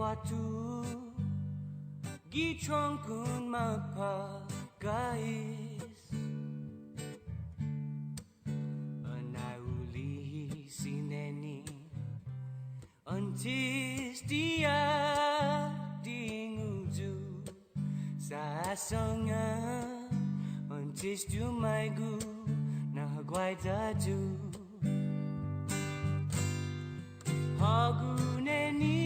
watu Gichong kun mapagkais Anauli sineni Antis dia dinguju Sasanga Antis dumaigu Nahagwai daju Haguneni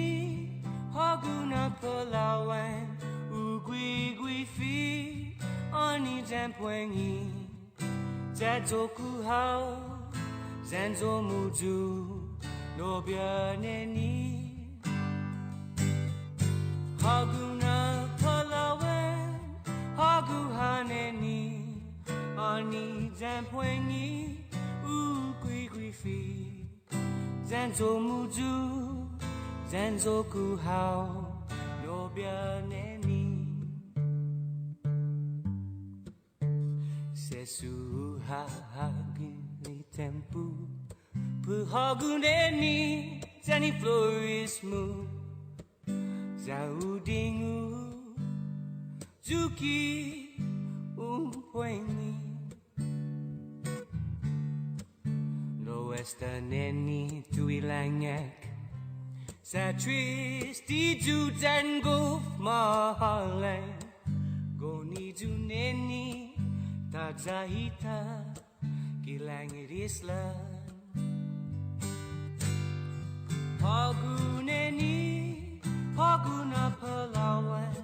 Haguna Palawan Ugui fi Ani Jampuengi Zazoku hao Zanzo muju Nobya neni Haguna Palawan Haguhaneni Ani Jampuengi Ugui fi Zanzo muju Zanzo kuhao Nobya neni Sesu hagini tempu Puhaguneni Zani florismu Zaudingu Zuki Umpuengi Loestaneni tuilangak Sa tristi judan gof mahalan Goni juneni Tadzahita Kilangit islan Haguneni Haguna Palawan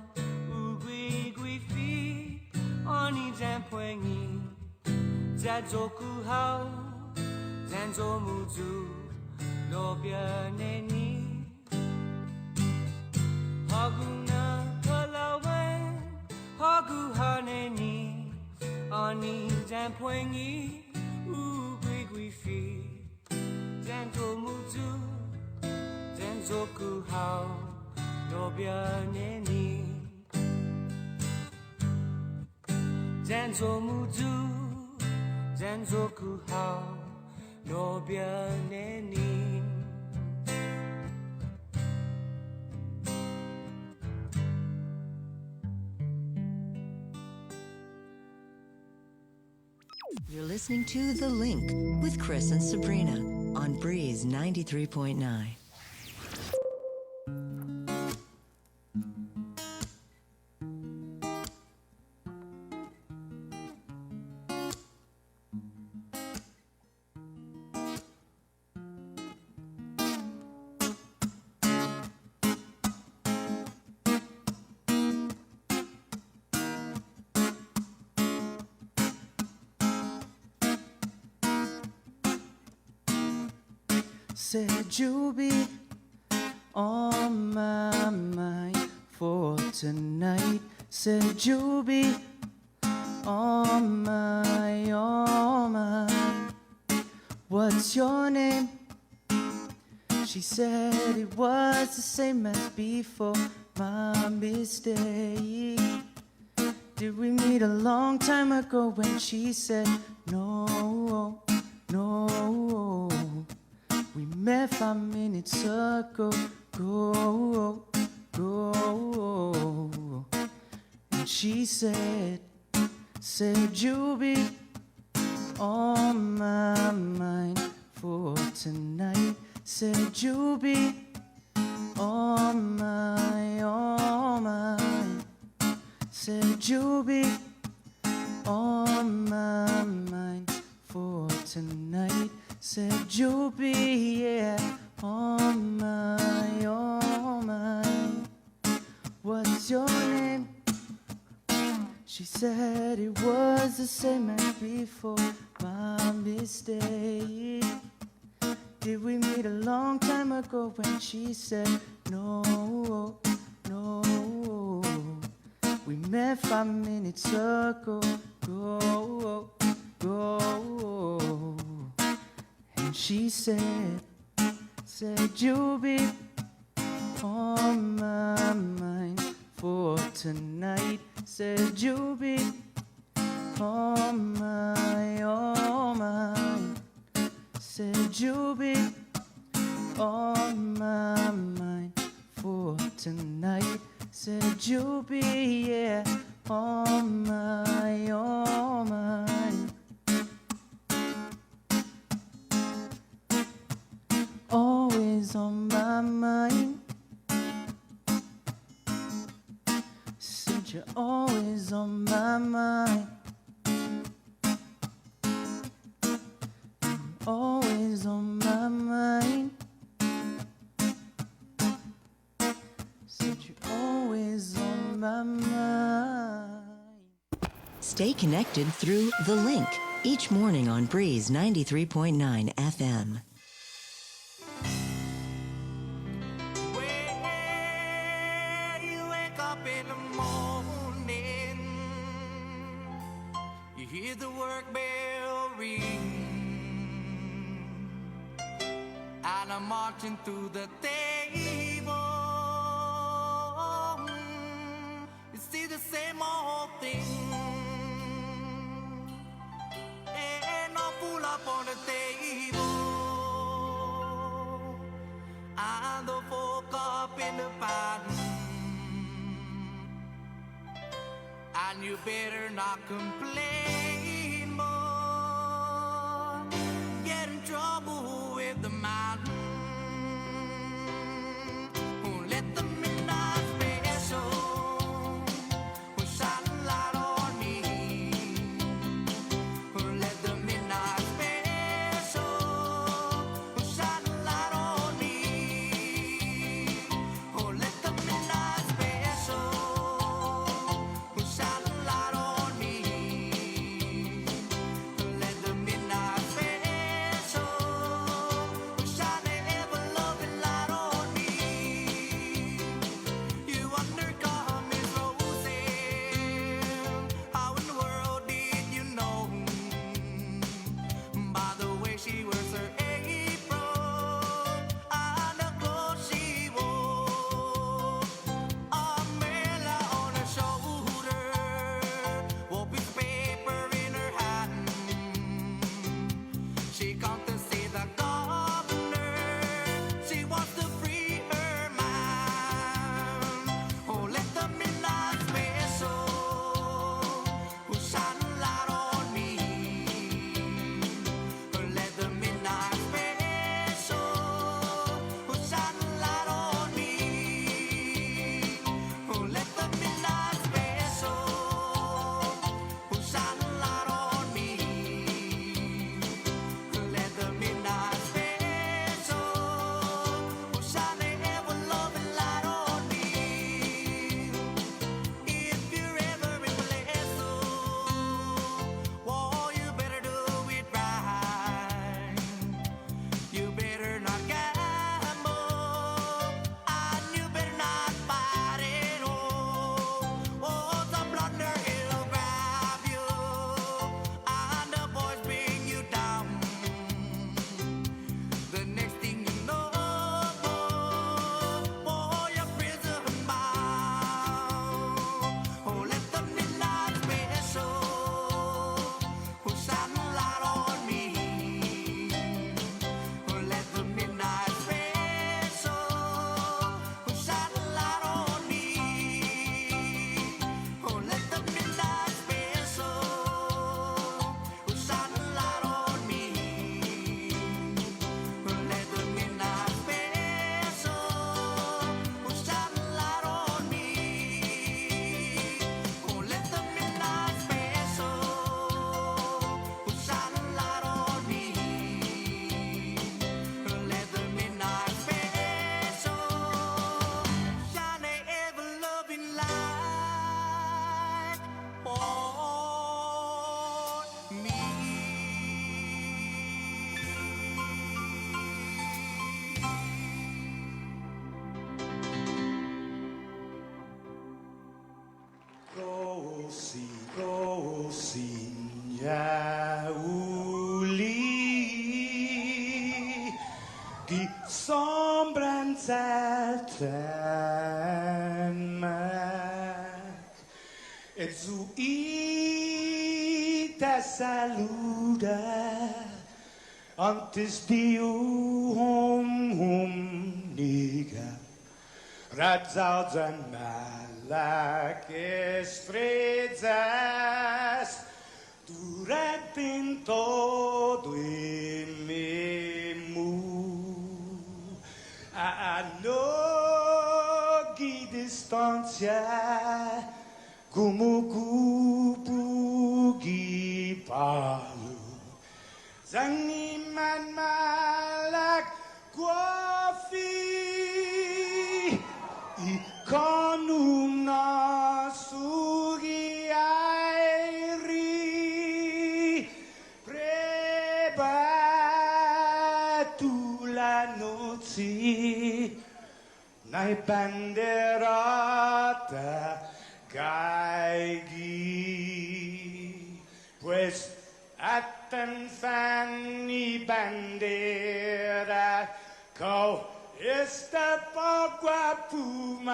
Ugui fi Ani Jampuengi Zazoku hao Zanzo muju Nobya neni Haguna Palawan Haguhaneni Ani Jampuengi Ugui fi Zanzo muju Zanzo kuhao Nobya neni Zanzo muju Zanzo kuhao Nobya neni You're listening to The Link with Chris and Sabrina on Breeze 93.9. Said you'll be on my mind for tonight. Said you'll be on my mind. What's your name? She said it was the same as before. My mistake. Did we meet a long time ago when she said no, no? We met 5 minutes ago, go. And she said you'll be on my mind for tonight. Said you'll be on my mind. Said you'll be on my mind for tonight. Said you'll be, yeah, on my mind. What's your name? She said it was the same as before. My mistake. Did we meet a long time ago when she said no, no? We met 5 minutes ago, go. And she said you'll be on my mind for tonight. Said you'll be on my mind. Said you'll be on my mind for tonight. tonight, said you'll be, yeah, all mine, all mine. Always on my mind. Said you're always on my mind. Always on my mind. Said you're always on my mind. Stay connected through The Link each morning on Breeze 93.9 FM. When you wake up in the morning, you hear the work bell ring, and I'm marching through the table. You see the same old thing, ain't no fool up on the table. And the folk up in the bottom, and you better not complain, boy. Get in trouble with the mountain. Let the midnight special shine a light on me. Let the midnight special shine a light on me. Oh, let the midnight special shine a light on me. Let the midnight special shine an ever-loving light on me. You wonder, God, Miss Rosie, how in the world did you know? By the way she wears her apron and the clothes she wore, umbrella on her shoulder, one piece of paper in her hand. She come to see the governor. She wants to free her mind. Oh, let the midnight special shine a light on me. Let the midnight special shine a light on me. Oh, let the midnight special shine a light on me. Let the midnight special shine an ever-loving light on me. If you're ever in Palesso, well, you better do it right. You better not gamble, and you better not fight it all. Oh, the blunder, it'll grab you, and the boys bring you down. The next thing you know, boy, you're prison bound. Oh, let the midnight special shine a light on me. Oh, let the midnight special shine a light on me. Oh, let the midnight special shine a light on me. Let the midnight special shine a light on me. Oh, let the midnight special shine a light on me. Let the midnight special shine an ever-loving light on me. Così uli di sombranzelten e zu ita saluda antes di nega Brazzaus and malak estrellas durante todo el memu a nogi distancia gumugubugi palu zangiman malak guafi ikonum nasugi airi prebatu la noci nai banderata gaigi pues atan fanni bandera kau esta pagua pumalapa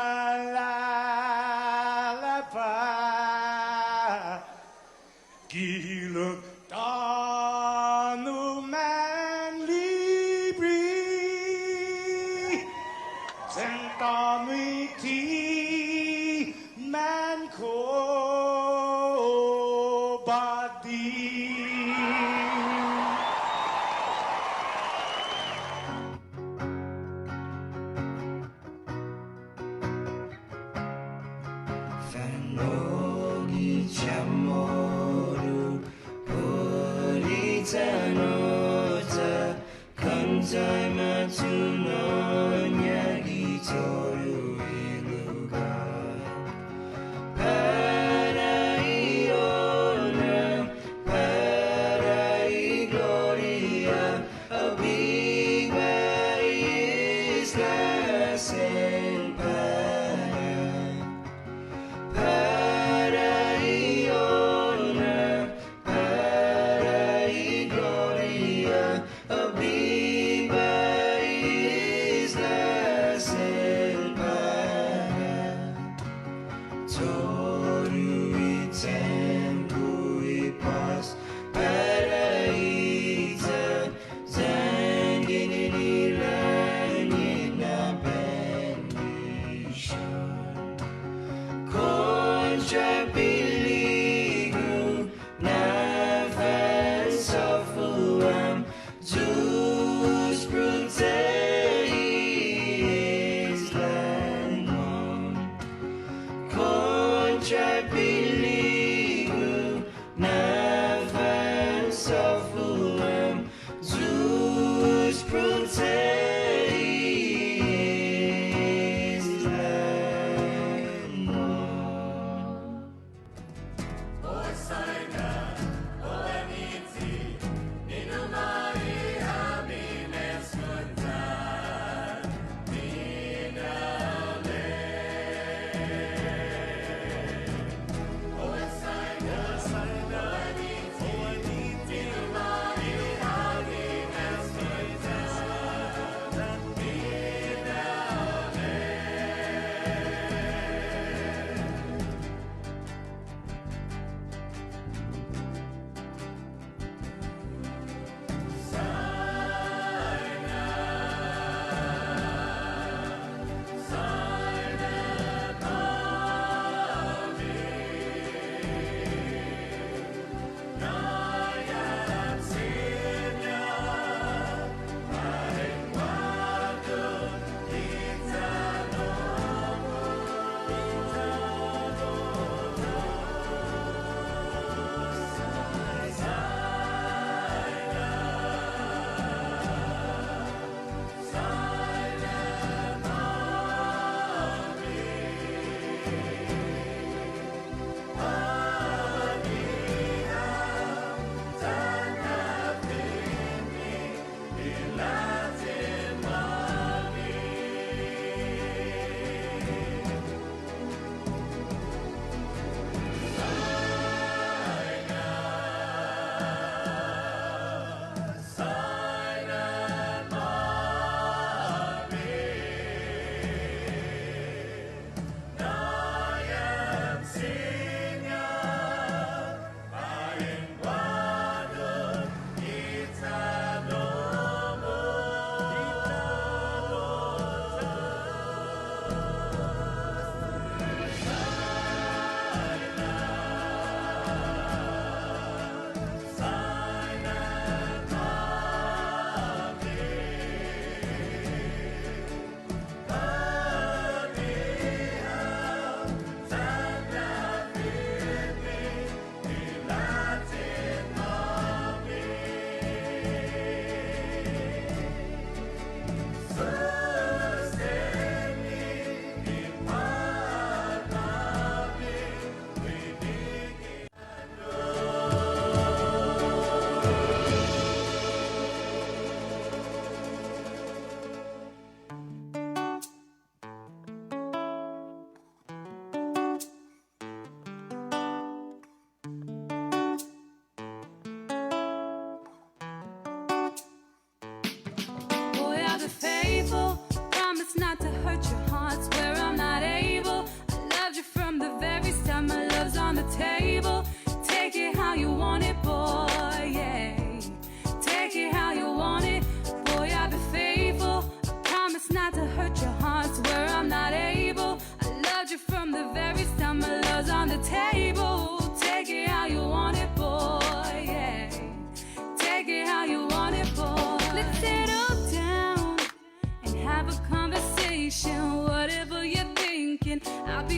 giluk tanu man libri sentami ti man ko badi. Fanogi chamoru Politanota Kantai matunonya gitoru iluga Paraiona Parai gloria A big isla sen Paraiona, Parai gloria, a viva isla sen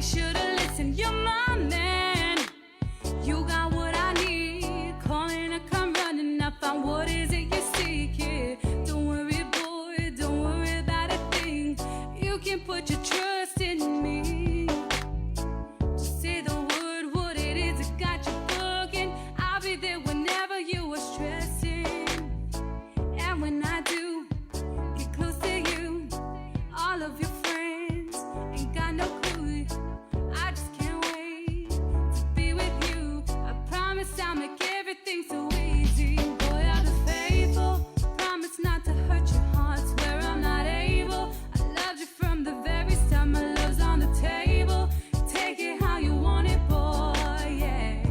should've listened. You're my man. You got what I need. Calling to come running. I found what is it you're seeking. Don't worry, boy. Don't worry about a thing. You can put your trust in me. Just say the word, what it is that got you bugging. I'll be there whenever you are stressing. And when I do get close to you, all of your friends ain't got no clue. I just can't wait to be with you. I promise I'll make everything so easy. Boy, I'll be faithful. Promise not to hurt your heart. Swear I'm not able. I loved you from the very start. My love's on the table. Take it how you want it, boy. Yeah.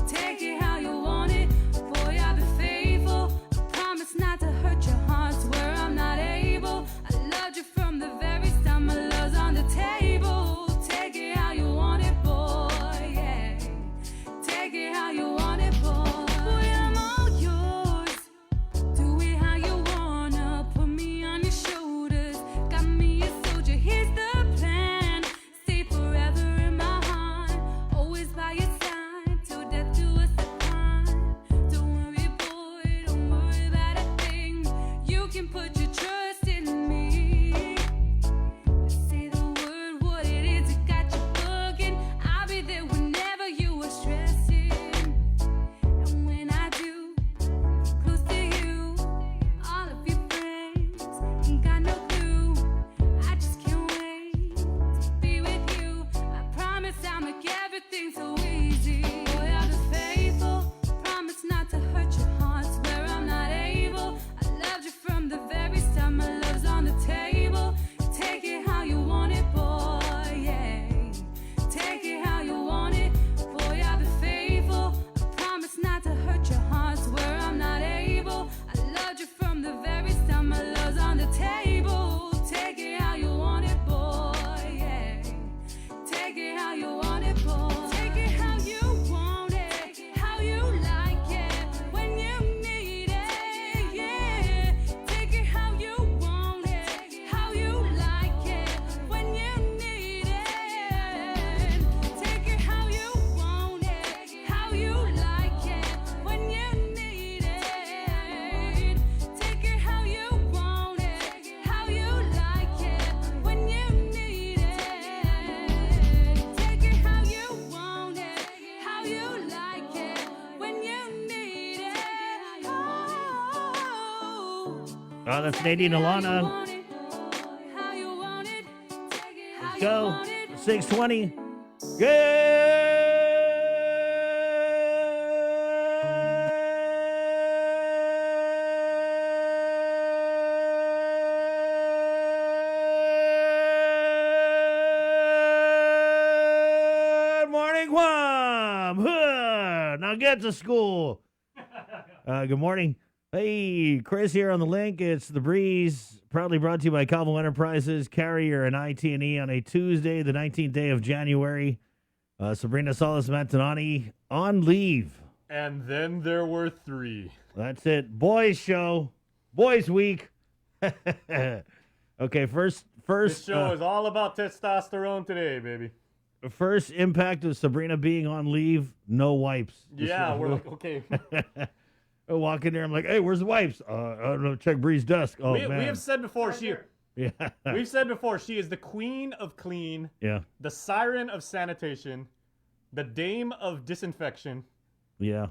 Take it how you want it. Boy, I'll be faithful. I promise not to hurt your heart. Swear I'm not able. I loved you from the very start. My love's on the table. Take it how you want it, boy. Yeah. Take it how you want it, boy. Boy, I'm all yours. Do it how you wanna. Put me on your shoulders. Got me a soldier. Here's the plan. Stay forever in my heart. Always by your side. Till death do us apart. Don't worry, boy. Don't worry about a thing. You can put your trust in me. Say the word, what it is that got you bugging. I'll be there whenever you are stressing. And when I do get close to you, all of your friends ain't got no clue. I just can't wait to be with you. I promise I'll make everything so easy. Boy, I'll be faithful. Promise not to hurt your heart. Swear I'm not able. I loved you from the very start. My love's on the table. Take it how you want it, boy. Yeah. Take it how you want it. Boy, I'll be faithful. I promise not to hurt your heart. Swear I'm not able. I loved you from the very start. My love's on the table. Take it how you want it, boy. Yeah. Take it how you want it, boy. Take it how you want it. How you like it. When you need it. Yeah. Take it how you want it. How you like it. When you need it. Take it how you want it. How you like it. When you need it. Take it how you want it. How you like it. When you need it. Take it how you want it. How you like it. When you need it. Oh, that's Nadine Alana. How you want it. Take it how you Go. want it. 620. Good morning, Guam. Huh. Now get to school. Good morning. Hey, Chris here on the link. It's The Breeze, proudly brought to you by Calvo Enterprises, Carrier and IT&E on a Tuesday, the 19th day of January. Sabrina Salas Mantanani on leave. And then there were three. That's it. Boys show. Boys week. Okay, first This show is all about testosterone today, baby. first impact of Sabrina being on leave, no wipes. Yeah, we're like, okay. I walk in there, I'm like, hey, where's the wipes? I don't know, check Bree's desk. Oh, we man. have said before Yeah. we've said before she is the queen of clean, Yeah. the siren of sanitation, the dame of disinfection. Yeah.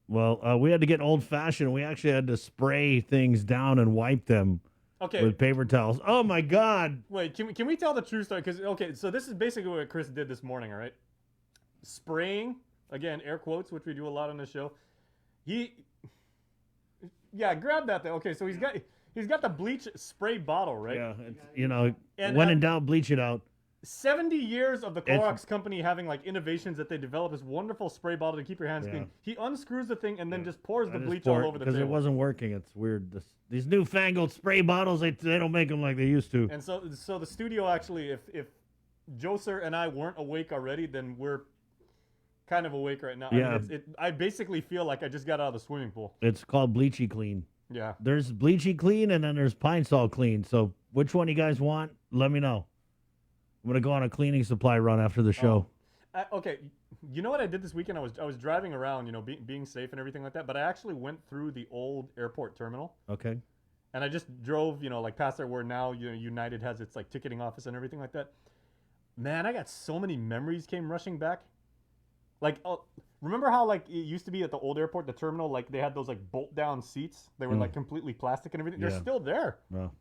Well, we had to get old-fashioned. We actually had to spray things down and wipe them Okay, with paper towels. Oh, my God. wait, can we tell the true story? Because, okay, so this is basically what Chris did this morning, all right? Spraying, again, air quotes, which we do a lot on the show. Grab that thing. Okay, so he's got the bleach spray bottle, right? Yeah. It's, And, when in doubt, bleach it out. 70 years of the Clorox company having like innovations that they develop this wonderful spray bottle to keep your hands clean. He unscrews the thing and then just pours the bleach all over the because table. it wasn't working. It's weird. These newfangled spray bottles, they don't make them like they used to. And so the studio actually, if Joser and I weren't awake already, then we're kind of awake right now. Yeah. I mean, I basically feel like I just got out of the swimming pool. It's called Bleachy Clean. Yeah. There's Bleachy Clean and then there's Pine Sol Clean. So which one you guys want? Let me know. I'm gonna go on a cleaning supply run after the show. Okay, you know what I did this weekend? I was driving around, being safe and everything like that. But I actually went through the old airport terminal, Okay. and I just drove, like past there where now United has its like ticketing office and everything like that. Man, I got so many memories came rushing back. Like, remember how like it used to be at the old airport, the terminal, like they had those like bolt down seats. They were like completely plastic and everything. Yeah. They're still there. Well,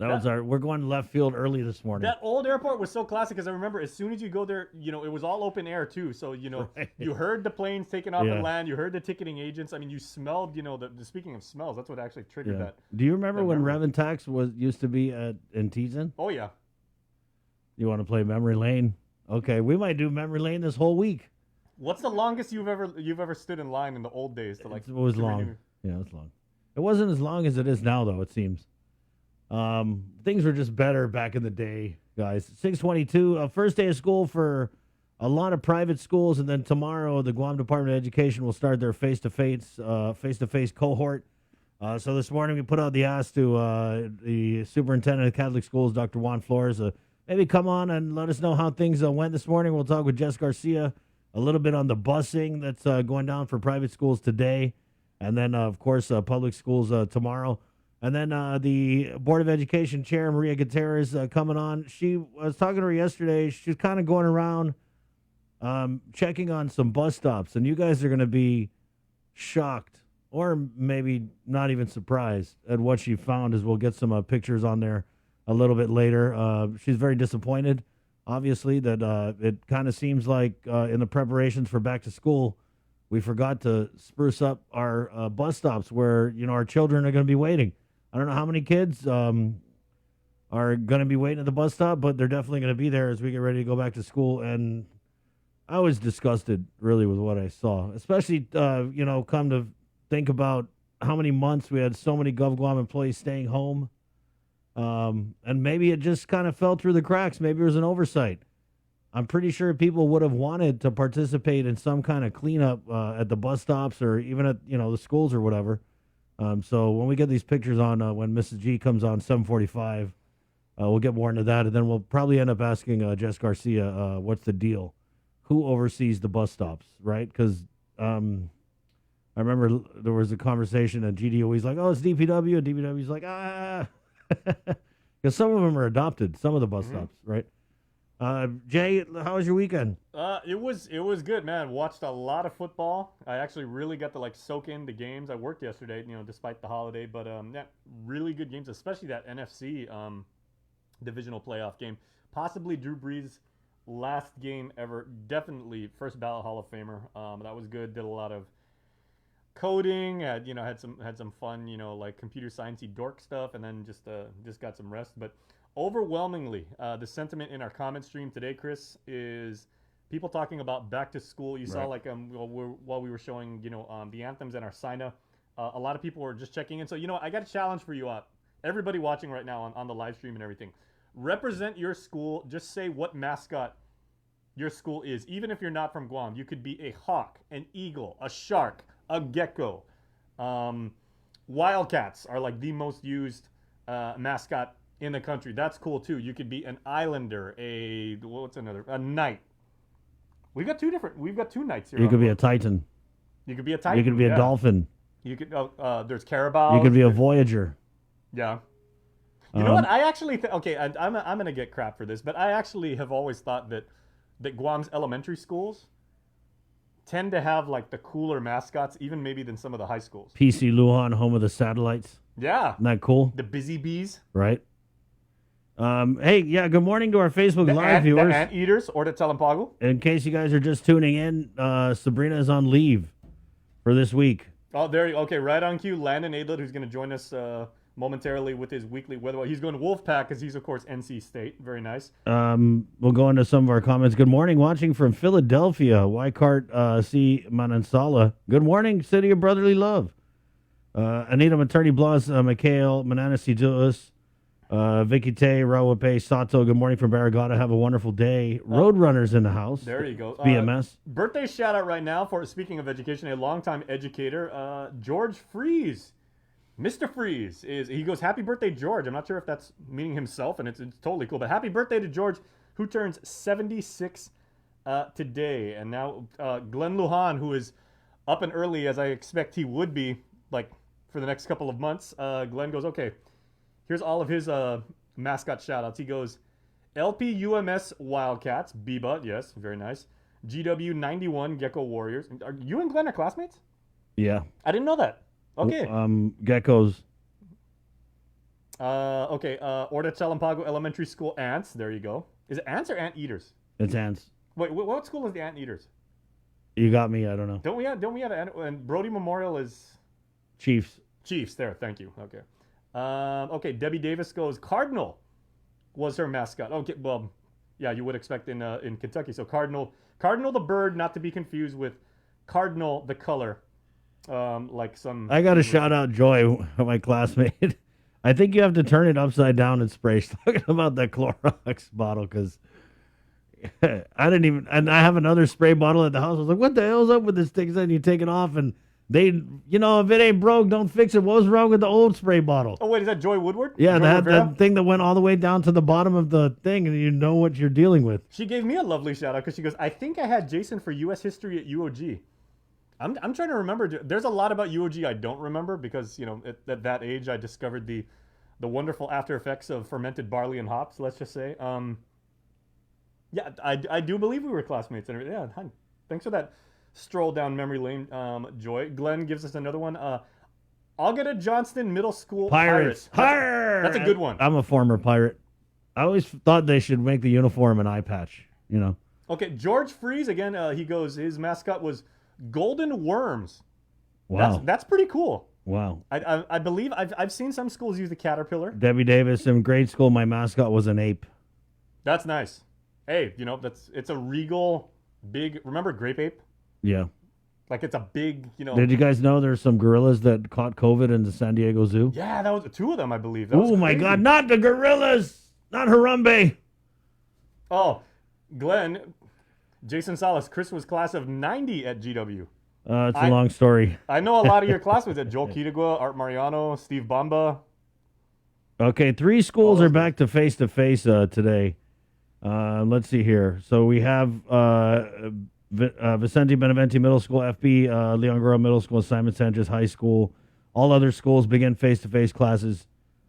we're going left field early this morning. That old airport was so classic because I remember as soon as you go there, it was all open air too. So, Right. you heard the planes taking off Yeah. and land. You heard the ticketing agents. I mean, you smelled, speaking of smells, that's what actually triggered Yeah. that. Do you remember that when memory. Rev and Tax used to be in Teason? Oh, yeah. You want to play memory lane? Okay, we might do memory lane this whole week. What's the longest you've ever stood in line in the old days to like? It was to long. renew? Yeah, it was long. It wasn't as long as it is now, though. It seems. Things were just better back in the day, guys. 6:22. First day of school for a lot of private schools, and then tomorrow the Guam Department of Education will start their face-to-face cohort. So this morning we put out the ask to the superintendent of Catholic schools, Dr. Juan Flores, maybe come on and let us know how things went this morning. We'll talk with Jess Garcia a little bit on the busing that's going down for private schools today, and then of course public schools tomorrow. And then the Board of Education Chair, Maria Gutierrez, coming on. I was talking to her yesterday. She's kind of going around checking on some bus stops. And you guys are going to be shocked or maybe not even surprised at what she found, as we'll get some pictures on there a little bit later. She's very disappointed, obviously, that it kind of seems like in the preparations for back to school, we forgot to spruce up our bus stops where, our children are going to be waiting. I don't know how many kids are going to be waiting at the bus stop, but they're definitely going to be there as we get ready to go back to school. And I was disgusted, really, with what I saw, especially, come to think about how many months we had so many GovGuam employees staying home. And maybe it just kind of fell through the cracks. Maybe it was an oversight. I'm pretty sure people would have wanted to participate in some kind of cleanup at the bus stops or even at, the schools or whatever. So when we get these pictures on, when Mrs. G comes on 7:45, we'll get more into that. And then we'll probably end up asking Jess Garcia, what's the deal? Who oversees the bus stops, right? Because I remember there was a conversation and GDOE's like, oh, it's DPW. And DPW's like, because some of them are adopted, some of the bus stops, right? Jay, how was your weekend? It was good, man. Watched a lot of football. I actually really got to soak in the games. I worked yesterday, despite the holiday, but yeah, really good games, especially that NFC divisional playoff game. Possibly Drew Brees' last game ever. Definitely first ballot Hall of Famer. That was good. Did a lot of coding. Had some fun, computer sciencey dork stuff, and then just got some rest, but. Overwhelmingly, the sentiment in our comment stream today, Chris, is people talking about back to school. You saw while we were showing, the anthems and our sign-up, a lot of people were just checking in. So, I got a challenge for you, everybody watching right now on the live stream and everything. Represent your school. Just say what mascot your school is. Even if you're not from Guam, you could be a hawk, an eagle, a shark, a gecko. Wildcats are like the most used mascot in the country. That's cool too. You could be an islander, a knight. We've got two knights here. You could be a titan. You could be a titan. You could be a dolphin. You could. There's carabao. You could be a voyager. Yeah. You know what? I actually okay. I'm gonna get crap for this, but I actually have always thought that Guam's elementary schools tend to have the cooler mascots, even maybe than some of the high schools. PC Lujan, home of the satellites. Yeah. Isn't that cool? The busy bees. Right. Hey, yeah, good morning to our Facebook Live viewers. The anteaters or the Telempago. In case you guys are just tuning in, Sabrina is on leave for this week. Oh, okay, right on cue. Landon Adlet, who's going to join us momentarily with his weekly weather. He's going to Wolfpack because he's, of course, NC State. Very nice. We'll go into some of our comments. Good morning, watching from Philadelphia, Wycart C. Manansala. Good morning, City of Brotherly Love. Anita Materni Blas, Mikhail Mananasiduus. Vicky Tay, Rawape, Sato, good morning from Barragata. Have a wonderful day. Roadrunners in the house. There you go. BMS. Birthday shout out right now for, speaking of education, a longtime educator, George Freeze. Mr. Freeze he goes, happy birthday, George. I'm not sure if that's meaning himself, and it's totally cool. But happy birthday to George, who turns 76 today. And now Glenn Lujan, who is up and early as I expect he would be, like for the next couple of months. Glenn goes, okay, here's all of his mascot shout-outs. He goes, LPUMS Wildcats, Biba, yes, very nice. GW 91 Gecko Warriors. Are you and Glenn are classmates? Yeah. I didn't know that. Okay. Geckos. Okay. Orta Chalampago Elementary School Ants. There you go. Is it ants or anteaters? It's ants. Wait, what school is the anteaters? You got me. I don't know. Don't we have and Brody Memorial is Chiefs. Chiefs. There. Thank you. Okay. Okay. Debbie Davis goes Cardinal was her mascot. Okay. Well, yeah, you would expect in Kentucky. So Cardinal the bird, not to be confused with Cardinal the color. Like some. I got to shout out Joy, my classmate. I think you have to turn it upside down and spray. She's talking about that Clorox bottle because I didn't even. And I have another spray bottle at the house. I was like, "What the hell's up with this thing?" And you take it off, and they, if it ain't broke, don't fix it. What was wrong with the old spray bottle? Oh wait, is that Joy Woodward? Yeah, Joy that Rivera? thing that went all the way down to the bottom of the thing, and you know what you're dealing with. She gave me a lovely shout out because she goes, I think I had Jason for U.S. history at UOG. I'm trying to remember. There's a lot about UOG I don't remember because, at that age, I discovered the wonderful after effects of fermented barley and hops, let's just say. Yeah, I do believe we were classmates. And yeah, thanks for that stroll down memory lane, Joy. Glenn gives us another one. Augutta Johnston Middle School Pirates. That's a good one. I'm a former pirate. I always thought they should make the uniform an eye patch, Okay, George Freeze, again, he goes, his mascot was Golden Worms. Wow. That's pretty cool. Wow. I believe I've seen some schools use the caterpillar. Debbie Davis, in grade school, my mascot was an ape. That's nice. Hey, it's a regal, big. Remember Grape Ape? Yeah. Like it's a big, Did you guys know there's some gorillas that caught COVID in the San Diego Zoo? Yeah, that was two of them, I believe. Oh my God! Not the gorillas! Not Harambe! Oh, Glenn, Jason Salas, Chris was class of 90 at GW. It's a long story. I know a lot of your classmates at Joel Kitagua, Art Mariano, Steve Bamba. Okay, 3 schools are back to face today. Let's see here. So we have Vicente Benavente Middle School, FB, Leon Guerrero Middle School, Simon Sanchez High School. All other schools begin face-to-face classes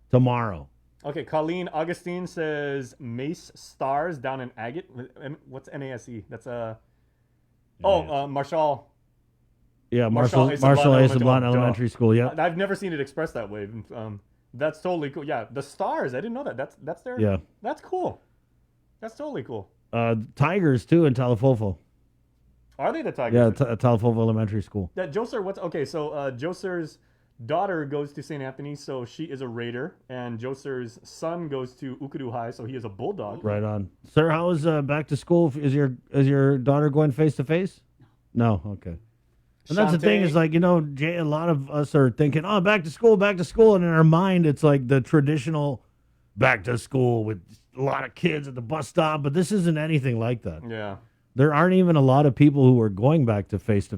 tomorrow. Okay, Colleen Augustine says Mace Stars down in Agate. What's NASE? That's Marshall. Yeah, Marshall Marshall A. A. Sablan Elementary School. Yeah, I've never seen it expressed that way. That's totally cool. Yeah, the Stars. I didn't know that. That's their. Yeah, that's cool. That's totally cool. Tigers too in Talafofo. Are they the Tigers? Yeah, Talafofo Elementary School. That Joser. Okay? So Joser's daughter goes to St. Anthony, so she is a Raider, and Joser's son goes to Ukudu High, so he is a Bulldog. Right on, sir. How is back to school? Is your daughter going face to face? No. Okay. And that's the thing is Jay, a lot of us are thinking, oh, back to school. And in our mind, it's like the traditional back to school with a lot of kids at the bus stop. But this isn't anything like that. Yeah. There aren't even a lot of people who are going back to face.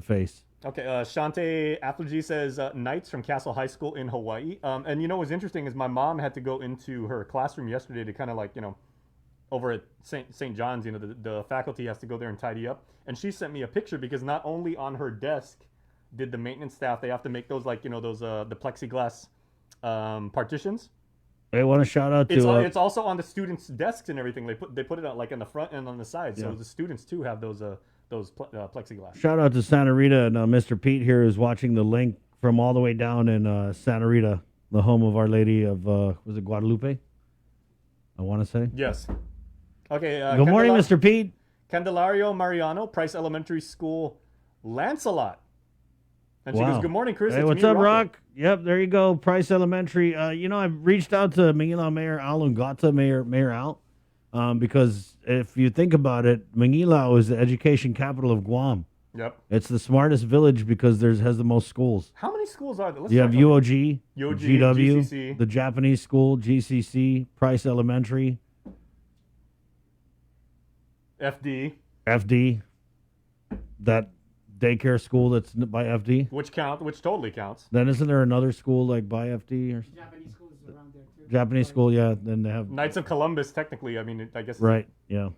Okay. Shante Applegy says Knights from Castle High School in Hawaii. And what's interesting is my mom had to go into her classroom yesterday to kind of over at St. John's, the faculty has to go there and tidy up. And she sent me a picture because not only on her desk did the maintenance staff, they have to make those those the plexiglass partitions. I want to shout out to it's also on the students' desks and everything. They put it out in the front and on the side, so the students too have those plexiglass. Shout out to Santa Rita and Mr. Pete here is watching the link from all the way down in Santa Rita, the home of Our Lady of was it Guadalupe? I want to say yes. Okay. Good morning, Mr. Pete. Candelario Mariano, Price Elementary School, Lancelot. And she goes, good morning, Chris. Hey, it's what's me, up, Rocco." Rock? Yep, there you go. Price Elementary. I've reached out to Manila Mayor Al Ungata, Mayor Al, because if you think about it, Manila is the education capital of Guam. Yep. It's the smartest village because has the most schools. How many schools are there? You have UOG, GW, GCC. the Japanese school, GCC, Price Elementary, FD. FD, that daycare school that's by FD? which totally counts. Then isn't there another school like by FD or Japanese schools around there too. Japanese school? Yeah, then they have Knights of Columbus, technically. I mean, I guess. right. Yeah.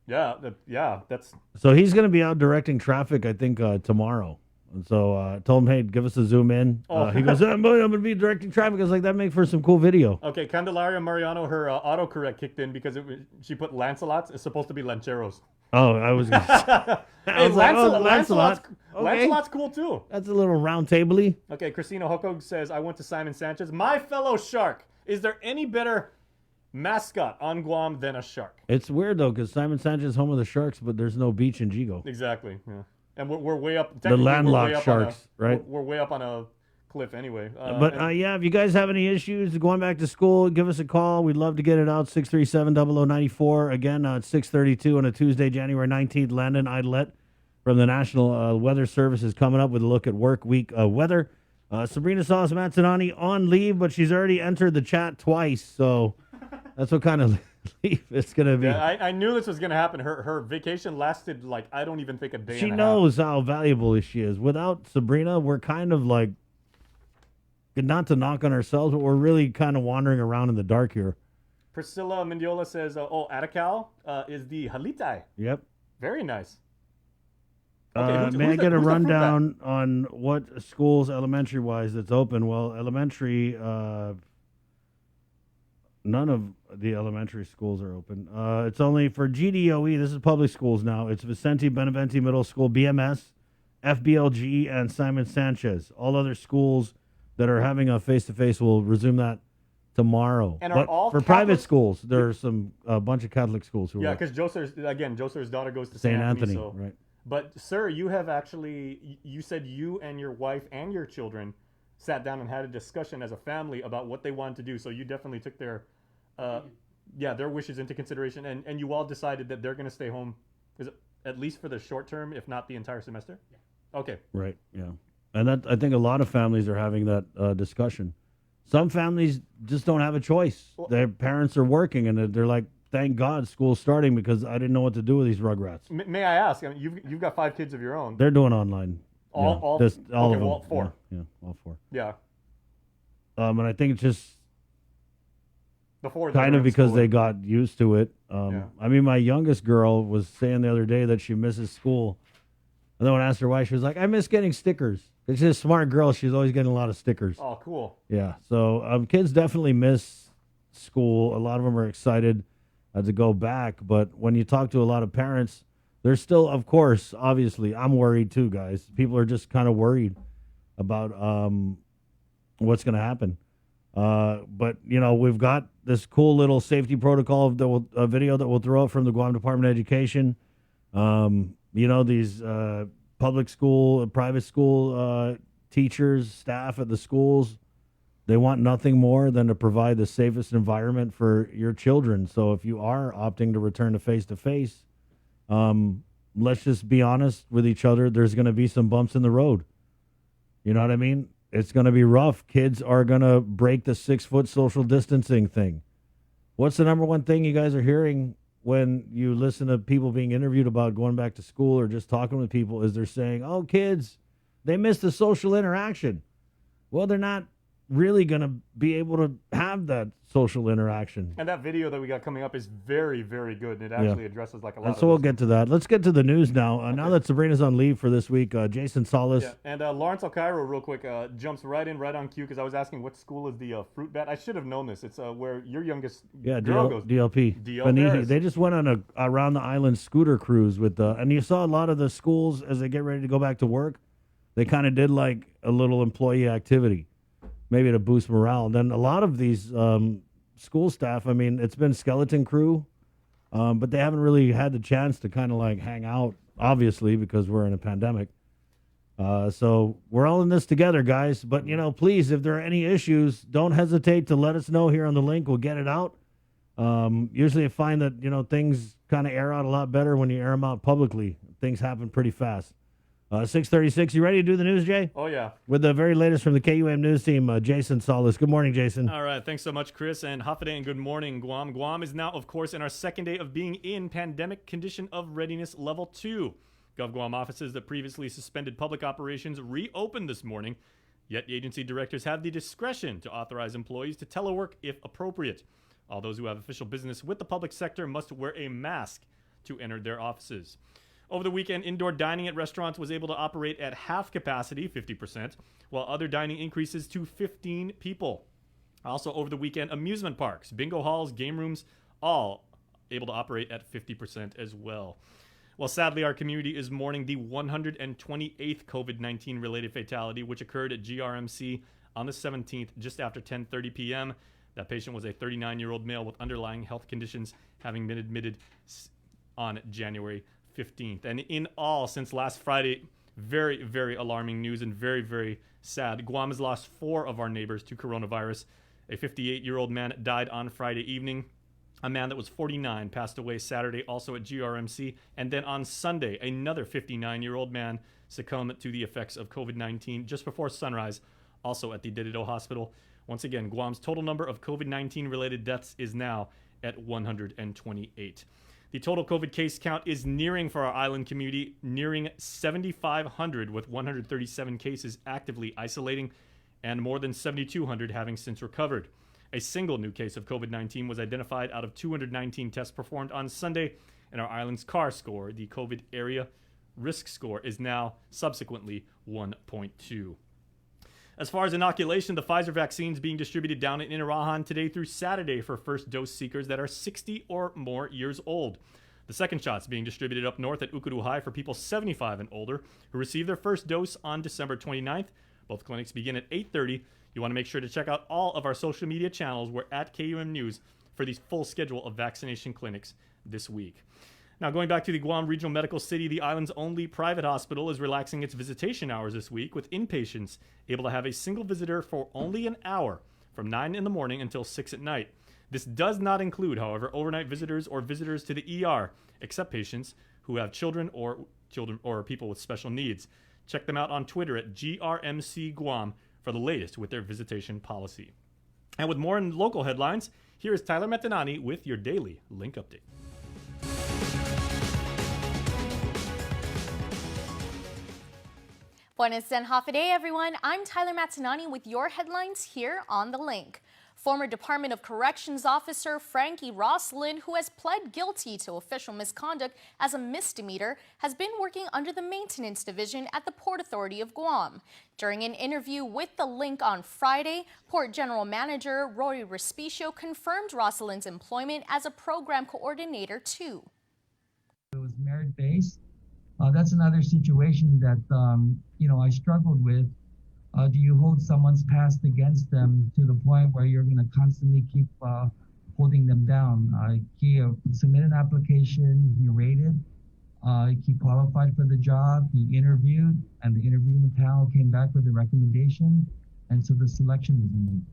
Yeah, that's So he's going to be out directing traffic, I think, tomorrow. And so I told him, hey, give us a zoom in. Oh. He goes, I'm going to be directing traffic. I was like, that make for some cool video. okay. Candelaria Mariano, her autocorrect kicked in because she put Lancelots. It's supposed to be Lancheros. Oh, I was going to Hey, was like, oh, Lancelot's, okay. Lancelot's cool too. That's a little round table-y. Okay, Christina Hokog says, I went to Simon Sanchez. My fellow shark. Is there any better mascot on Guam than a shark? It's weird, though, because Simon Sanchez is home of the Sharks, but there's no beach in Jigo. Exactly. Yeah. And we're way up. The technically, we're way landlocked up sharks, right? We're way up on a cliff anyway. Yeah, if you guys have any issues going back to school, give us a call. We'd love to get it out. 637-0094. Again, it's 6:32 on a Tuesday, January 19th. Landon Idlet from the National Weather Service is coming up with a look at work week weather. Sabrina Sauce Matsunani on leave, but she's already entered the chat twice, so that's what kind of leave it's going to be. Yeah, I knew this was going to happen. Her vacation lasted like, I don't even think a day. She and knows how valuable she is. Without Sabrina, we're kind of like, not to knock on ourselves, but we're really kind of wandering around in the dark here. Priscilla Mendiola says, Atacal is the Halitai. Yep. Very nice. Okay, May I get a who's the fruit bat? rundown on what schools, elementary-wise, that's open? Well, elementary, none of the elementary schools are open. It's only for GDOE. This is public schools now. It's Vicente Benavente Middle School, BMS, FBLG, and Simon Sanchez. All other schools that are having a face-to-face will resume that tomorrow. And are but all for private Catholic- there are a bunch of Catholic schools who Yeah, are because Joser's daughter goes to St. Anthony. Anthony, So. right? But, sir, you have actually, you said you and your wife and your children sat down and had a discussion as a family about what they wanted to do. So you definitely took their wishes into consideration. And you all decided that they're going to stay home, is it, at least for the short term, if not the entire semester? Yeah. Okay. Right, yeah. And that I think a lot of families are having that discussion. Some families just don't have a choice. Their parents are working, and they're like, thank God school's starting because I didn't know what to do with these rugrats. May I ask, I mean, you've got 5 kids of your own. They're doing online. All of okay, them. well, 4. Yeah, all 4. Yeah. And I think it's just The 4 kind of because school. they got used to it. Yeah. I mean, my youngest girl was saying the other day that she misses school. And then when I asked her why, she was like, I miss getting stickers. She's a smart girl. She's always getting a lot of stickers. Oh, cool. Yeah. So kids definitely miss school. A lot of them are excited to go back. But when you talk to a lot of parents, they're still, of course, obviously, I'm worried too, guys. People are just kind of worried about what's going to happen. But, you know, we've got this cool little safety protocol video that we'll throw out from the Guam Department of Education. You know, these public school, private school teachers, staff at the schools, they want nothing more than to provide the safest environment for your children. So if you are opting to return to face-to-face, let's just be honest with each other. There's going to be some bumps in the road. You know what I mean? It's going to be rough. Kids are going to break the 6-foot social distancing thing. What's the number one thing you guys are hearing when you listen to people being interviewed about going back to school or just talking with people is they're saying, oh, kids, they miss the social interaction. Well, they're not really going to be able to have that social interaction. And that video that we got coming up is very, very good. And it actually addresses like a lot And of so we'll those. get to that. Let's get to the news now. Now that Sabrina's on leave for this week, Jason Solis. Yeah. And Lawrence Alcairo, real quick, jumps right on cue because I was asking what school is the fruit bat. I should have known this. It's where your youngest girl goes. DLP. DL Fanihi. Paris. They just went on a around the island scooter cruise with, and you saw a lot of the schools as they get ready to go back to work. They kind of did like a little employee activity, maybe to boost morale. And then a lot of these school staff, I mean, it's been skeleton crew, but they haven't really had the chance to kind of like hang out, obviously, because we're in a pandemic. So we're all in this together, guys. But, you know, please, if there are any issues, don't hesitate to let us know here on the link. We'll get it out. Usually I find that, you know, things kind of air out a lot better when you air them out publicly. Things happen pretty fast. 6:36. You ready to do the news, Jay? Oh, yeah. With the very latest from the KUM news team, Jason Solis. Good morning, Jason. All right. Thanks so much, Chris. And Hafide, and good morning, Guam. Guam is now, of course, in our second day of being in pandemic condition of readiness level 2. GovGuam offices that previously suspended public operations reopened this morning, yet agency directors have the discretion to authorize employees to telework if appropriate. All those who have official business with the public sector must wear a mask to enter their offices. Over the weekend, indoor dining at restaurants was able to operate at half capacity, 50%, while other dining increases to 15 people. Also, over the weekend, amusement parks, bingo halls, game rooms, all able to operate at 50% as well. Well, sadly, our community is mourning the 128th COVID-19 related fatality, which occurred at GRMC on the 17th, just after 10:30 p.m. That patient was a 39-year-old male with underlying health conditions, having been admitted on January 15th. And in all, since last Friday, very, very alarming news and very, very sad. Guam has lost 4 of our neighbors to coronavirus. A 58-year-old man died on Friday evening. A man that was 49 passed away Saturday, also at GRMC. And then on Sunday, another 59-year-old man succumbed to the effects of COVID-19 just before sunrise, also at the Didido Hospital. Once again, Guam's total number of COVID-19 related deaths is now at 128. The total COVID case count is nearing for our island community, nearing 7,500 with 137 cases actively isolating and more than 7,200 having since recovered. A single new case of COVID-19 was identified out of 219 tests performed on Sunday, and our island's CAR score, the COVID area risk score, is now subsequently 1.2. As far as inoculation, the Pfizer vaccine is being distributed down in Inarajan today through Saturday for first dose seekers that are 60 or more years old. The second shot's being distributed up north at Ukudu High for people 75 and older who received their first dose on December 29th. Both clinics begin at 8:30. You want to make sure to check out all of our social media channels. We're at KUM News for the full schedule of vaccination clinics this week. Now, going back to the Guam Regional Medical City, the island's only private hospital is relaxing its visitation hours this week, with inpatients able to have a single visitor for only an hour from 9 in the morning until 6 at night. This does not include, however, overnight visitors or visitors to the ER, except patients who have children or people with special needs. Check them out on Twitter at GRMC Guam for the latest with their visitation policy. And with more in local headlines, here is Tyler Metanani with your daily link update. Buenos and half a day, everyone. I'm Tyler Matanani with your headlines here on The Link. Former Department of Corrections officer Frankie Rosslyn, who has pled guilty to official misconduct as a misdemeanor, has been working under the Maintenance Division at the Port Authority of Guam. During an interview with The Link on Friday, Port General Manager Rory Respicio confirmed Rosslyn's employment as a program coordinator too. It was merit-based. That's another situation that, I struggled with. Do you hold someone's past against them to the point where you're going to constantly keep holding them down? He submitted an application, he rated, he qualified for the job, he interviewed, and the interviewing panel came back with a recommendation, and so the selection was made.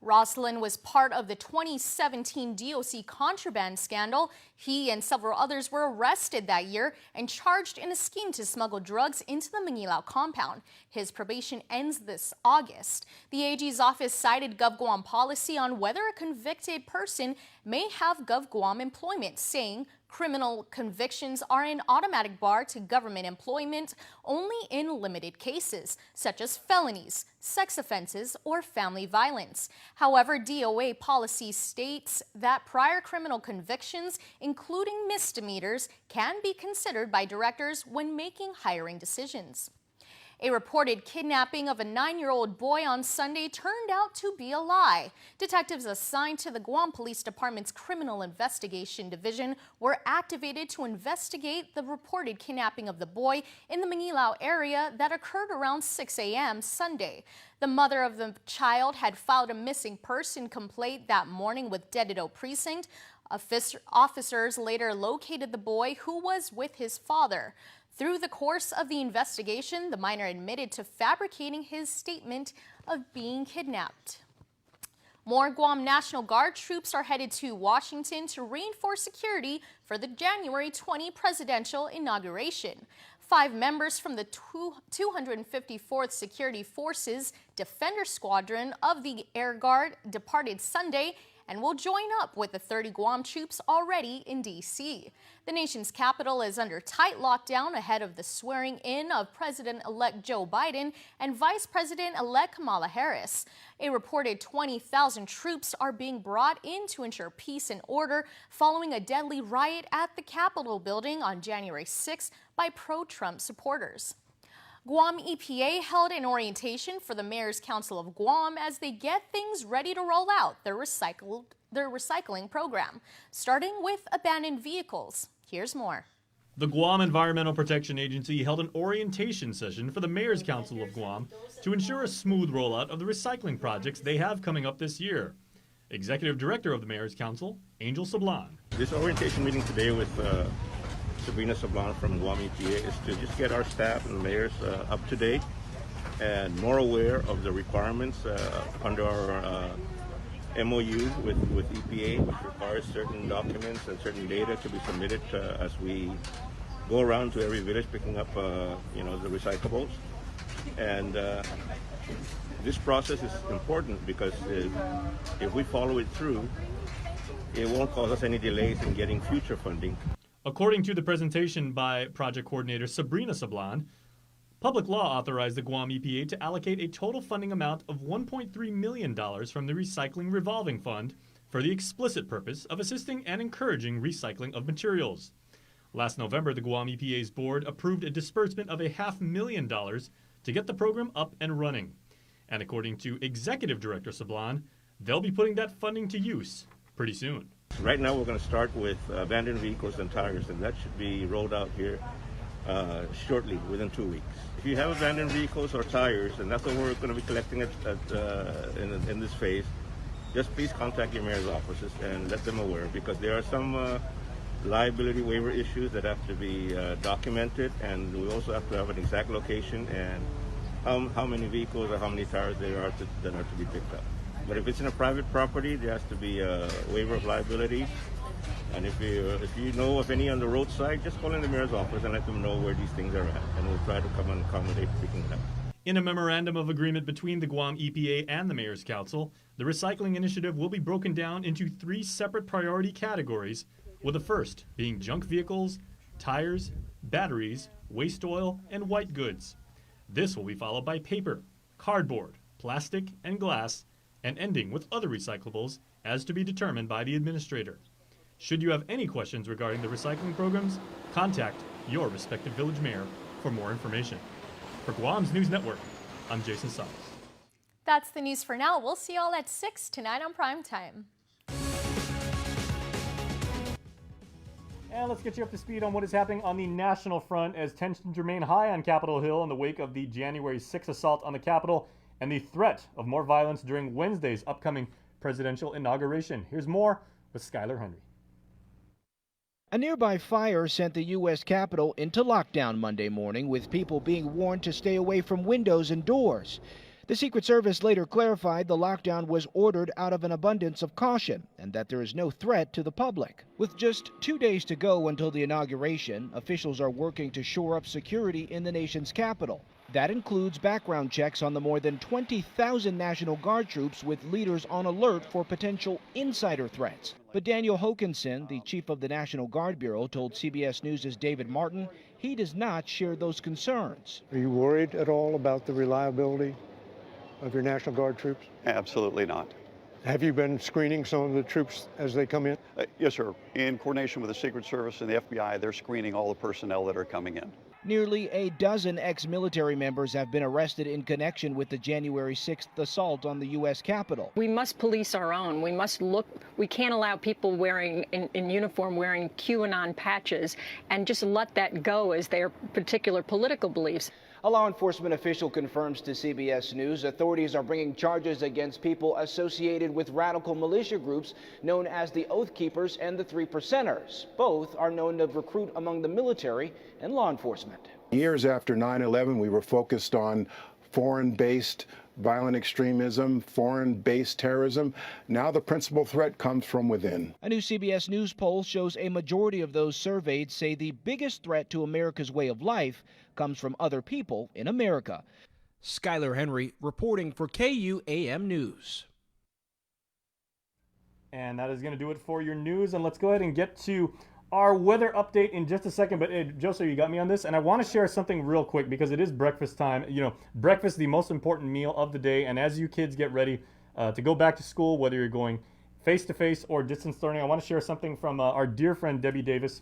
Rosslyn was part of the 2017 DOC contraband scandal. He and several others were arrested that year and charged in a scheme to smuggle drugs into the Mangilao compound. His probation ends this August. The AG's office cited GovGuam policy on whether a convicted person may have GovGuam employment, saying criminal convictions are an automatic bar to government employment only in limited cases, such as felonies, sex offenses, or family violence. However, DOA policy states that prior criminal convictions, including misdemeanors, can be considered by directors when making hiring decisions. A reported kidnapping of a 9-year-old boy on Sunday turned out to be a lie. Detectives assigned to the Guam Police Department's Criminal Investigation Division were activated to investigate the reported kidnapping of the boy in the Mangilao area that occurred around 6 a.m. Sunday. The mother of the child had filed a missing person complaint that morning with Didido Precinct. Officers later located the boy, who was with his father. Through the course of the investigation, the minor admitted to fabricating his statement of being kidnapped. More Guam National Guard troops are headed to Washington to reinforce security for the January 20 presidential inauguration. 5 members from the 254th Security Forces Defender Squadron of the Air Guard departed Sunday and will join up with the 30 Guam troops already in D.C. The nation's capital is under tight lockdown ahead of the swearing in of President-elect Joe Biden and Vice President-elect Kamala Harris. A reported 20,000 troops are being brought in to ensure peace and order following a deadly riot at the Capitol building on January 6 by pro-Trump supporters. Guam EPA held an orientation for the Mayor's Council of Guam as they get things ready to roll out their recycling program, starting with abandoned vehicles. Here's more. The Guam Environmental Protection Agency held an orientation session for the Mayor's Council of Guam to ensure a smooth rollout of the recycling projects they have coming up this year. Executive Director of the Mayor's Council, Angel Sablan. This orientation meeting today with Sabrina Sablan from Guam EPA is to just get our staff and mayors up to date and more aware of the requirements under our MOU with EPA, which requires certain documents and certain data to be submitted as we go around to every village picking up, the recyclables. And this process is important because if we follow it through, it won't cause us any delays in getting future funding. According to the presentation by Project Coordinator Sabrina Sablan, public law authorized the Guam EPA to allocate a total funding amount of $1.3 million from the Recycling Revolving Fund for the explicit purpose of assisting and encouraging recycling of materials. Last November, the Guam EPA's board approved a disbursement of $500,000 to get the program up and running. And according to Executive Director Sablan, they'll be putting that funding to use pretty soon. Right now we're going to start with abandoned vehicles and tires, and that should be rolled out here shortly, within 2 weeks. If you have abandoned vehicles or tires, and that's what we're going to be collecting in this phase, just please contact your mayor's offices and let them aware, because there are some liability waiver issues that have to be documented, and we also have to have an exact location and how many vehicles or how many tires that are to be picked up. But if it's in a private property, there has to be a waiver of liability. And if you know of any on the roadside, just call in the mayor's office and let them know where these things are at, and we'll try to come and accommodate picking it up. In a memorandum of agreement between the Guam EPA and the Mayor's Council, the recycling initiative will be broken down into 3 separate priority categories, with the first being junk vehicles, tires, batteries, waste oil, and white goods. This will be followed by paper, cardboard, plastic, and glass, and ending with other recyclables as to be determined by the administrator. Should you have any questions regarding the recycling programs, contact your respective village mayor for more information. For Guam's News Network, I'm Jason Salas. That's the news for now. We'll see y'all at 6 tonight on Primetime. And let's get you up to speed on what is happening on the national front as tensions remain high on Capitol Hill in the wake of the January 6th assault on the Capitol and the threat of more violence during Wednesday's upcoming presidential inauguration. Here's more with Skylar Henry. A nearby fire sent the U.S. Capitol into lockdown Monday morning, with people being warned to stay away from windows and doors. The Secret Service later clarified the lockdown was ordered out of an abundance of caution and that there is no threat to the public. With just 2 days to go until the inauguration, officials are working to shore up security in the nation's capital. That includes background checks on the more than 20,000 National Guard troops, with leaders on alert for potential insider threats. But Daniel Hokanson, the chief of the National Guard Bureau, told CBS News' David Martin he does not share those concerns. Are you worried at all about the reliability of your National Guard troops? Absolutely not. Have you been screening some of the troops as they come in? Yes, sir. In coordination with the Secret Service and the FBI, they're screening all the personnel that are coming in. Nearly a dozen ex-military members have been arrested in connection with the January 6th assault on the U.S. Capitol. We must police our own. We must look. We can't allow people wearing in uniform wearing QAnon patches and just let that go as their particular political beliefs. A law enforcement official confirms to CBS News authorities are bringing charges against people associated with radical militia groups known as the Oath Keepers and the 3 Percenters. Both are known to recruit among the military and law enforcement. Years after 9/11, we were focused on foreign-based violent extremism, foreign-based terrorism. Now the principal threat comes from within. A new CBS News poll shows a majority of those surveyed say the biggest threat to America's way of life comes from other people in America. Skylar Henry reporting for KUAM News. And that is going to do it for your news. And let's go ahead and get to our weather update in just a second. But Joseph, you got me on this. And I want to share something real quick because it is breakfast time. You know, breakfast, the most important meal of the day. And as you kids get ready to go back to school, whether you're going face-to-face or distance learning, I want to share something from our dear friend Debbie Davis,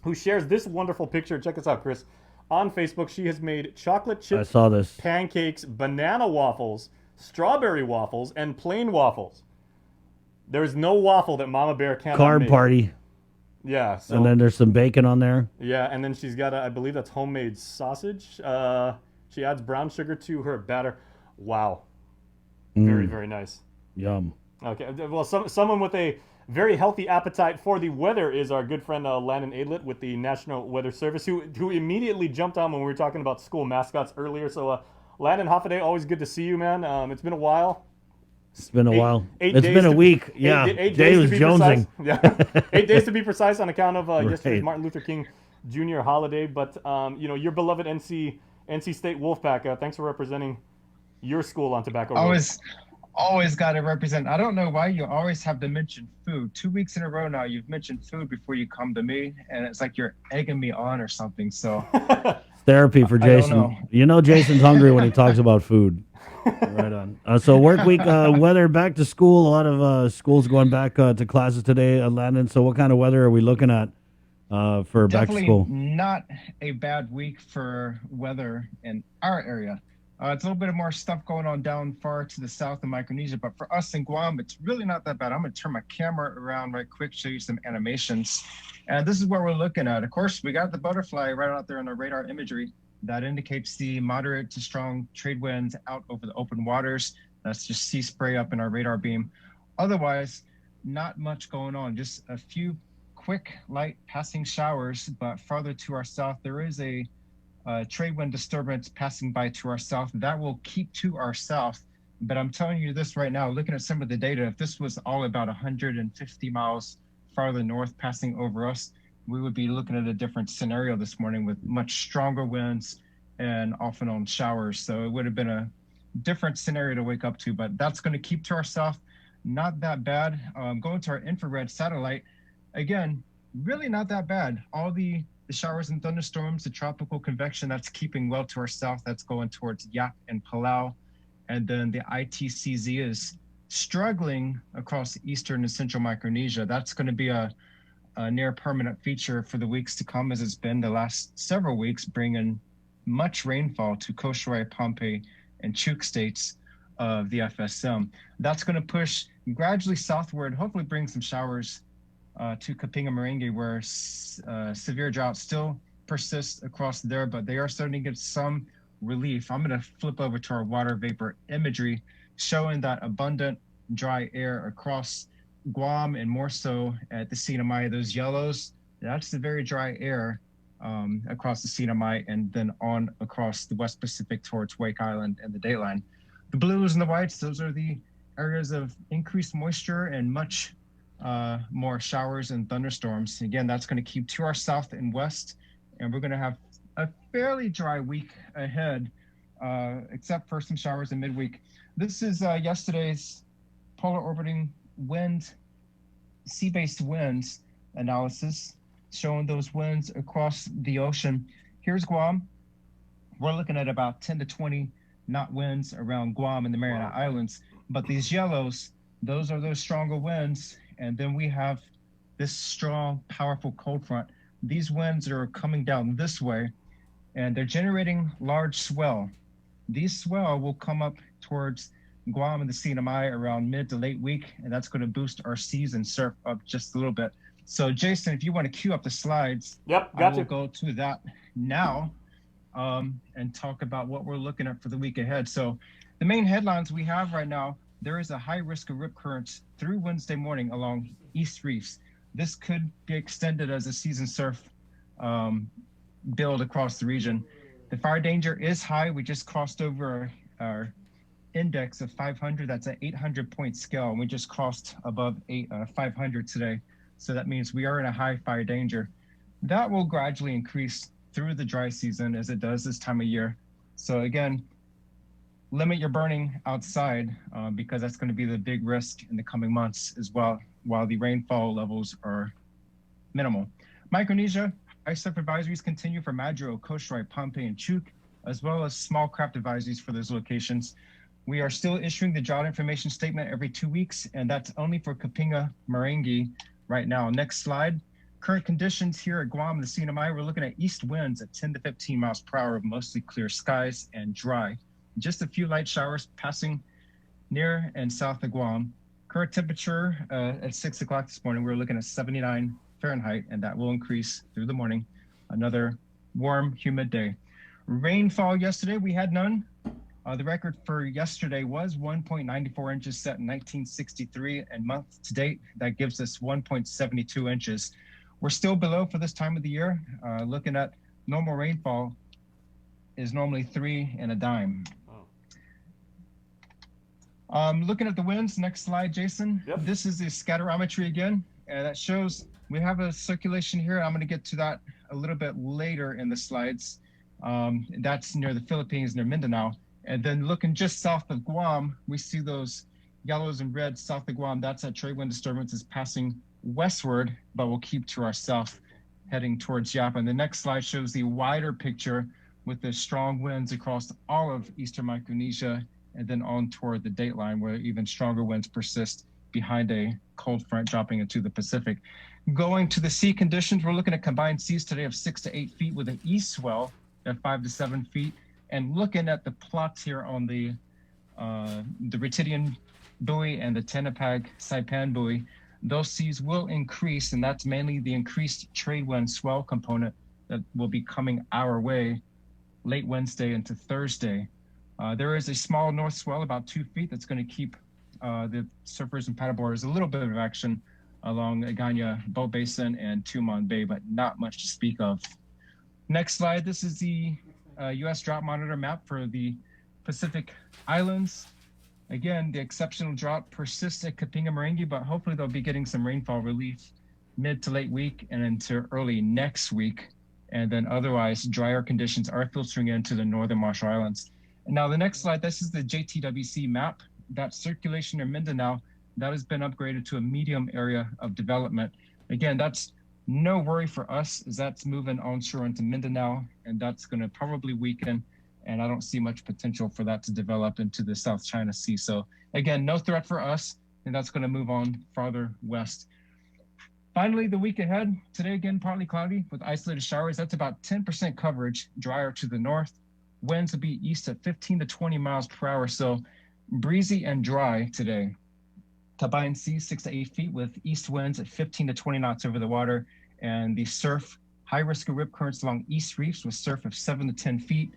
who shares this wonderful picture. Check this out, Chris. On Facebook, she has made chocolate chip I saw this. pancakes, banana waffles, strawberry waffles, and plain waffles. There's no waffle that Mama Bear cannot Carb make. party. Yeah. So, And then there's some bacon on there. yeah, and then she's got, I believe that's homemade sausage. She adds brown sugar to her batter. Wow. Very, very nice. Yum. Okay, well, someone with a very healthy appetite for the weather is our good friend Landon Adlet with the National Weather Service, who immediately jumped on when we were talking about school mascots earlier. So, Landon Hoffaday, always good to see you, man. It's been a while. It's been a while. 8 It's days been a to- week. eight- Yeah. 8 Jay days was to be jonesing. precise. Yeah, 8 days to be precise on account of yesterday's Right. Martin Luther King Jr. holiday. But you know, your beloved NC State Wolfpack. Thanks for representing your school on Tobacco Road. Always got to represent. I don't know why you always have to mention food. 2 weeks in a row now, you've mentioned food before you come to me, and it's like you're egging me on or something. So Therapy for I don't Jason. know. You know Jason's hungry when he talks about food. Right on. So work week, weather, back to school. A lot of schools going back to classes today, Landon. So what kind of weather are we looking at for back to definitely school? not a bad week for weather in our area. It's a little bit more stuff going on down far to the south of Micronesia, but for us in Guam, it's really not that bad. I'm going to turn my camera around right quick, show you some animations. And this is what we're looking at. Of course, we got the butterfly right out there in our radar imagery. That indicates the moderate to strong trade winds out over the open waters. That's just sea spray up in our radar beam. Otherwise, not much going on. Just a few quick, light passing showers, but farther to our south, there is a trade wind disturbance passing by to our south. That will keep to our south. But I'm telling you this right now, looking at some of the data, if this was all about 150 miles farther north passing over us, we would be looking at a different scenario this morning with much stronger winds and off and on showers. So it would have been a different scenario to wake up to, but that's going to keep to our south. Not that bad. Going to our infrared satellite, again, really not that bad. All the showers and thunderstorms, the tropical convection, that's keeping well to our south. That's going towards Yap and Palau. And then the ITCZ is struggling across eastern and central Micronesia. That's going to be a near permanent feature for the weeks to come, as it's been the last several weeks, bringing much rainfall to Kosrae, Pohnpei, and Chuuk states of the FSM. That's going to push gradually southward, hopefully bring some showers to Kapinga Meringue, where severe drought still persists across there, but they are starting to get some relief. I'm going to flip over to our water vapor imagery, showing that abundant dry air across Guam and more so at the Sinai. Those yellows, that's the very dry air across the Sinai and then on across the West Pacific towards Wake Island and the Dateline. The blues and the whites, those are the areas of increased moisture and much more showers and thunderstorms. Again, that's going to keep to our south and west, and we're going to have a fairly dry week ahead, except for some showers in midweek. This is yesterday's polar orbiting wind, sea-based winds analysis, showing those winds across the ocean. Here's Guam. We're looking at about 10 to 20 knot winds around Guam and the Mariana Islands, but these yellows, those are those stronger winds. And then we have this strong, powerful cold front. These winds are coming down this way, and they're generating large swell. These swell will come up towards Guam and the Sinai around mid to late week, and that's going to boost our seas and surf up just a little bit. So, Jason, if you want to cue up the slides, yep, I will go to that now and talk about what we're looking at for the week ahead. So, the main headlines we have right now: there is a high risk of rip currents through Wednesday morning along East Reefs. This could be extended as a season surf build across the region. The fire danger is high. We just crossed over our index of 500. That's an 800-point scale, and we just crossed above 500 today. So that means we are in a high fire danger. That will gradually increase through the dry season as it does this time of year. So again, limit your burning outside because that's going to be the big risk in the coming months as well. while the rainfall levels are minimal. Micronesia, high surf advisories continue for Madro, Koshrai, Pohnpei, and Chuuk, as well as small craft advisories for those locations. We are still issuing the drought information statement every 2 weeks, and that's only for Kapinga, Marangi right now. Next slide. Current conditions here at Guam and the CNMI, we're looking at east winds at 10 to 15 miles per hour, mostly clear skies and dry. Just a few light showers passing near and south of Guam. Current temperature at 6 o'clock this morning, we're looking at 79 Fahrenheit, and that will increase through the morning. Another warm, humid day. Rainfall yesterday, we had none. The record for yesterday was 1.94 inches set in 1963, and month to date, that gives us 1.72 inches. We're still below for this time of the year. Looking at normal rainfall is normally 3 and a dime. Looking at the winds, next slide, Jason. Yep. This is the scatterometry again. That shows we have a circulation here. I'm going to get to that a little bit later in the slides. That's near the Philippines, near Mindanao. And then looking just south of Guam, we see those yellows and reds south of Guam. That's that trade wind disturbance is passing westward, but we'll keep to our south, heading towards Yapa. And the next slide shows the wider picture with the strong winds across all of eastern Micronesia, and then on toward the dateline where even stronger winds persist behind a cold front dropping into the Pacific. Going to the sea conditions, we're looking at combined seas today of 6 to 8 feet with an east swell at 5 to 7 feet. And looking at the plots here on the Retidian buoy and the Tenapag Saipan buoy, those seas will increase, and that's mainly the increased trade wind swell component that will be coming our way late Wednesday into Thursday. There is a small north swell about 2 feet that's going to keep the surfers and paddleboarders a little bit of action along Agana Boat Basin and Tumon Bay, but not much to speak of. Next slide. This is the U.S. drought monitor map for the Pacific Islands. Again, the exceptional drought persists at Kapinga Marangi, but hopefully they'll be getting some rainfall relief mid to late week and into early next week. And then otherwise, drier conditions are filtering into the northern Marshall Islands. And now the next slide, this is the JTWC map. That circulation in Mindanao, that has been upgraded to a medium area of development. Again, that's no worry for us, as that's moving onshore into Mindanao, and that's going to probably weaken. And I don't see much potential for that to develop into the South China Sea. So again, no threat for us, and that's going to move on farther west. Finally, the week ahead, today again, partly cloudy with isolated showers. That's about 10% coverage, drier to the north. Winds will be east at 15 to 20 miles per hour. So breezy and dry today. Combined seas 6 to 8 feet with east winds at 15 to 20 knots over the water. And the surf, high risk of rip currents along east reefs with surf of 7 to 10 feet.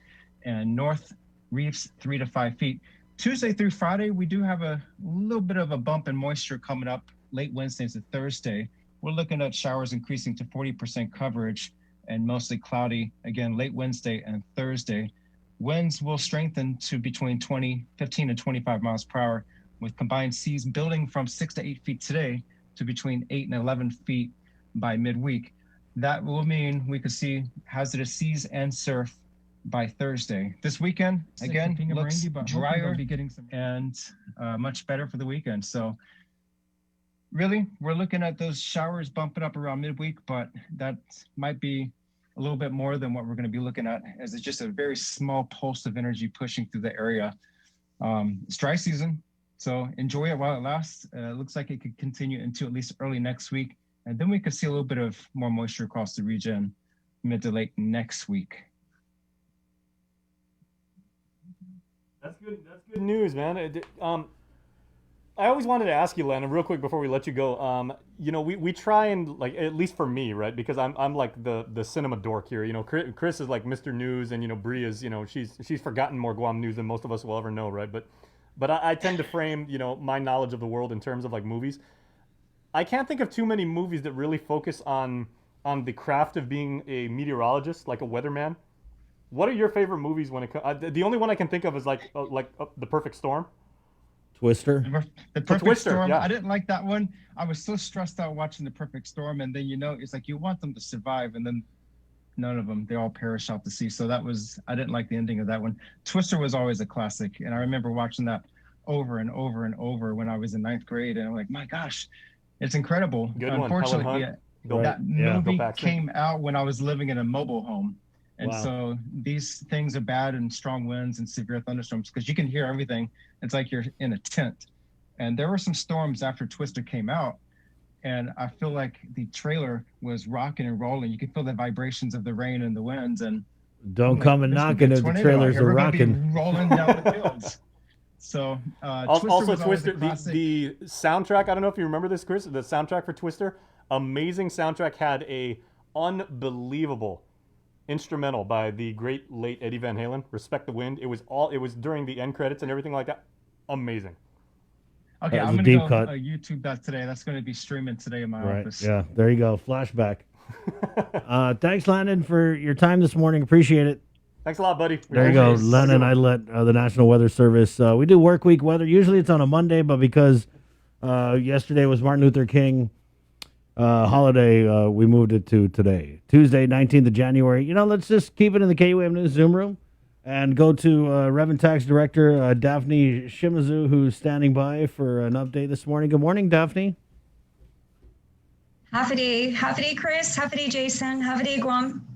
And north reefs 3 to 5 feet. Tuesday through Friday, we do have a little bit of a bump in moisture coming up late Wednesday into Thursday. We're looking at showers increasing to 40% coverage and mostly cloudy again late Wednesday and Thursday. Winds will strengthen to between 15 and 25 miles per hour, with combined seas building from 6 to 8 feet today to between 8 and 11 feet by midweek. That will mean we could see hazardous seas and surf by Thursday. This weekend, again, looks drier and much better for the weekend. So really, we're looking at those showers bumping up around midweek, but that might be a little bit more than what we're going to be looking at, as it's just a very small pulse of energy pushing through the area. It's dry season, so enjoy it while it lasts. It looks like it could continue into at least early next week, and then we could see a little bit of more moisture across the region mid to late next week. That's good. That's good news, man. I always wanted to ask you, Landon, real quick before we let you go. You know, we try and, like, at least for me, right? Because I'm like the cinema dork here. You know, Chris is like Mr. News, and you know, Bree is, you know, she's forgotten more Guam news than most of us will ever know, right? But I tend to frame, you know, my knowledge of the world in terms of like movies. I can't think of too many movies that really focus on the craft of being a meteorologist, like a weatherman. What are your favorite movies when it comes? The only one I can think of is like The Perfect Storm. Twister. The Perfect Twister, Storm. yeah. I didn't like that one. I was so stressed out watching The Perfect Storm, and then, you know, it's like you want them to survive, and then none of them, they all perish out to sea. So I didn't like the ending of that one. Twister was always a classic, and I remember watching that over and over and over when I was in 9th grade, and I'm like, my gosh, It's incredible. Good one, Unfortunately, Helen Hunt. Go- that yeah, go movie Paxton. came out when I was living in a mobile home. And Wow. so these things are bad in strong winds and severe thunderstorms because you can hear everything. It's like you're in a tent. And there were some storms after Twister came out. And I feel like the trailer was rocking and rolling. You could feel the vibrations of the rain and the winds. And Don't come and knocking if the trailers are rocking. Rolling down the fields. So Also, was always Twister, a classic. the soundtrack. I don't know if you remember this, Chris. The soundtrack for Twister, amazing soundtrack, had a unbelievable instrumental by the great late Eddie Van Halen. Respect the Wind. It was during the end credits and everything like that. Amazing. Okay, That was I'm a gonna deep go cut. YouTube that today. That's going to be streaming today in my Right. office. Yeah. There you go. Flashback. Thanks, Landon, for your time this morning. Appreciate it. Thanks a lot, buddy. There you go. Lennon, I let the National Weather Service. We do work week weather. Usually it's on a Monday, but because yesterday was Martin Luther King holiday, we moved it to today, Tuesday, 19th of January. You know, let's just keep it in the KUAM News Zoom room and go to Reverend Tax Director Daphne Shimizu, who's standing by for an update this morning. Good morning, Daphne. Half a day, Chris. Half a day, Jason. Half a day, Guam.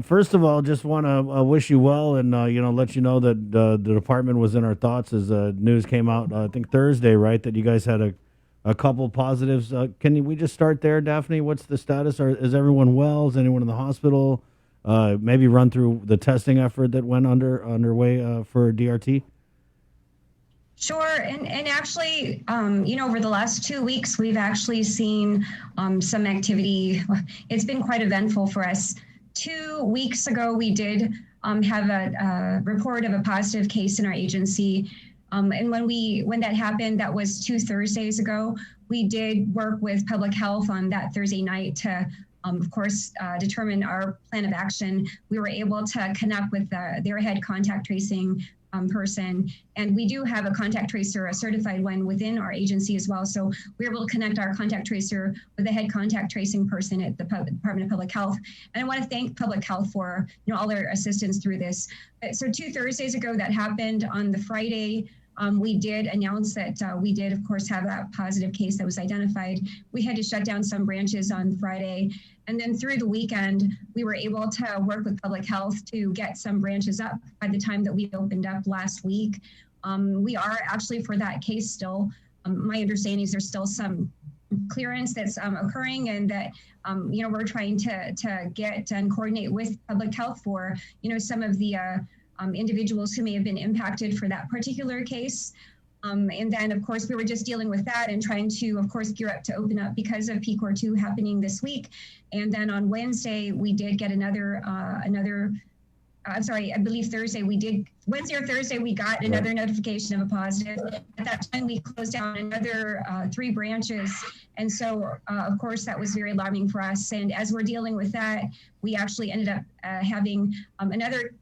First of all, just want to wish you well and, let you know that the department was in our thoughts as news came out, I think Thursday, right, that you guys had a couple positives. Can we just start there, Daphne? What's the status? Is everyone well? Is anyone in the hospital? Maybe run through the testing effort that went underway for DRT? Sure. And actually, over the last 2 weeks, we've actually seen some activity. It's been quite eventful for us. 2 weeks ago, we did have a report of a positive case in our agency. And when that happened, that was 2 Thursdays ago. We did work with public health on that Thursday night to, of course, determine our plan of action. We were able to connect with their head contact tracing person. And we do have a contact tracer, a certified one within our agency as well. So we were able to connect our contact tracer with the head contact tracing person at the Department of Public Health. And I want to thank Public Health for all their assistance through this. So 2 Thursdays ago, that happened. On the Friday, we did announce that we did, of course, have that positive case that was identified. We had to shut down some branches on Friday. And then through the weekend, we were able to work with public health to get some branches up by the time that we opened up last week. We are actually, for that case still, my understanding is there's still some clearance that's occurring, and that we're trying to get and coordinate with public health for some of the individuals who may have been impacted for that particular case. And then, of course, we were just dealing with that and trying to, of course, gear up to open up because of PCOR 2 happening this week. And then on Wednesday, we did get I believe Thursday, Wednesday or Thursday, we got another notification of a positive. At that time, we closed down another 3 branches. And so, of course, that was very alarming for us. And as we're dealing with that, we actually ended up having another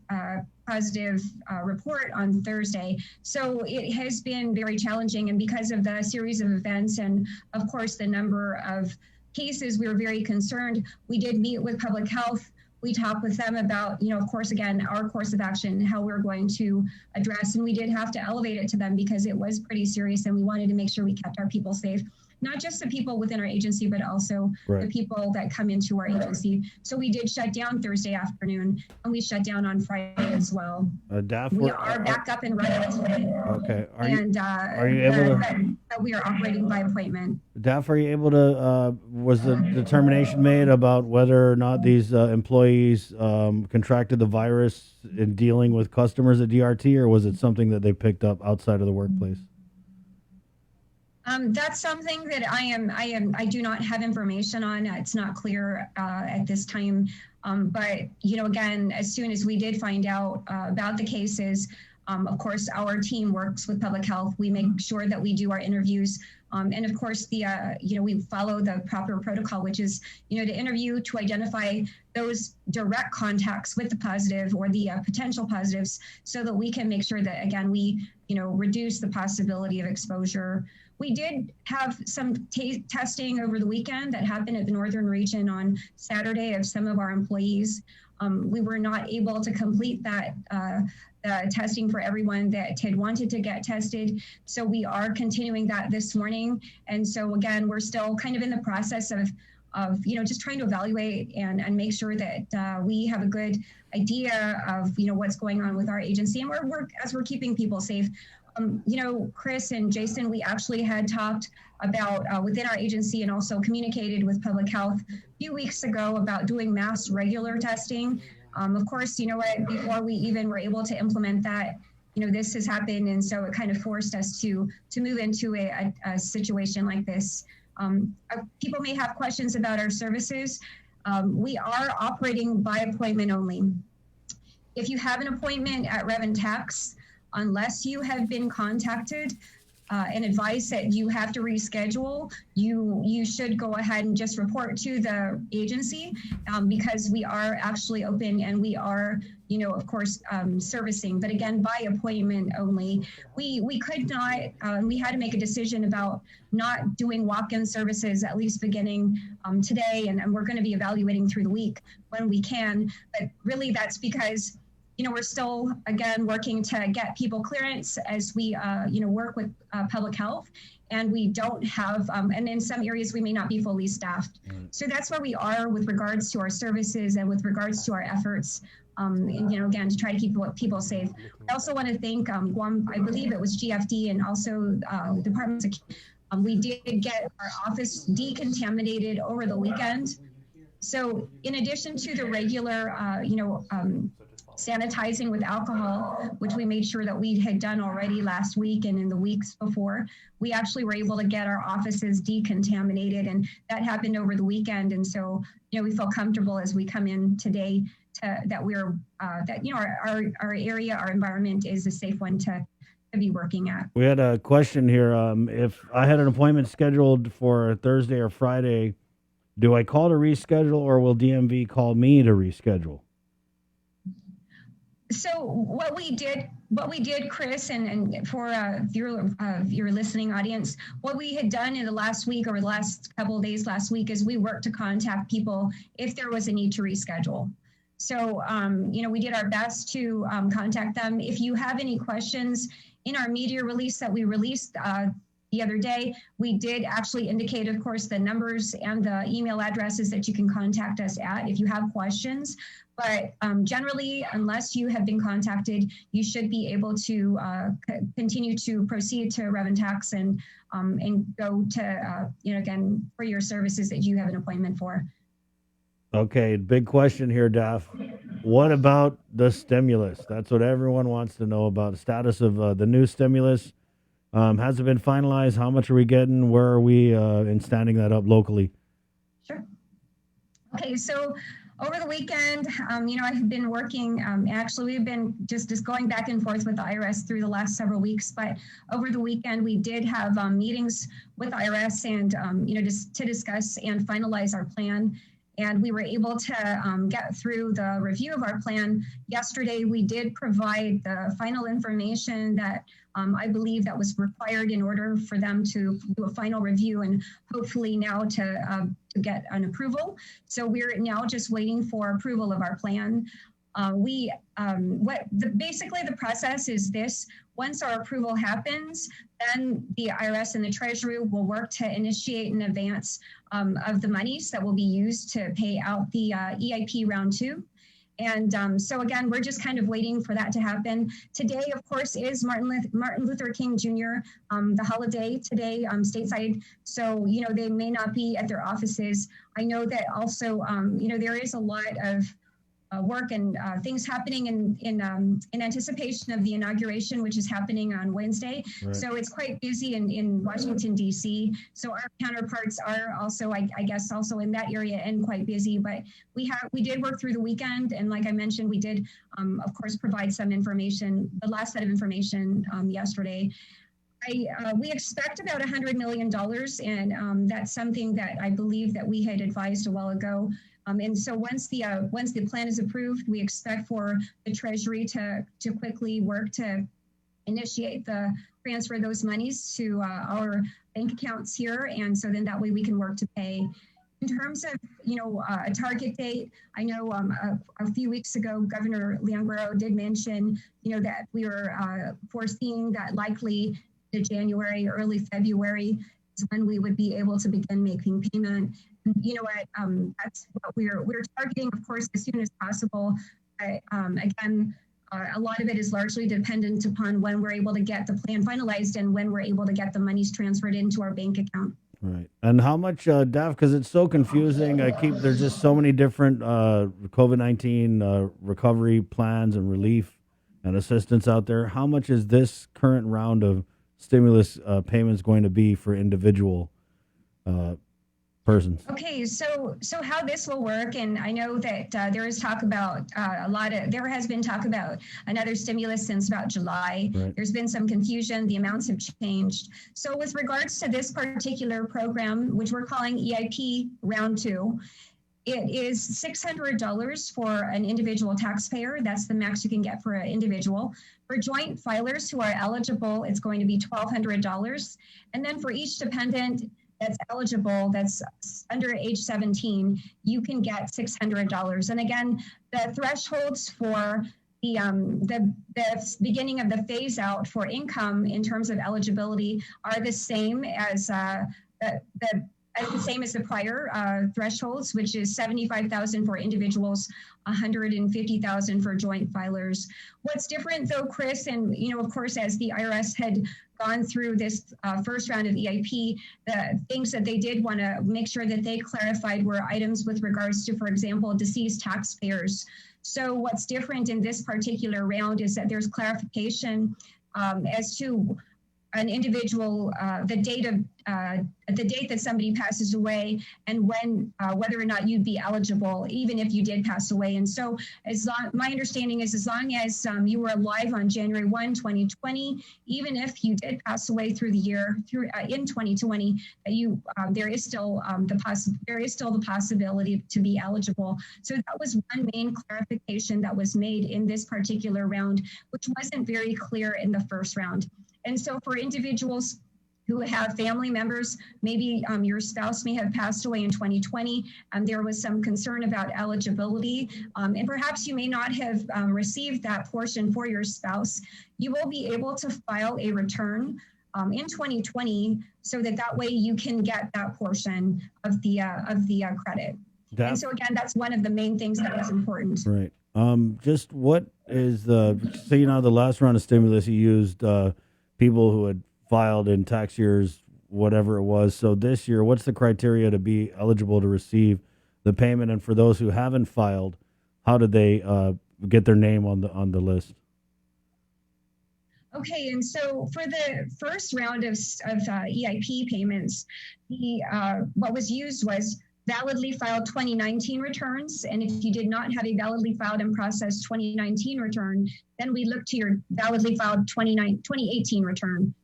positive report on Thursday. So it has been very challenging. And because of the series of events and, of course, the number of cases, we were very concerned. We did meet with public health. We talked with them about, of course, again, our course of action, how we're going to address. And we did have to elevate it to them because it was pretty serious. And we wanted to make sure we kept our people safe. Not just the people within our agency, but also the people that come into our agency. So we did shut down Thursday afternoon, and we shut down on Friday as well. We are back up and running today. Okay. Are you able to? We are operating by appointment. Daph, are you able to? Was the determination made about whether or not these employees contracted the virus in dealing with customers at DRT, or was it something that they picked up outside of the workplace? That's something that I do not have information on. It's not clear at this time. But, again, as soon as we did find out about the cases, of course, our team works with public health. We make sure that we do our interviews. And of course, we follow the proper protocol, which is, to interview, to identify those direct contacts with the positive or the potential positives so that we can make sure that, again, we, reduce the possibility of exposure. We did have some testing over the weekend that happened at the Northern Region on Saturday of some of our employees. We were not able to complete that the testing for everyone that had wanted to get tested. So we are continuing that this morning. And so again, we're still kind of in the process of just trying to evaluate and make sure that we have a good idea of, what's going on with our agency. And we're keeping people safe. Chris and Jason, we actually had talked about within our agency and also communicated with public health a few weeks ago about doing mass regular testing. Of course, before we even were able to implement that, this has happened. And so it kind of forced us to move into a situation like this. People may have questions about our services. We are operating by appointment only. If you have an appointment at Reventax, unless you have been contacted and advised that you have to reschedule, you should go ahead and just report to the agency because we are actually open and we are, of course, servicing. But again, by appointment only. We could not, we had to make a decision about not doing walk-in services, at least beginning today, and we're going to be evaluating through the week when we can. But really, that's because we're still, again, working to get people clearance as we, work with public health, and we don't have, and in some areas we may not be fully staffed. So that's where we are with regards to our services and with regards to our efforts, again, to try to keep people safe. I also want to thank Guam, I believe it was GFD, and also departments. We did get our office decontaminated over the weekend. So in addition to the regular, sanitizing with alcohol, which we made sure that we had done already last week and in the weeks before, we actually were able to get our offices decontaminated, and that happened over the weekend. And so, we feel comfortable as we come in today that we're our area, our environment is a safe one to be working at. We had a question here. If I had an appointment scheduled for Thursday or Friday, do I call to reschedule, or will DMV call me to reschedule? So what we did, Chris, and for your listening audience, what we had done in the last week or the last couple of days last week is we worked to contact people if there was a need to reschedule. So, we did our best to contact them. If you have any questions, in our media release that we released the other day, we did actually indicate, of course, the numbers and the email addresses that you can contact us at if you have questions. But generally, unless you have been contacted, you should be able to continue to proceed to Reventax and go to, again, for your services that you have an appointment for. Okay, big question here, Daph. What about the stimulus? That's what everyone wants to know about. The status of the new stimulus. Has it been finalized? How much are we getting? Where are we in standing that up locally? Sure. Okay, so over the weekend, I've been working, actually we've been just going back and forth with the IRS through the last several weeks, but over the weekend we did have meetings with IRS and, just to discuss and finalize our plan. And we were able to get through the review of our plan. Yesterday, we did provide the final information that I believe that was required in order for them to do a final review and hopefully now to get an approval. So we're now just waiting for approval of our plan. Basically the process is this: once our approval happens, then the IRS and the Treasury will work to initiate an advance of the monies that will be used to pay out the EIP round 2. And so again, we're just kind of waiting for that to happen. Today, of course, is Martin Luther King Jr., the holiday today stateside. So, they may not be at their offices. I know that also, there is a lot of work and things happening in anticipation of the inauguration, which is happening on Wednesday. Right. So it's quite busy in Washington, D.C. So our counterparts are also, I guess, also in that area and quite busy. But we did work through the weekend. And like I mentioned, we did, of course, provide some information, the last set of information yesterday. We expect about $100 million. And that's something that I believe that we had advised a while ago. And so once the plan is approved, we expect for the Treasury to quickly work to initiate the transfer of those monies to our bank accounts here. And so then that way we can work to pay In terms of, a target date, I know a few weeks ago, Governor Leon Guerrero did mention, that we were foreseeing that likely in January, early February is when we would be able to begin making payment. And you know what? That's what we're targeting, of course, as soon as possible. But again, a lot of it is largely dependent upon when we're able to get the plan finalized and when we're able to get the monies transferred into our bank account. Right. And how much, Daph, because it's so confusing. There's just so many different COVID-19 recovery plans and relief and assistance out there. How much is this current round of stimulus payments going to be for individual persons? Okay, so how this will work, and I know that there is talk about there has been talk about another stimulus since about July. Right. There's been some confusion. The amounts have changed. So with regards to this particular program, which we're calling EIP Round 2, it is $600 for an individual taxpayer. That's the max you can get for an individual. For joint filers who are eligible, it's going to be $1,200. And then for each dependent that's eligible, that's under age 17, you can get $600. And again, the thresholds for the beginning of the phase out for income in terms of eligibility are the same as the prior thresholds, which is $75,000 for individuals, $150,000 for joint filers. What's different though, Chris, and of course, as the IRS had gone through this first round of EIP, the things that they did want to make sure that they clarified were items with regards to, for example, deceased taxpayers. So what's different in this particular round is that there's clarification as to an individual, the date that somebody passes away, and when, whether or not you'd be eligible, even if you did pass away. And so, my understanding is, as long as you were alive on January 1, 2020, even if you did pass away through the year in 2020, there is still the possibility to be eligible. So that was one main clarification that was made in this particular round, which wasn't very clear in the first round. And so for individuals who have family members, maybe your spouse may have passed away in 2020, there was some concern about eligibility, and perhaps you may not have received that portion for your spouse. You will be able to file a return in 2020 so that way you can get that portion of the credit. And so again, that's one of the main things that was important. Right. Just what is the last round of stimulus you used people who had filed in tax years, whatever it was. So this year, what's the criteria to be eligible to receive the payment? And for those who haven't filed, how did they get their name on the list? Okay, and so for the first round of EIP payments, what was used was validly filed 2019 returns. And if you did not have a validly filed and processed 2019 return, then we look to your validly filed 2018 return.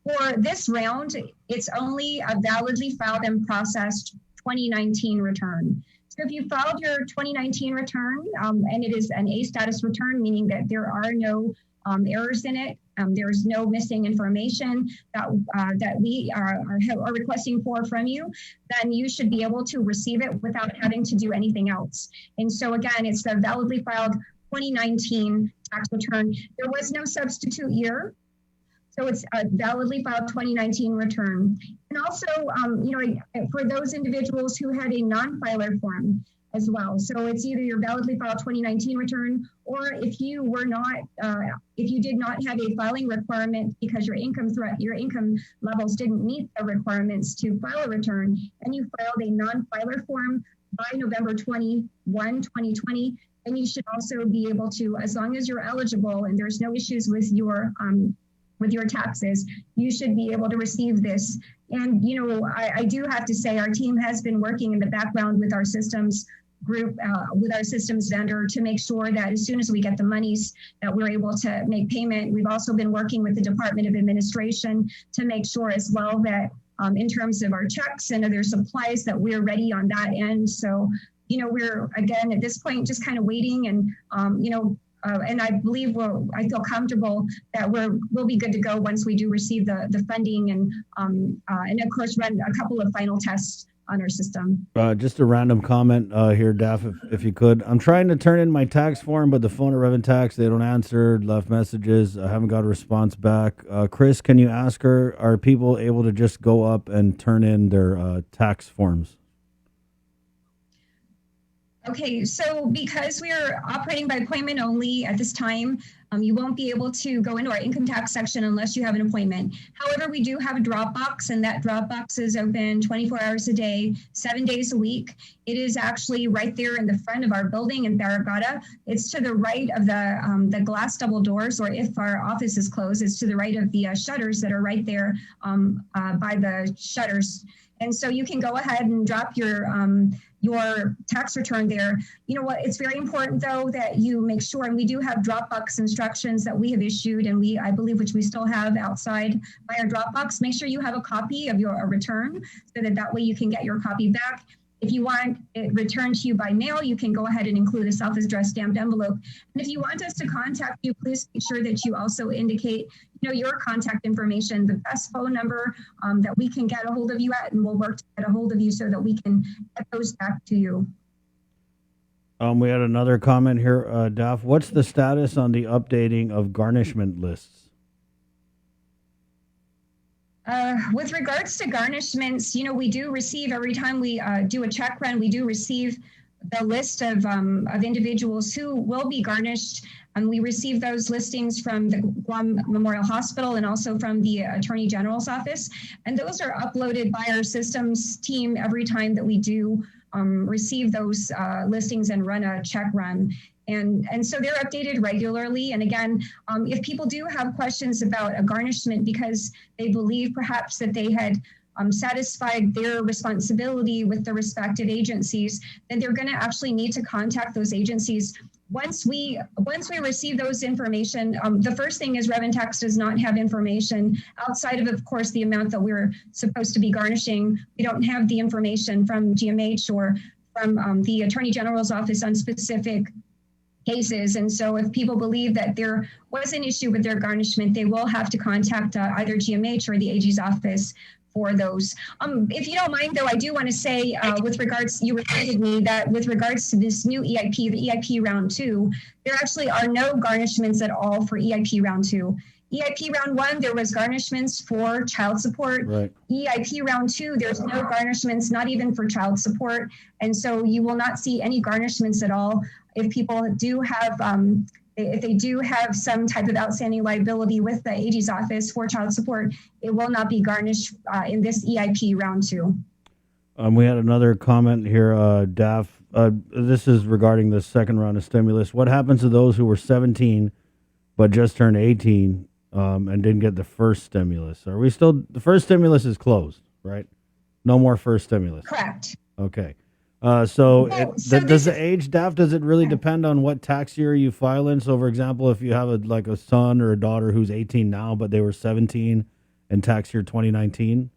For this round, it's only a validly filed and processed 2019 return. So if you filed your 2019 return and it is an A status return, meaning that there are no errors in it, there's no missing information that we are requesting from you, then you should be able to receive it without having to do anything else. And so again, it's the validly filed 2019 tax return. There was no substitute year. So it's a validly filed 2019 return. And also, for those individuals who had a non-filer form as well. So it's either your validly filed 2019 return, or if you did not have a filing requirement because your income levels didn't meet the requirements to file a return, and you filed a non-filer form by November 21, 2020, then you should also be able to, as long as you're eligible and there's no issues with your taxes, you should be able to receive this. And, I do have to say our team has been working in the background with our systems group, with our systems vendor, to make sure that as soon as we get the monies that we're able to make payment. We've also been working with the Department of Administration to make sure as well that in terms of our checks and other supplies that we're ready on that end. So, we're, again, at this point, just kind of waiting and, and I believe I feel comfortable that we'll be good to go once we do receive the funding and of course run a couple of final tests on our system. Just a random comment here, Daff, if you could. I'm trying to turn in my tax form, but the phone at Revenue Tax, they don't answer, left messages. I haven't got a response back. Chris, can you ask her, are people able to just go up and turn in their tax forms? Okay, so because we are operating by appointment only at this time, you won't be able to go into our income tax section unless you have an appointment. However, we do have a drop box, and that drop box is open 24 hours a day, 7 days a week. It is actually right there in the front of our building in Barrigada. It's to the right of the glass double doors, or if our office is closed, it's to the right of the shutters that are right there by the shutters. And so you can go ahead and drop your tax return there. You know what, it's very important though that you make sure, and we do have Dropbox instructions that we have issued, and I believe which we still have outside by our Dropbox. Make sure you have a copy of your return so that way you can get your copy back. If you want it returned to you by mail, you can go ahead and include a self-addressed stamped envelope. And if you want us to contact you, please make sure that you also indicate, your contact information, the best phone number that we can get a hold of you at, and we'll work to get a hold of you so that we can get those back to you. We had another comment here, Daff. What's the status on the updating of garnishment lists? With regards to garnishments, we do receive, every time we do a check run, we do receive the list of individuals who will be garnished. And we receive those listings from the Guam Memorial Hospital and also from the Attorney General's office. And those are uploaded by our systems team every time that we do receive those listings and run a check run. And so they're updated regularly. And again, if people do have questions about a garnishment because they believe perhaps that they had satisfied their responsibility with the respective agencies, then they're going to actually need to contact those agencies. Once we receive those information, the first thing is Revenue Tax does not have information outside of course, the amount that we're supposed to be garnishing. We don't have the information from GMH or from the Attorney General's office on specific cases. And so if people believe that there was an issue with their garnishment, they will have to contact either GMH or the AG's office for those. If you don't mind, though, I do want to say with regards, you reminded me that with regards to this new EIP, the EIP round 2, there actually are no garnishments at all for EIP round 2. EIP round 1, there was garnishments for child support. Right. EIP round 2, there's no garnishments, not even for child support. And so you will not see any garnishments at all. If people do have if they do have some type of outstanding liability with the AG's office for child support, it will not be garnished in this EIP round 2. We had another comment here, Daff. This is regarding the second round of stimulus. What happens to those who were 17 but just turned 18 and didn't get the first stimulus? Are we still, the first stimulus is closed, right? No more first stimulus. Correct. Okay. Does the age, Daff, does it really depend on what tax year you file in? So, for example, if you have a son or a daughter who's 18 now, but they were 17 in tax year 2019?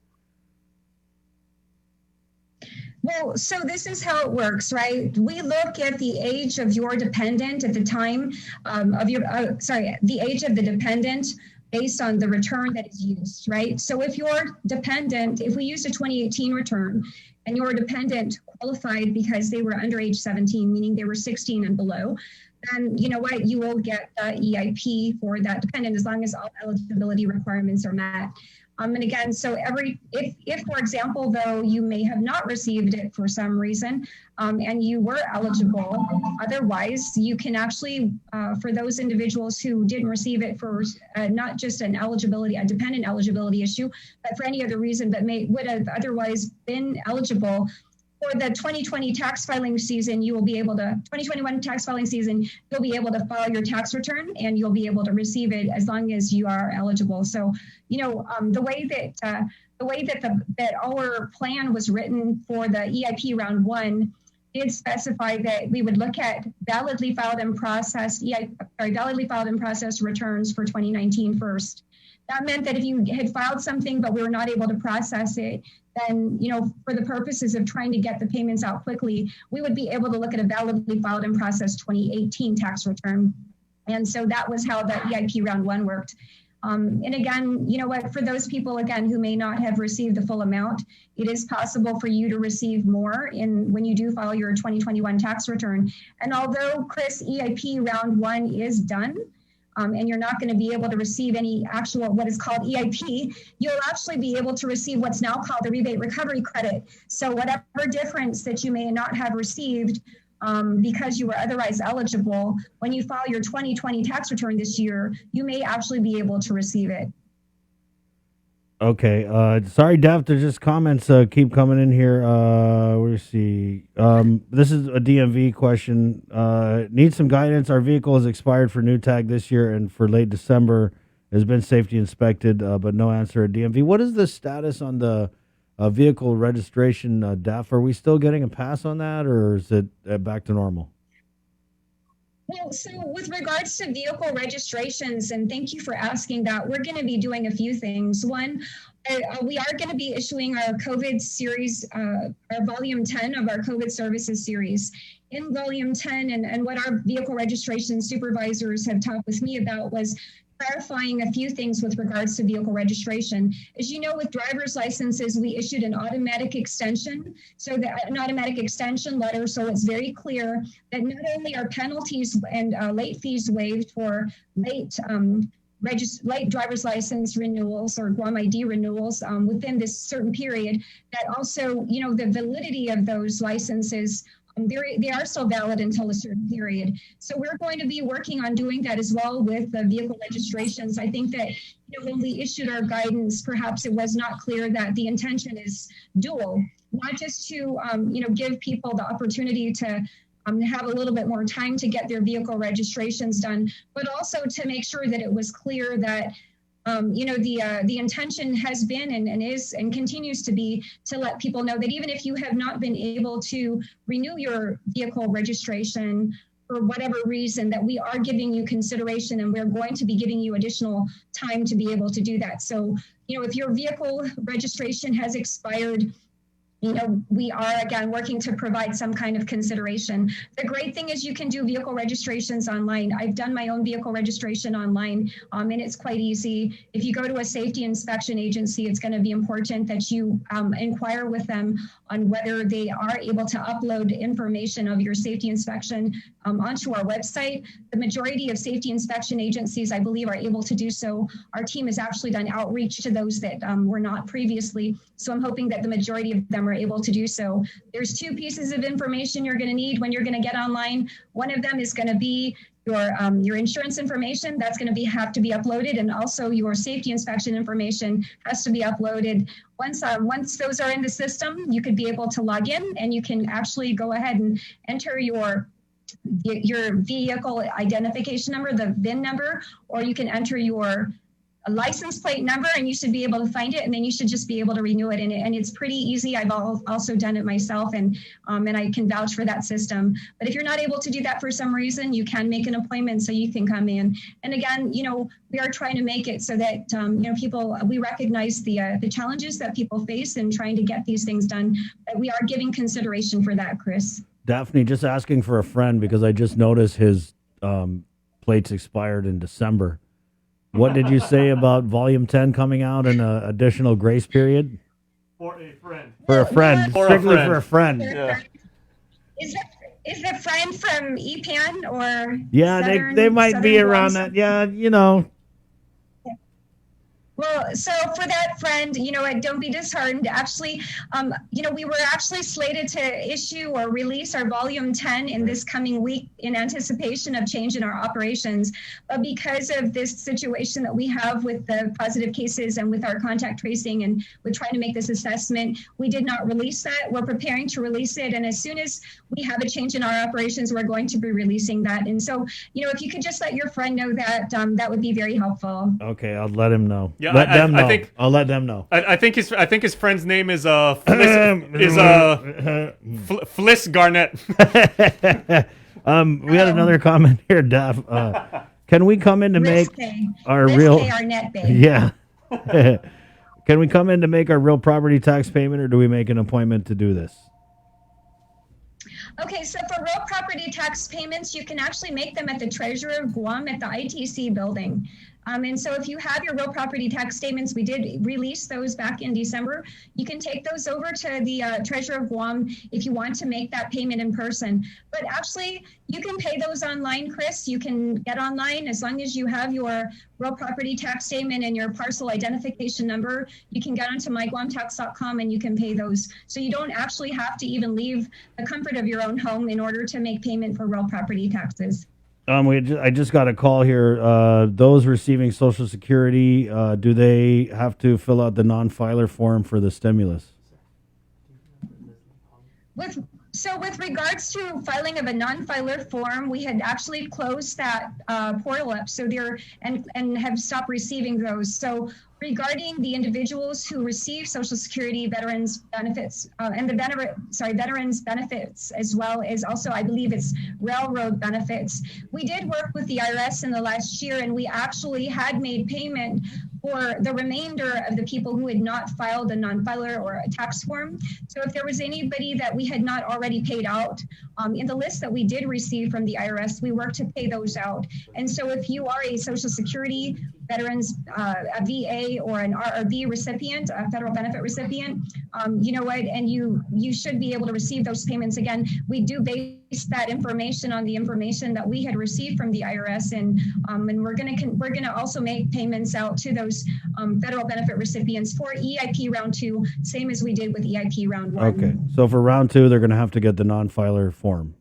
Well, so this is how it works, right? We look at the age of your dependent at the time of your, the age of the dependent based on the return that is used, right? So if your dependent, if we used a 2018 return, and your dependent qualified because they were under age 17, meaning they were 16 and below, then you know what, you will get the EIP for that dependent as long as all eligibility requirements are met. And again, so if for example, though, you may have not received it for some reason, and you were eligible, otherwise you can actually, for those individuals who didn't receive it for not just a dependent eligibility issue, but for any other reason, but would have otherwise been eligible for the 2020 tax filing season, 2021 tax filing season, you'll be able to file your tax return and you'll be able to receive it as long as you are eligible. So, the way that our plan was written for the EIP round 1 did specify that we would look at validly filed and processed returns for 2019 first. That meant that if you had filed something but we were not able to process it, then, for the purposes of trying to get the payments out quickly, we would be able to look at a validly filed and processed 2018 tax return. And so that was how the EIP round 1 worked. And again, you know what, for those people, again, who may not have received the full amount, it is possible for you to receive more when you do file your 2021 tax return. And although, Chris, EIP round 1 is done, and you're not going to be able to receive any actual what is called EIP, you'll actually be able to receive what's now called the rebate recovery credit. So whatever difference that you may not have received because you were otherwise eligible, when you file your 2020 tax return this year, you may actually be able to receive it. Okay. Sorry, Daph. There's just comments keep coming in here. Let's see. This is a DMV question. Need some guidance. Our vehicle is expired for new tag this year and for late December. Has been safety inspected, but no answer at DMV. What is the status on the vehicle registration, Daph? Are we still getting a pass on that, or is it back to normal? Well, so with regards to vehicle registrations, and thank you for asking that, we're going to be doing a few things. One, we are going to be issuing our COVID series, our volume 10 of our COVID services series. In volume 10, and what our vehicle registration supervisors have talked with me about was clarifying a few things with regards to vehicle registration. As you know, with driver's licenses, we issued an automatic extension, an automatic extension letter, so it's very clear that not only are penalties and late fees waived for late driver's license renewals or Guam ID renewals within this certain period, that also, you know, the validity of those licenses, they are still valid until a certain period. So we're going to be working on doing that as well with the vehicle registrations. I think that, you know, when we issued our guidance, perhaps it was not clear that the intention is dual, not just to, you know, give people the opportunity to have a little bit more time to get their vehicle registrations done, but also to make sure that it was clear that you know, the intention has been and is and continues to be to let people know that even if you have not been able to renew your vehicle registration for whatever reason, that we are giving you consideration and we're going to be giving you additional time to be able to do that. So, you know, if your vehicle registration has expired, you know, we are, again, working to provide some kind of consideration. The great thing is you can do vehicle registrations online. I've done my own vehicle registration online, and it's quite easy. If you go to a safety inspection agency, it's going to be important that you inquire with them on whether they are able to upload information of your safety inspection onto our website. The majority of safety inspection agencies, I believe, are able to do so. Our team has actually done outreach to those that were not previously. So I'm hoping that the majority of them are able to do so. There's 2 pieces of information you're going to need when you're going to get online. One of them is going to be your insurance information. That's going to have to be uploaded, and also your safety inspection information has to be uploaded. Once those are in the system, you could be able to log in, and you can actually go ahead and enter your vehicle identification number, the VIN number, or you can enter your license plate number, and you should be able to find it, and then you should just be able to renew it. And it's pretty easy. I've also done it myself, and I can vouch for that system. But if you're not able to do that for some reason, you can make an appointment so you can come in. And again, you know, we are trying to make it so that you know, we recognize the challenges that people face in trying to get these things done. But we are giving consideration for that, Chris. Daphne, just asking for a friend because I just noticed his plates expired in December. What did you say about Volume 10 coming out and an additional grace period? For a friend. For a friend. Strictly for a friend. Yeah. Is the friend from EPAN or? Yeah, they might be around that. Yeah, you know. Well, so for that friend, you know, don't be disheartened. Actually, you know, we were actually slated to issue or release our Volume 10 in this coming week in anticipation of change in our operations. But because of this situation that we have with the positive cases and with our contact tracing and with trying to make this assessment, we did not release that. We're preparing to release it. And as soon as we have a change in our operations, we're going to be releasing that. And so, you know, if you could just let your friend know that, that would be very helpful. Okay, I'll let him know. Yeah, let them know. I think I'll let them know. I think his friend's name is Fliss Garnett. We had another comment here, Daph. Can we come in to make our net bay. Yeah. Can we come in to make our real property tax payment, or do we make an appointment to do this? Okay, so for real property tax payments, you can actually make them at the Treasurer of Guam at the ITC building. And so if you have your real property tax statements, we did release those back in December. You can take those over to the Treasurer of Guam if you want to make that payment in person. But actually, you can pay those online, Chris. You can get online as long as you have your real property tax statement and your parcel identification number. You can get onto myguamtax.com and you can pay those. So you don't actually have to even leave the comfort of your own home in order to make payment for real property taxes. I just got a call here. Those receiving Social Security, do they have to fill out the non-filer form for the stimulus? So with regards to filing of a non-filer form, we had actually closed that portal up. So and have stopped receiving those. So regarding the individuals who receive Social Security, veterans benefits, and the veterans benefits, as well as also, I believe it's railroad benefits. We did work with the IRS in the last year, and we actually had made payment for the remainder of the people who had not filed a non-filer or a tax form. So if there was anybody that we had not already paid out, in the list that we did receive from the IRS, we worked to pay those out. And so if you are a Social Security, veterans, a VA, or an RRB recipient, a federal benefit recipient, you know what, and you should be able to receive those payments. Again, we do base that information on the information that we had received from the IRS, and we're gonna also make payments out to those federal benefit recipients for EIP round 2, same as we did with EIP round 1. Okay, so for round 2, they're going to have to get the non-filer form.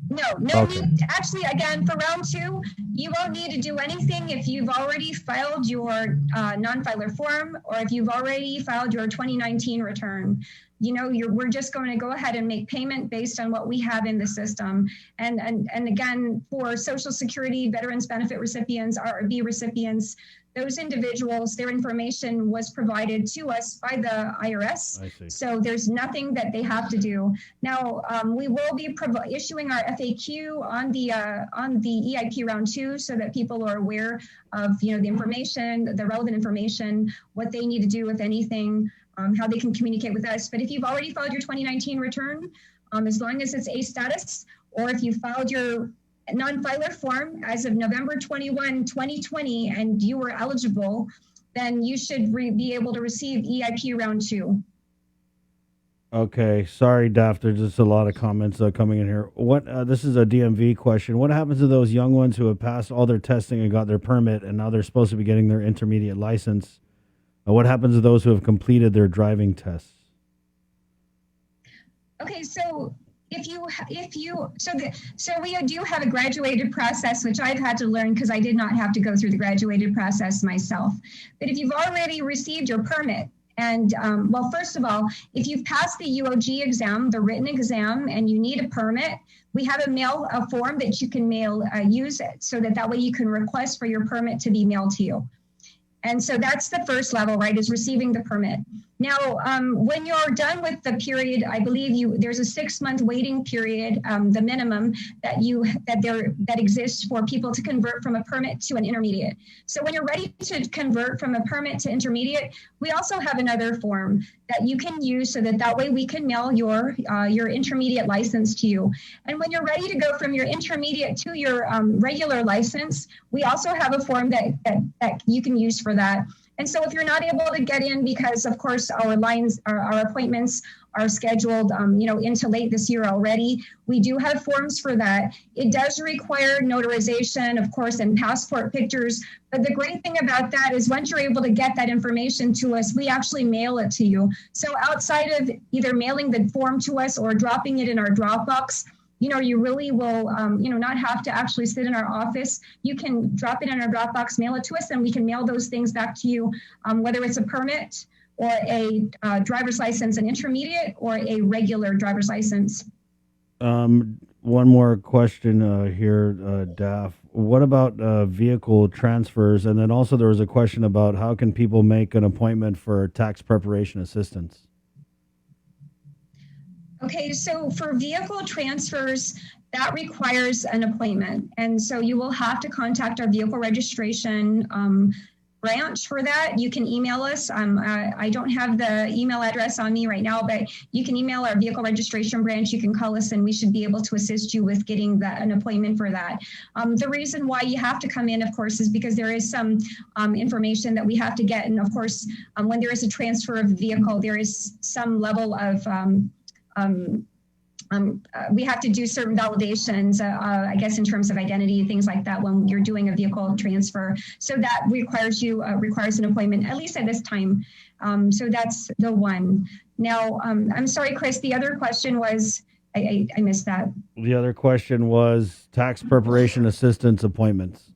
No Okay. need. Actually, again, for round 2, you won't need to do anything if you've already filed your non-filer form, or if you've already filed your 2019 return. You know, we're just going to go ahead and make payment based on what we have in the system. And again, for Social Security, veterans benefit recipients, RRB recipients, those individuals, their information was provided to us by the IRS. So there's nothing that they have to do. Now, we will be issuing our FAQ on the EIP round 2, so that people are aware of, you know, the information, the relevant information, what they need to do, if anything, how they can communicate with us. But if you've already filed your 2019 return, as long as it's A status, or if you filed your non-filer form as of November 21, 2020, and you were eligible, then you should be able to receive EIP round 2. Okay, sorry, Daft. There's just a lot of comments coming in here. This is a DMV question. What happens to those young ones who have passed all their testing and got their permit, and now they're supposed to be getting their intermediate license? What happens to those who have completed their driving tests? Okay, so so we do have a graduated process, which I've had to learn because I did not have to go through the graduated process myself. But if you've already received your permit, and well, first of all, if you've passed the UOG exam, the written exam, and you need a permit, we have a form that you can use it, so that way you can request for your permit to be mailed to you. And so that's the first level, right, is receiving the permit. Now, when you're done with the period, I believe there's a 6-month waiting period, the minimum that exists for people to convert from a permit to an intermediate. So when you're ready to convert from a permit to intermediate, we also have another form that you can use, so that way we can mail your intermediate license to you. And when you're ready to go from your intermediate to your regular license, we also have a form that you can use for that. And so if you're not able to get in, because of course our appointments are scheduled, into late this year already, we do have forms for that. It does require notarization, of course, and passport pictures. But the great thing about that is once you're able to get that information to us, we actually mail it to you. So outside of either mailing the form to us or dropping it in our Dropbox, you really will, not have to actually sit in our office. You can drop it in our Dropbox, mail it to us, and we can mail those things back to you, whether it's a permit or a driver's license, an intermediate, or a regular driver's license. One more question here, Daph. What about vehicle transfers? And then also there was a question about how can people make an appointment for tax preparation assistance? Okay, so for vehicle transfers, that requires an appointment. And so you will have to contact our vehicle registration branch for that, you can email us. I don't have the email address on me right now, but you can email our vehicle registration branch. You can call us and we should be able to assist you with getting an appointment for that. The reason why you have to come in, of course, is because there is some information that we have to get. And of course, when there is a transfer of a vehicle, there is some level of we have to do certain validations, I guess, in terms of identity, things like that, when you're doing a vehicle transfer. So that requires an appointment, at least at this time. So that's the one. Now, I'm sorry, Chris, the other question was, I missed that. The other question was tax preparation assistance appointments.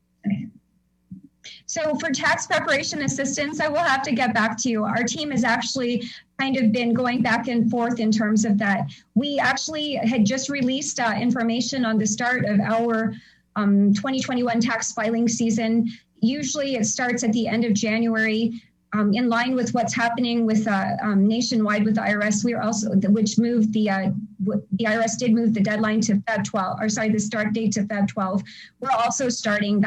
So for tax preparation assistance, I will have to get back to you. Our team has actually kind of been going back and forth in terms of that. We actually had just released information on the start of our 2021 tax filing season. Usually it starts at the end of January. In line with what's happening with nationwide with the IRS, we are also, which moved the IRS did move the deadline to Feb 12, or sorry, the start date to Feb 12. We're also starting in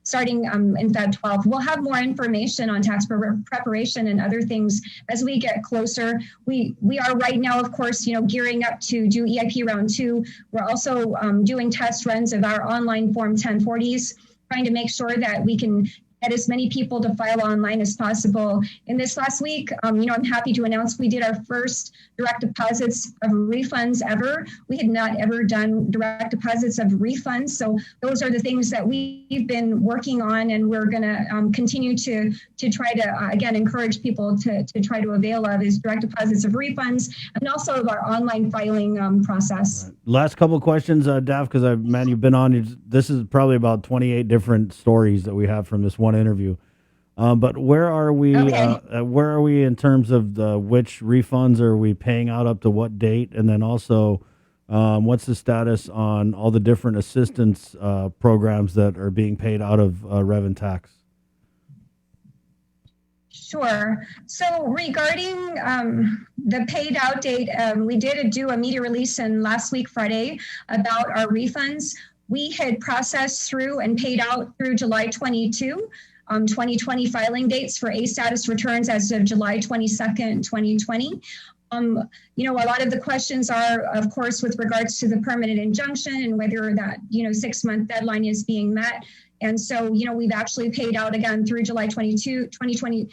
Feb 12. We'll have more information on tax preparation and other things as we get closer. We are right now, of course, gearing up to do EIP round 2. We're also doing test runs of our online Form 1040s, trying to make sure that we can get as many people to file online as possible. In this last week, I'm happy to announce we did our first direct deposits of refunds ever. We had not ever done direct deposits of refunds. So those are the things that we've been working on, and we're going to continue to try to, again, encourage people to try to avail of is direct deposits of refunds and also of our online filing process. Last couple of questions, Daph, because you've been on. This is probably about 28 different stories that we have from this one interview. But where are we? Okay. Where are we in terms of which refunds are we paying out up to what date, and then also what's the status on all the different assistance programs that are being paid out of Rev and Tax? Sure. So regarding the paid out date, we did do a media release last week, Friday, about our refunds. We had processed through and paid out through July 22, 2020 filing dates for A status returns as of July 22nd, 2020. A lot of the questions are, of course, with regards to the permanent injunction and whether that, 6-month deadline is being met. And so, we've actually paid out again through July 22, 2020,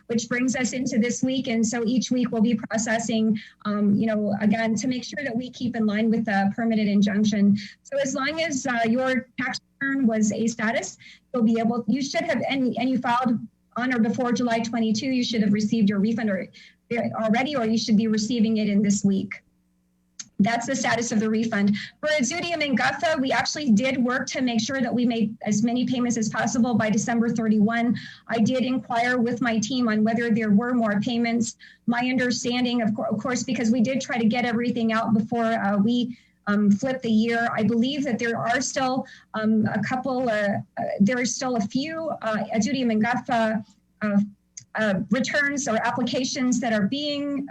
which brings us into this week. And so each week we'll be processing, again, to make sure that we keep in line with the permanent injunction. So as long as your tax return was A status, you should have, and you filed on or before July 22, you should have received your refund already, or you should be receiving it in this week. That's the status of the refund. For Azudium and Gutha, we actually did work to make sure that we made as many payments as possible by December 31. I did inquire with my team on whether there were more payments. My understanding, of course, because we did try to get everything out before we flip the year. I believe that there are still there are still a few Azudium and Gutha returns or applications that are being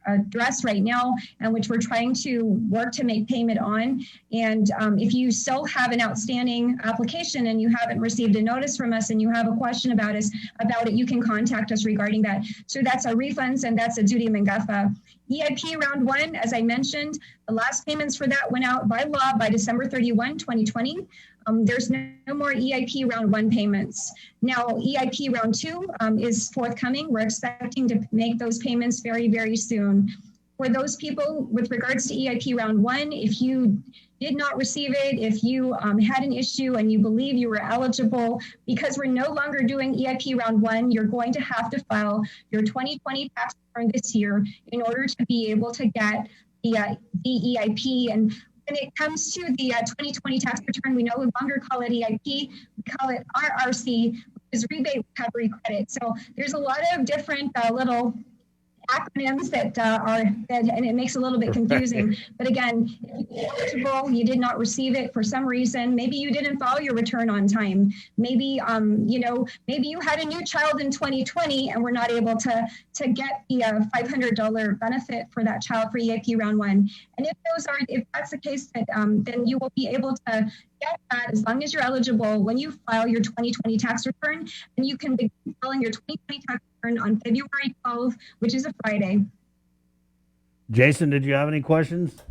addressed right now, and which we're trying to work to make payment on. And if you still have an outstanding application and you haven't received a notice from us and you have a question about it, you can contact us regarding that. So that's our refunds, and that's Azudium and Gutha. EIP round 1, as I mentioned, the last payments for that went out by law by December 31, 2020. There's no more EIP round 1 payments. Now, EIP round 2 is forthcoming. We're expecting to make those payments very, very soon. For those people with regards to EIP round 1, if you did not receive it, if you had an issue and you believe you were eligible, because we're no longer doing EIP round 1, you're going to have to file your 2020 tax return this year in order to be able to get the EIP. And when it comes to the 2020 tax return, we no longer call it EIP, we call it RRC, which is Rebate Recovery Credit. So there's a lot of different little acronyms that and it makes it a little bit confusing. But again, if you're eligible, you did not receive it for some reason, maybe you didn't file your return on time. Maybe, maybe you had a new child in 2020 and were not able to get the $500 benefit for that child for EIP round 1. And if that's the case, that then you will be able to get that as long as you're eligible when you file your 2020 tax return, and you can begin filing your 2020 tax return on February 12th, which is a Friday. Jason, did you have any questions?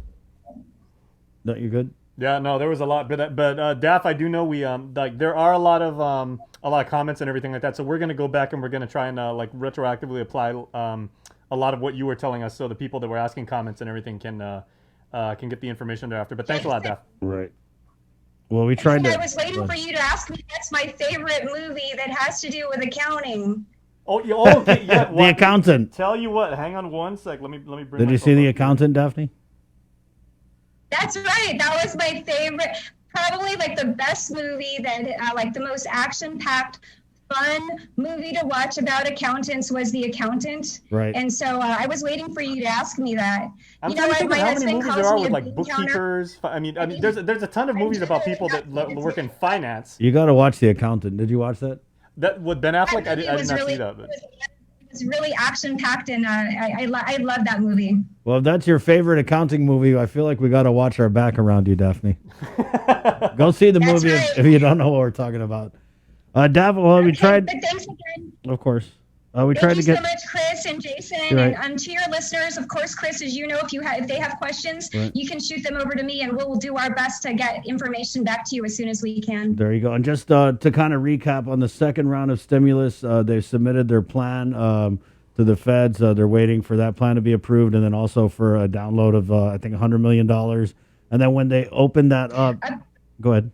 No, you're good. Yeah, no, there was a lot, but Daff, I do know we like there are a lot of comments and everything like that. So we're gonna go back and we're gonna try and like retroactively apply a lot of what you were telling us, so the people that were asking comments and everything can get the information thereafter. But thanks a lot, Daff. Right. Well, we tried to. I was waiting for you to ask me. That's my favorite movie that has to do with accounting. Oh, okay, yeah. The Accountant. Tell you what, hang on one sec. Let me bring. Did you see The Accountant, Daphne? That's right. That was my favorite. Probably like the best movie that, like the most action-packed, fun movie to watch about accountants was The Accountant. Right. And so I was waiting for you to ask me that. I'm you trying know to think what? of My how many husband movies there calls are me with a like bean counter. bookkeepers. I mean, there's a ton of movies about people that work in finance. You got to watch The Accountant. Did you watch that? That with Ben Affleck, I did not really, see that. But. It was really action-packed, and I love that movie. Well, if that's your favorite accounting movie, I feel like we got to watch our back around you, Daphne. Go see the movie if you don't know what we're talking about. Daphne, well, we tried. But thanks again. Of course. We tried Thank to you get. so much, Chris and Jason, Right. and to your listeners, of course, Chris, as you know, if they have questions, Right. you can shoot them over to me, and we'll do our best to get information back to you as soon as we can. There you go. And just to kind of recap on the second round of stimulus, they've submitted their plan to the feds. They're waiting for that plan to be approved, and then also for a download of I think $100 million. And then when they open that up, go ahead.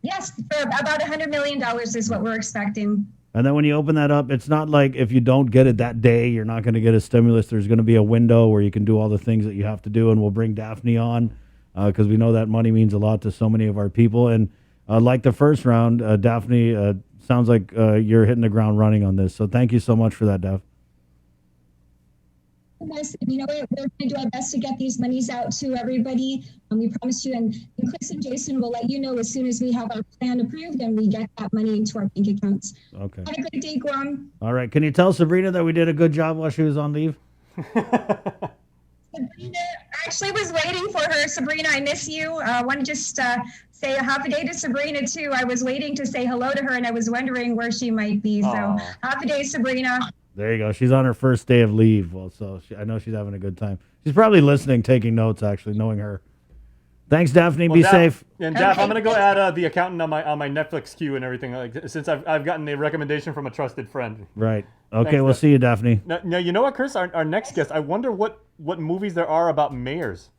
Yes, for about $100 million is what we're expecting. And then when you open that up, it's not like if you don't get it that day, you're not going to get a stimulus. There's going to be a window where you can do all the things that you have to do, and we'll bring Daphne on because we know that money means a lot to so many of our people. And like the first round, Daphne, sounds like you're hitting the ground running on this. So thank you so much for that, Daph. Yes, you know what? We're going to do our best to get these monies out to everybody. We promise you, and Chris and Jason will let you know as soon as we have our plan approved and we get that money into our bank accounts. Okay. Have a good day, Guam. All right. Can you tell Sabrina that we did a good job while she was on leave? Sabrina, I actually was waiting for her. Sabrina, I miss you. I want to just say a half a day to Sabrina, too. I was waiting to say hello to her, and I was wondering where she might be. So half a day, Sabrina. There you go. She's on her first day of leave. Well, so I know she's having a good time. She's probably listening, taking notes, actually, knowing her. Thanks, Daphne. Well, Be safe. And Daff, I'm gonna go add The Accountant on my Netflix queue and everything. Like since I've gotten a recommendation from a trusted friend. Right. Okay. Thanks, We'll Daff. see you, Daphne. Now you know what, Chris? Our next guest. I wonder what movies there are about mayors.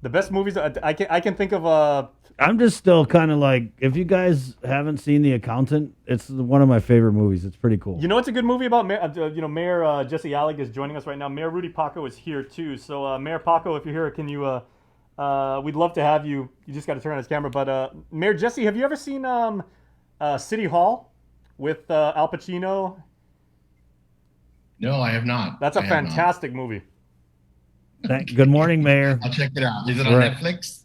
The best movies I can think of. I'm just still kind of like, if you guys haven't seen The Accountant, it's one of my favorite movies. It's pretty cool. You know, it's a good movie about Mayor Jesse Alec is joining us right now. Mayor Rudy Paco is here too. So Mayor Paco, if you're here, can you? We'd love to have you. You just got to turn on his camera. But Mayor Jesse, have you ever seen City Hall with Al Pacino? No, I have not. That's a fantastic movie. Good morning, Mayor. I'll check it out. Is it on Right. Netflix?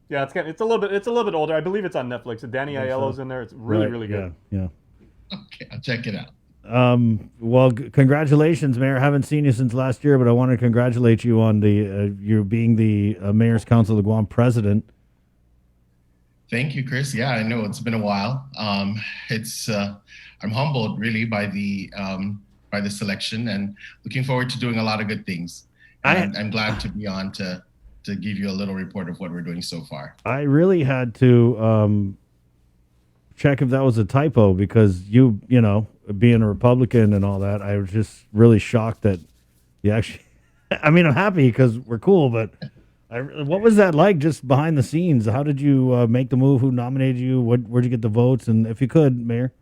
Yeah, it's a little bit older. I believe it's on Netflix. Danny Aiello's in there. It's really Right, really good. Yeah. Okay, I'll check it out. Well, congratulations, Mayor. I haven't seen you since last year, but I want to congratulate you on you being the Mayor's Council of Guam president. Thank you, Chris. Yeah, I know it's been a while. It's I'm humbled really by the selection and looking forward to doing a lot of good things. And I'm glad to be on to give you a little report of what we're doing so far. I really had to check if that was a typo because you know, being a Republican and all that, I was just really shocked that you actually. I mean, I'm happy because we're cool, but what was that like just behind the scenes? How did you make the move? Who nominated you? Where'd you get the votes? And if you could, Mayor.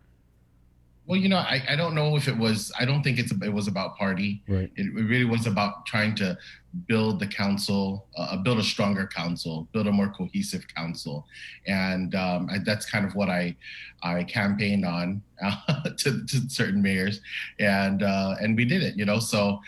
Well, you know, I don't know if it was. I don't think it was about party. Right. It really was about trying to build the council, build a stronger council, build a more cohesive council, and that's kind of what I campaigned on to certain mayors, and we did it. You know, so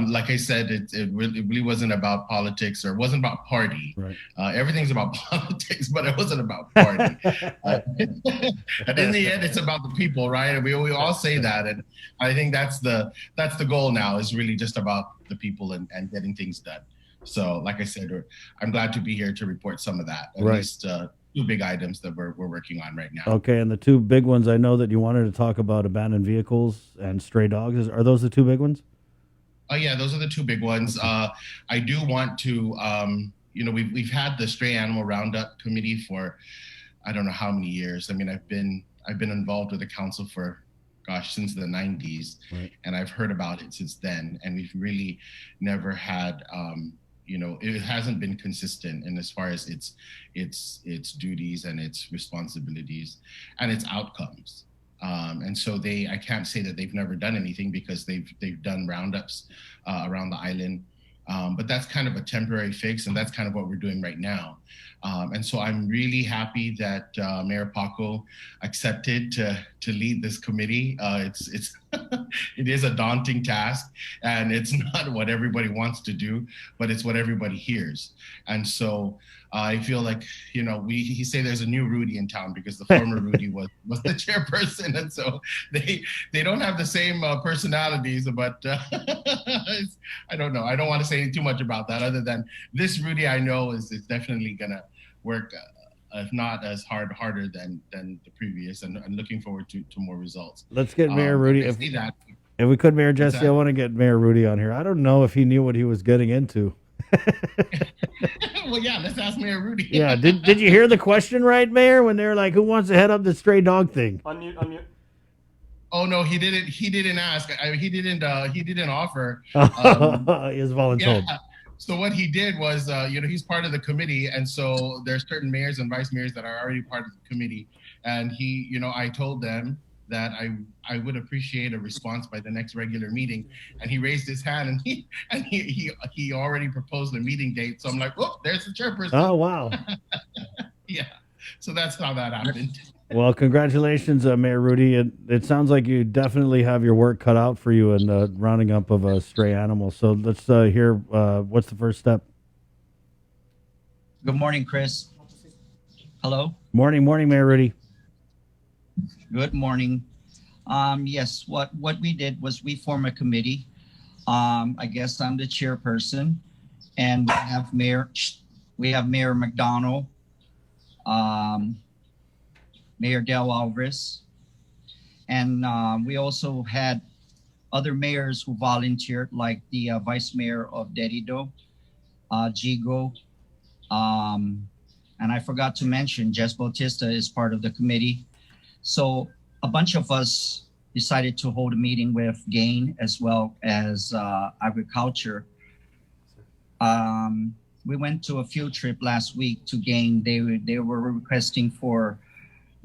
like I said, it really wasn't about politics or it wasn't about party. Right. Everything's about politics, but it wasn't about party. And in the end, it's about the people, right? And we all say that, and I think that's the goal now is really just about the people and getting things done. So, like I said, I'm glad to be here to report some of that. At Right. least 2 big items that we're working on right now. Okay, and the two big ones I know that you wanted to talk about abandoned vehicles and stray dogs. Are those the two big ones? Oh yeah, those are the 2 big ones. I do want to, we've had the stray animal roundup committee for I don't know how many years. I mean, I've been involved with the council for, gosh, since the 90s, Right. and I've heard about it since then. And we've really never had, it hasn't been consistent in as far as its duties and its responsibilities and its outcomes. And so I can't say that they've never done anything because they've done roundups around the island. But that's kind of a temporary fix, and that's kind of what we're doing right now. And so I'm really happy that Mayor Paco accepted to lead this committee. It is a daunting task, and it's not what everybody wants to do, but it's what everybody hears. And so I feel like, he say there's a new Rudy in town because the former Rudy was the chairperson, and so they don't have the same personalities. But I don't know. I don't want to say too much about that, other than this Rudy I know is definitely gonna work, if not as harder than the previous, and looking forward to more results. Let's get Mayor Rudy. I see that. If we could, Mayor Jesse, that? I want to get Mayor Rudy on here. I don't know if he knew what he was getting into. Well, yeah, let's ask Mayor Rudy. Yeah, did you hear the question right, Mayor, when they were like, who wants to head up the stray dog thing? Unmute. Oh no, he didn't ask. He didn't offer. He was voluntold. Yeah. So what he did was, he's part of the committee, and so there's certain mayors and vice mayors that are already part of the committee. And he, I told them that I would appreciate a response by the next regular meeting. And he raised his hand, and he already proposed a meeting date. So I'm like, oh, there's the chairperson. Oh wow. Yeah. So that's how that happened. Well, congratulations, Mayor Rudy. It sounds like you definitely have your work cut out for you in rounding up of stray animals. So let's hear what's the first step. Good morning, Chris. Hello. Morning, Mayor Rudy. Good morning. Yes, what we did was we formed a committee. I guess I'm the chairperson, and we have Mayor McDonald, Mayor Del Alvarez, and we also had other mayors who volunteered, like the vice mayor of Dedido, Jigo, and I forgot to mention Jess Bautista is part of the committee. So a bunch of us decided to hold a meeting with GAIN as well as agriculture. We went to a field trip last week to GAIN. They were requesting for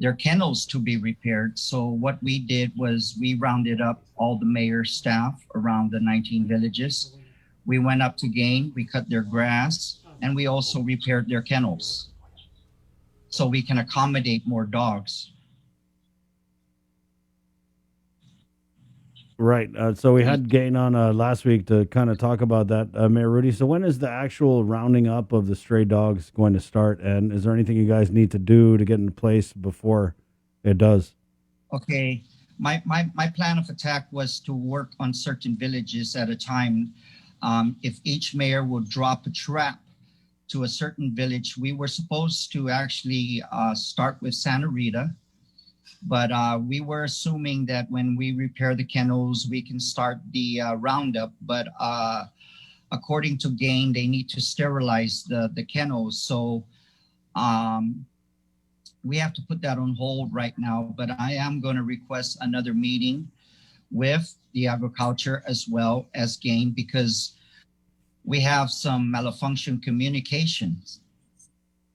their kennels to be repaired. So what we did was we rounded up all the mayor staff around the 19 villages. We went up to GAIN, we cut their grass, and we also repaired their kennels so we can accommodate more dogs. Right. So we had GAIN on last week to kind of talk about that, Mayor Rudy. So when is the actual rounding up of the stray dogs going to start? And is there anything you guys need to do to get in place before it does? Okay. My plan of attack was to work on certain villages at a time. If each mayor would drop a trap to a certain village, we were supposed to actually start with Santa Rita. But we were assuming that when we repair the kennels, we can start the roundup. But according to GAIN, they need to sterilize the kennels. So we have to put that on hold right now. But I am going to request another meeting with the agriculture as well as GAIN, because we have some malfunction communications.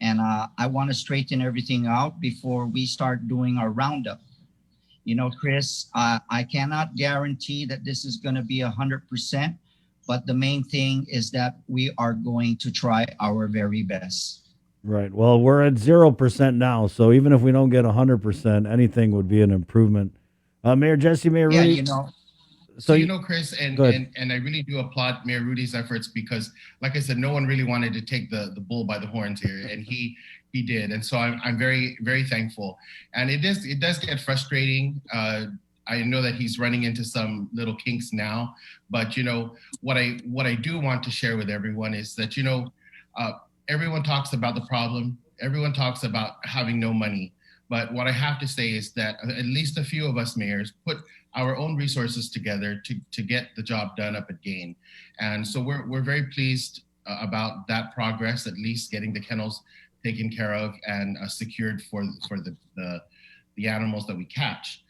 And I want to straighten everything out before we start doing our roundup. Chris, I cannot guarantee that this is going to be 100%, but the main thing is that we are going to try our very best. Right. Well, we're at 0% now, so even if we don't get 100%, anything would be an improvement. Mayor Jesse, Mayor Rudy. So Chris, and I really do applaud Mayor Rudy's efforts, because, like I said, no one really wanted to take the bull by the horns here, and he did, and so I'm very, very thankful. And it does get frustrating I know that he's running into some little kinks now, but what I do want to share with everyone is that everyone talks about the problem, everyone talks about having no money, but what I have to say is that at least a few of us mayors put our own resources together to get the job done up at Gain, and so we're very pleased about that progress, at least getting the kennels taken care of and secured for the animals that we catch.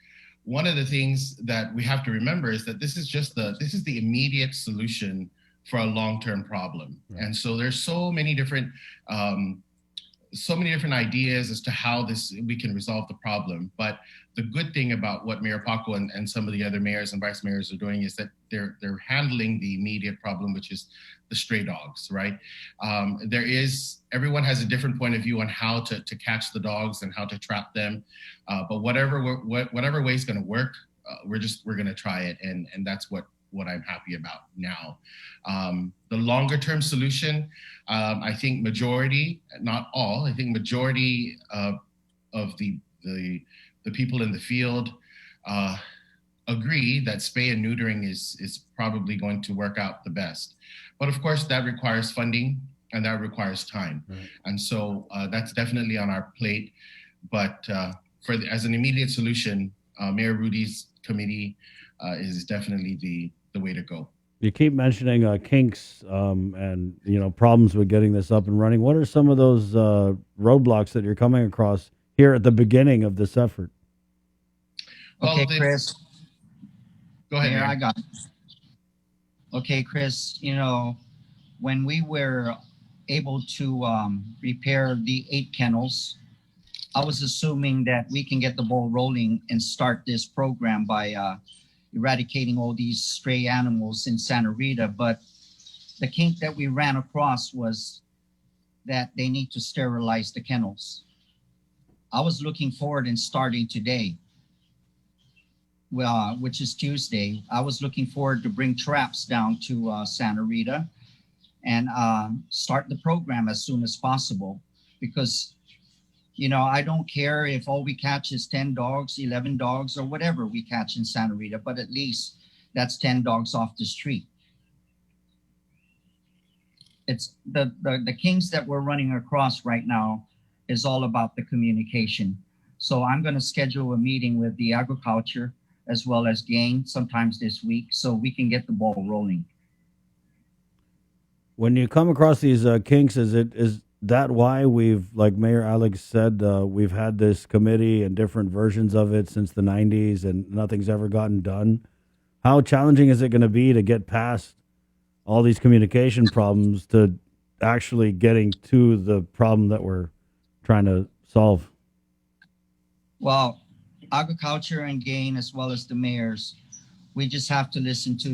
One of the things that we have to remember is that this is the immediate solution for a long-term problem. Right. And so there's so many different ideas as to how we can resolve the problem. But the good thing about what Mayor Paco and some of the other mayors and vice mayors are doing is that they're handling the immediate problem, which is the stray dogs, right? Everyone has a different point of view on how to catch the dogs and how to trap them. But whatever way is going to work, we're going to try it, and that's what I'm happy about now. The longer term solution, I think majority, not all, I think majority of the people in the field agree that spay and neutering is probably going to work out the best. But of course, that requires funding and that requires time. Right. And so that's definitely on our plate. But as an immediate solution, Mayor Rudy's committee is definitely the way to go. You keep mentioning kinks and problems with getting this up and running. What are some of those roadblocks that you're coming across here at the beginning of this effort? Okay, Chris. Go ahead. Here, I got it. Okay, Chris, when we were able to repair the 8 kennels, I was assuming that we can get the ball rolling and start this program by eradicating all these stray animals in Santa Rita. But the kink that we ran across was that they need to sterilize the kennels. I was looking forward in starting today, which is Tuesday. I was looking forward to bring traps down to Santa Rita and start the program as soon as possible, because I don't care if all we catch is 10 dogs, 11 dogs, or whatever we catch in Santa Rita, but at least that's 10 dogs off the street. It's the kinks that we're running across right now is all about the communication. So I'm going to schedule a meeting with the agriculture as well as Gain sometimes this week so we can get the ball rolling. When you come across these kinks, is that why we've, like Mayor Alex said, we've had this committee and different versions of it since the 90s and nothing's ever gotten done? How challenging is it going to be to get past all these communication problems to actually getting to the problem that we're trying to solve? Well, agriculture and Gain, as well as the mayors, we just have to listen to,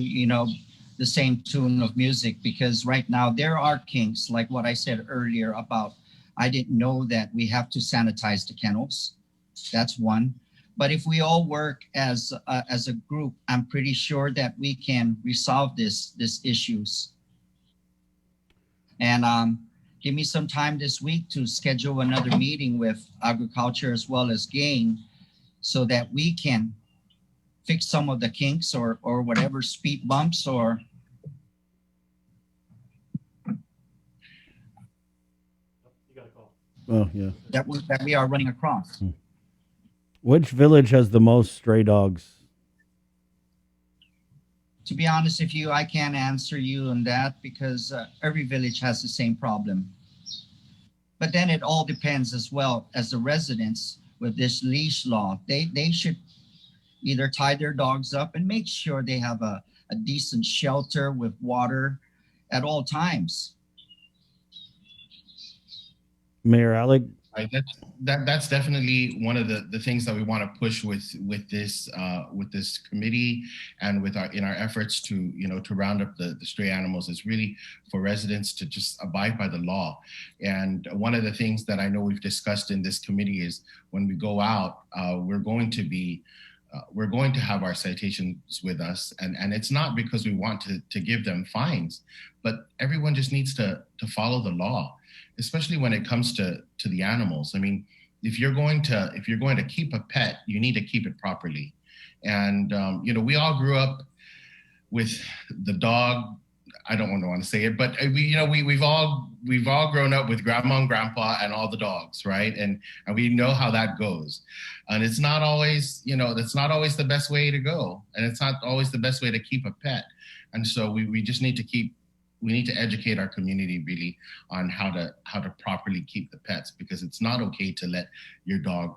the same tune of music, because right now there are kinks, like what I said earlier about, I didn't know that we have to sanitize the kennels. That's one. But if we all work as a group, I'm pretty sure that we can resolve these issues. And give me some time this week to schedule another meeting with agriculture as well as Gain, so that we can fix some of the kinks or whatever speed bumps or. Oh, yeah. That we are running across. Which village has the most stray dogs? To be honest with you, I can't answer you on that, because every village has the same problem. But then it all depends as well as the residents with this leash law. They should either tie their dogs up and make sure they have a decent shelter with water at all times. Mayor Alec? That's definitely one of the things that we want to push with this committee and in our efforts to round up the stray animals, is really for residents to just abide by the law. And one of the things that I know we've discussed in this committee is when we go out, we're going to have our citations with us, and it's not because we want to give them fines, but everyone just needs to follow the law, especially when it comes to the animals. I mean, if you're going to keep a pet, you need to keep it properly. And we all grew up with the dog. I don't want to say it, but we've all grown up with grandma and grandpa and all the dogs, right? And we know how that goes. And it's not always, that's not always the best way to go. And it's not always the best way to keep a pet. And so we just need to educate our community really on how to properly keep the pets, because it's not okay to let your dog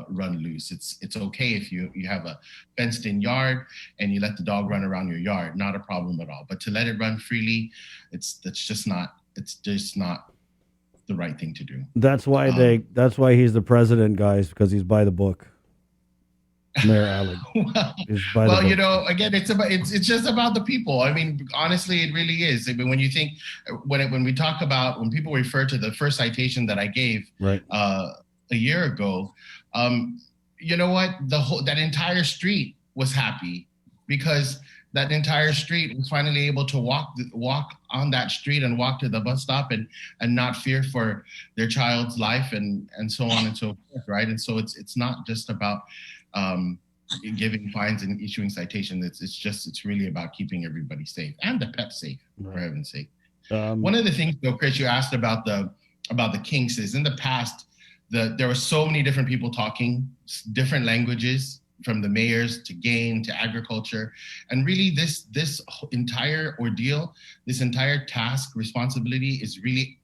run loose. It's okay if you have a fenced in yard and you let the dog run around your yard, not a problem at all. But to let it run freely, it's just not the right thing to do. That's why that's why he's the president, guys, because he's by the book. Mayor Allen. Again, it's just about the people. I mean, honestly, it really is. I mean, when you think when people refer to the first citation that I gave a year ago, you know what? That entire street was happy because that entire street was finally able to walk on that street and walk to the bus stop and not fear for their child's life and so on and so forth, right? And so it's not just about giving fines and issuing citations. It's really about keeping everybody safe and the pets safe, for heaven's sake. One of the things, though, Chris, you asked about the kinks is in the past, there were so many different people talking different languages, from the mayors to GAIN to agriculture. And really this entire ordeal, this entire task responsibility is really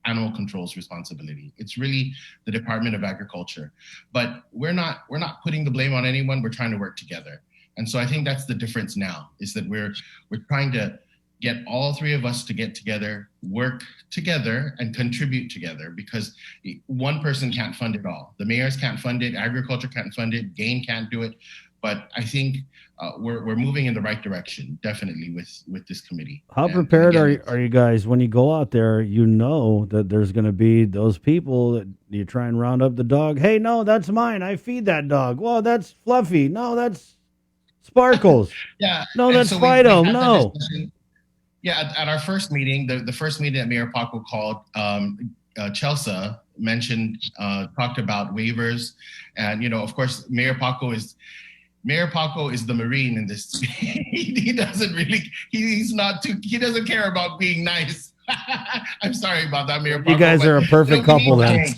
animal control's responsibility. It's really the Department of Agriculture. But we're not putting the blame on anyone. We're trying to work together. And so I think that's the difference now, is that we're trying to get all three of us to get together, work together, and contribute together, because one person can't fund it all. The mayors can't fund it, agriculture can't fund it, GAIN can't do it. But I think we're moving in the right direction, definitely, with this committee. How prepared are you guys when you go out there? You know that there's going to be those people that you try and round up the dog. Hey, no, that's mine. I feed that dog. Well, that's Fluffy. No, that's Sparkles. Yeah. No, that's Fido. No. Yeah, at our first meeting, the first meeting that Mayor Paco called, Chelsea mentioned, talked about waivers. And, of course, Mayor Paco is the Marine in this. He doesn't really, he doesn't care about being nice. I'm sorry about that, Mayor Paco. You guys are a perfect couple then.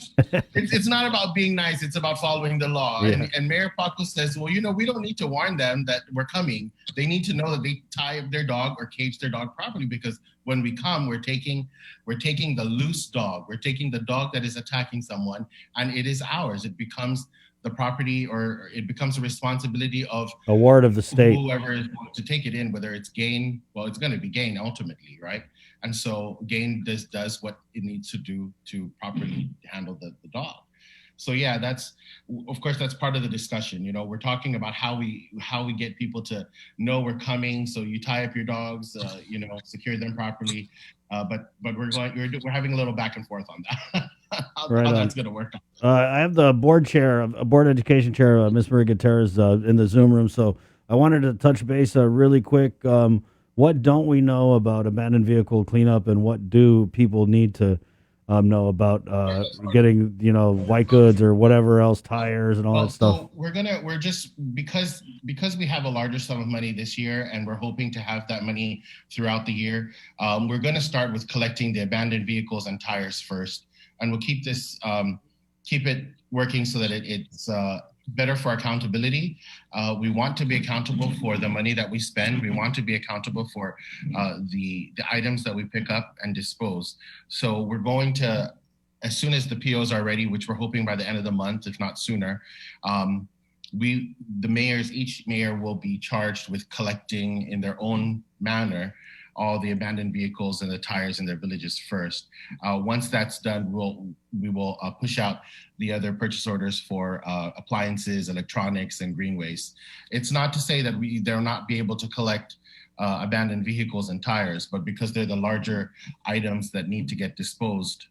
It's not about being nice. It's about following the law. Yeah. And Mayor Paco says, well, we don't need to warn them that we're coming. They need to know that they tie up their dog or cage their dog properly, because when we come, we're taking the loose dog. We're taking the dog that is attacking someone, and it is ours. It becomes the property, or it becomes the responsibility of a ward of the state, whoever is going to take it in, whether it's GAIN. Well, it's going to be GAIN ultimately, right? And so GAIN does what it needs to do to properly handle the dog. So yeah, that's part of the discussion. We're talking about how we get people to know we're coming. So you tie up your dogs, secure them properly. But we're having a little back and forth on that. how that's going to work out. I have the board education chair, Ms. Maria Gutierrez, in the Zoom room. So I wanted to touch base really quick. What don't we know about abandoned vehicle cleanup, and what do people need to know about getting, white goods or whatever else, tires and all that stuff? So we're just, because we have a larger sum of money this year, and we're hoping to have that money throughout the year, we're going to start with collecting the abandoned vehicles and tires first. And we'll keep it working so that it's better for accountability. We want to be accountable for the money that we spend. We want to be accountable for the items that we pick up and dispose. So we're going to, as soon as the POs are ready, which we're hoping by the end of the month, if not sooner, each mayor will be charged with collecting in their own manner all the abandoned vehicles and the tires in their villages first. Once that's done, we will push out the other purchase orders for appliances, electronics, and green waste. It's not to say that they'll not be able to collect abandoned vehicles and tires, but because they're the larger items that need to get disposed,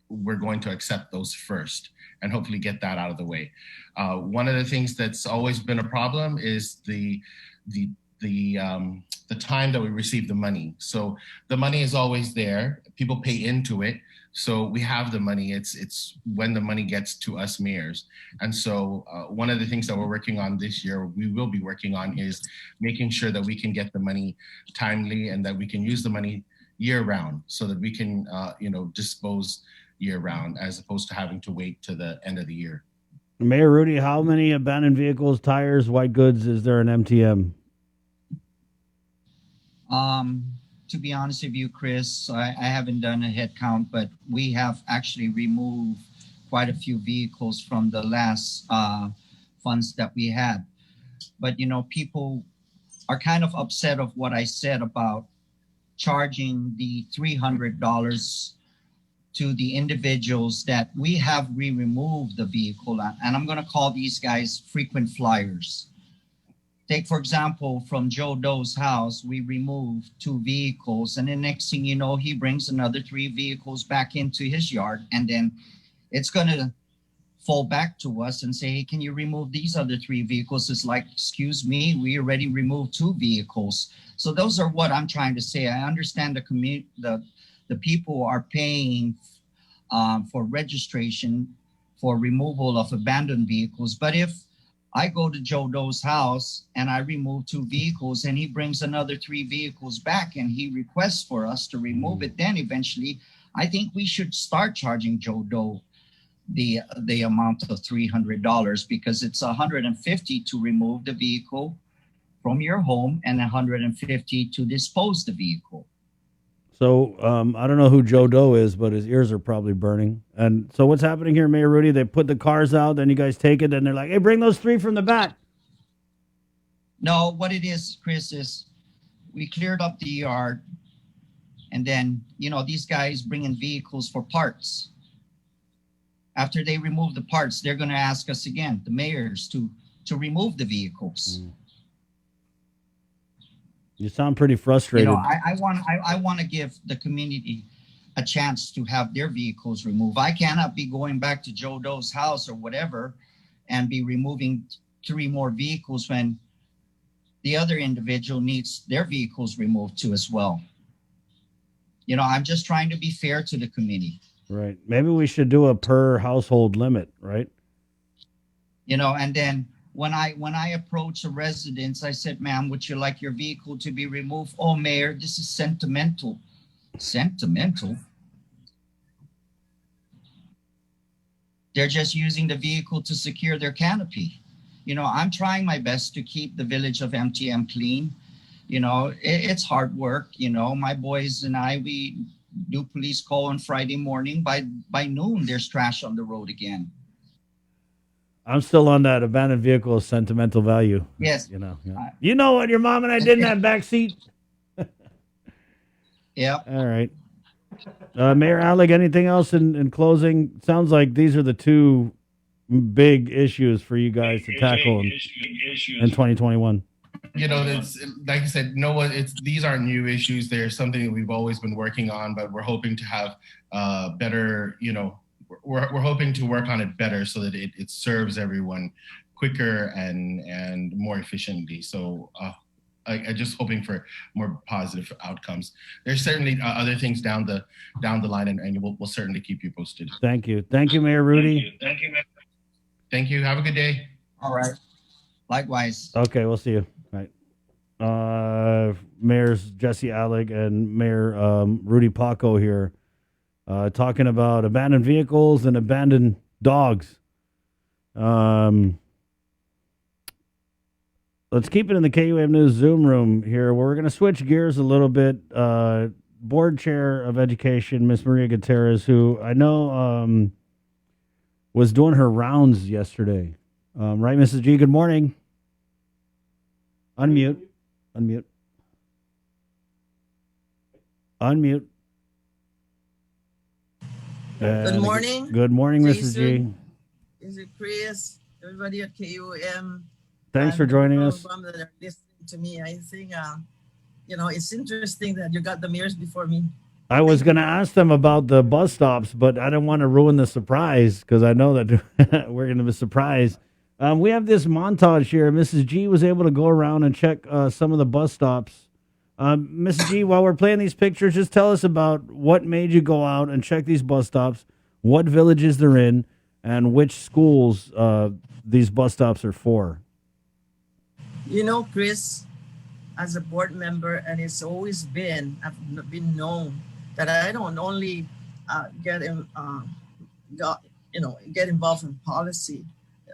we're going to accept those first and hopefully get that out of the way. One of the things that's always been a problem is the time that we receive the money. So the money is always there. People pay into it. So we have the money. It's when the money gets to us mayors. And so one of the things that we're working on this year, we will be working on, is making sure that we can get the money timely and that we can use the money year round, so that we can dispose year round, as opposed to having to wait to the end of the year. Mayor Rudy, how many abandoned vehicles, tires, white goods is there in MTM? To be honest with you, Chris, I haven't done a head count, but we have actually removed quite a few vehicles from the last funds that we had. But, people are kind of upset of what I said about charging the $300 to the individuals that we have removed the vehicle. And I'm going to call these guys frequent flyers. Take, for example, from Joe Doe's house, we removed 2 vehicles, and the next thing you know, he brings another 3 vehicles back into his yard, and then it's going to fall back to us and say, hey, can you remove these other 3 vehicles? It's like, excuse me, we already removed 2 vehicles. So those are what I'm trying to say. I understand the people are paying for registration for removal of abandoned vehicles, but if I go to Joe Doe's house and I remove 2 vehicles and he brings another 3 vehicles back and he requests for us to remove it, then eventually I think we should start charging Joe Doe the amount of $300, because it's $150 to remove the vehicle from your home and $150 to dispose the vehicle. So I don't know who Joe Doe is, but his ears are probably burning. And so what's happening here, Mayor Rudy? They put the cars out, then you guys take it, and they're like, hey, bring those 3 from the back. No, what it is, Chris, is we cleared up the yard, and then, these guys bring in vehicles for parts. After they remove the parts, they're going to ask us again, the mayors, to remove the vehicles. You sound pretty frustrated. I want to give the community a chance to have their vehicles removed. I cannot be going back to Joe Doe's house or whatever and be removing 3 more vehicles when the other individual needs their vehicles removed too as well. I'm just trying to be fair to the community. Right. Maybe we should do a per household limit, right? And then when I approach a residence, I said, ma'am, would you like your vehicle to be removed? Oh, Mayor, this is sentimental. Sentimental? They're just using the vehicle to secure their canopy. I'm trying my best to keep the village of MTM clean. It's hard work. My boys and I, we do police call on Friday morning. By noon, there's trash on the road again. I'm still on that abandoned vehicle sentimental value. Yes. You know what your mom and I did in that back seat? Yeah. All right. Mayor Alec, anything else in closing? Sounds like these are the 2 big issues for you guys to tackle in 2021. It's, like I said, these aren't new issues. They're something that we've always been working on, but we're hoping to have better, we're hoping to work on it better so that it serves everyone quicker and more efficiently. So I just hoping for more positive outcomes. There's certainly other things down the line, and we'll certainly keep you posted. Thank you, Mayor Rudy. Thank you. Have a good day. All right. Likewise. Okay, we'll see you. Right. Mayors Jesse Alec and Mayor Rudy Paco here. Talking about abandoned vehicles and abandoned dogs. Let's keep it in the KUAM News Zoom room here. We're going to switch gears a little bit. Board Chair of Education, Miss Maria Gutierrez, who I know was doing her rounds yesterday. Right, Mrs. G? Good morning. Unmute. Good morning. Good morning, Mrs. G. Is it Chris? Everybody at KUM. Thanks for joining us. That are listening to me. I think, it's interesting that you got the mayors before me. I was going to ask them about the bus stops, but I didn't want to ruin the surprise because I know that we're going to be surprised. We have this montage here. Mrs. G was able to go around and check some of the bus stops Mrs. G, while we're playing these pictures, just tell us about what made you go out and check these bus stops, what villages they're in, and which schools these bus stops are for. You know, Chris, as a board member, and it's always been, I've been known that I don't only get involved in policy,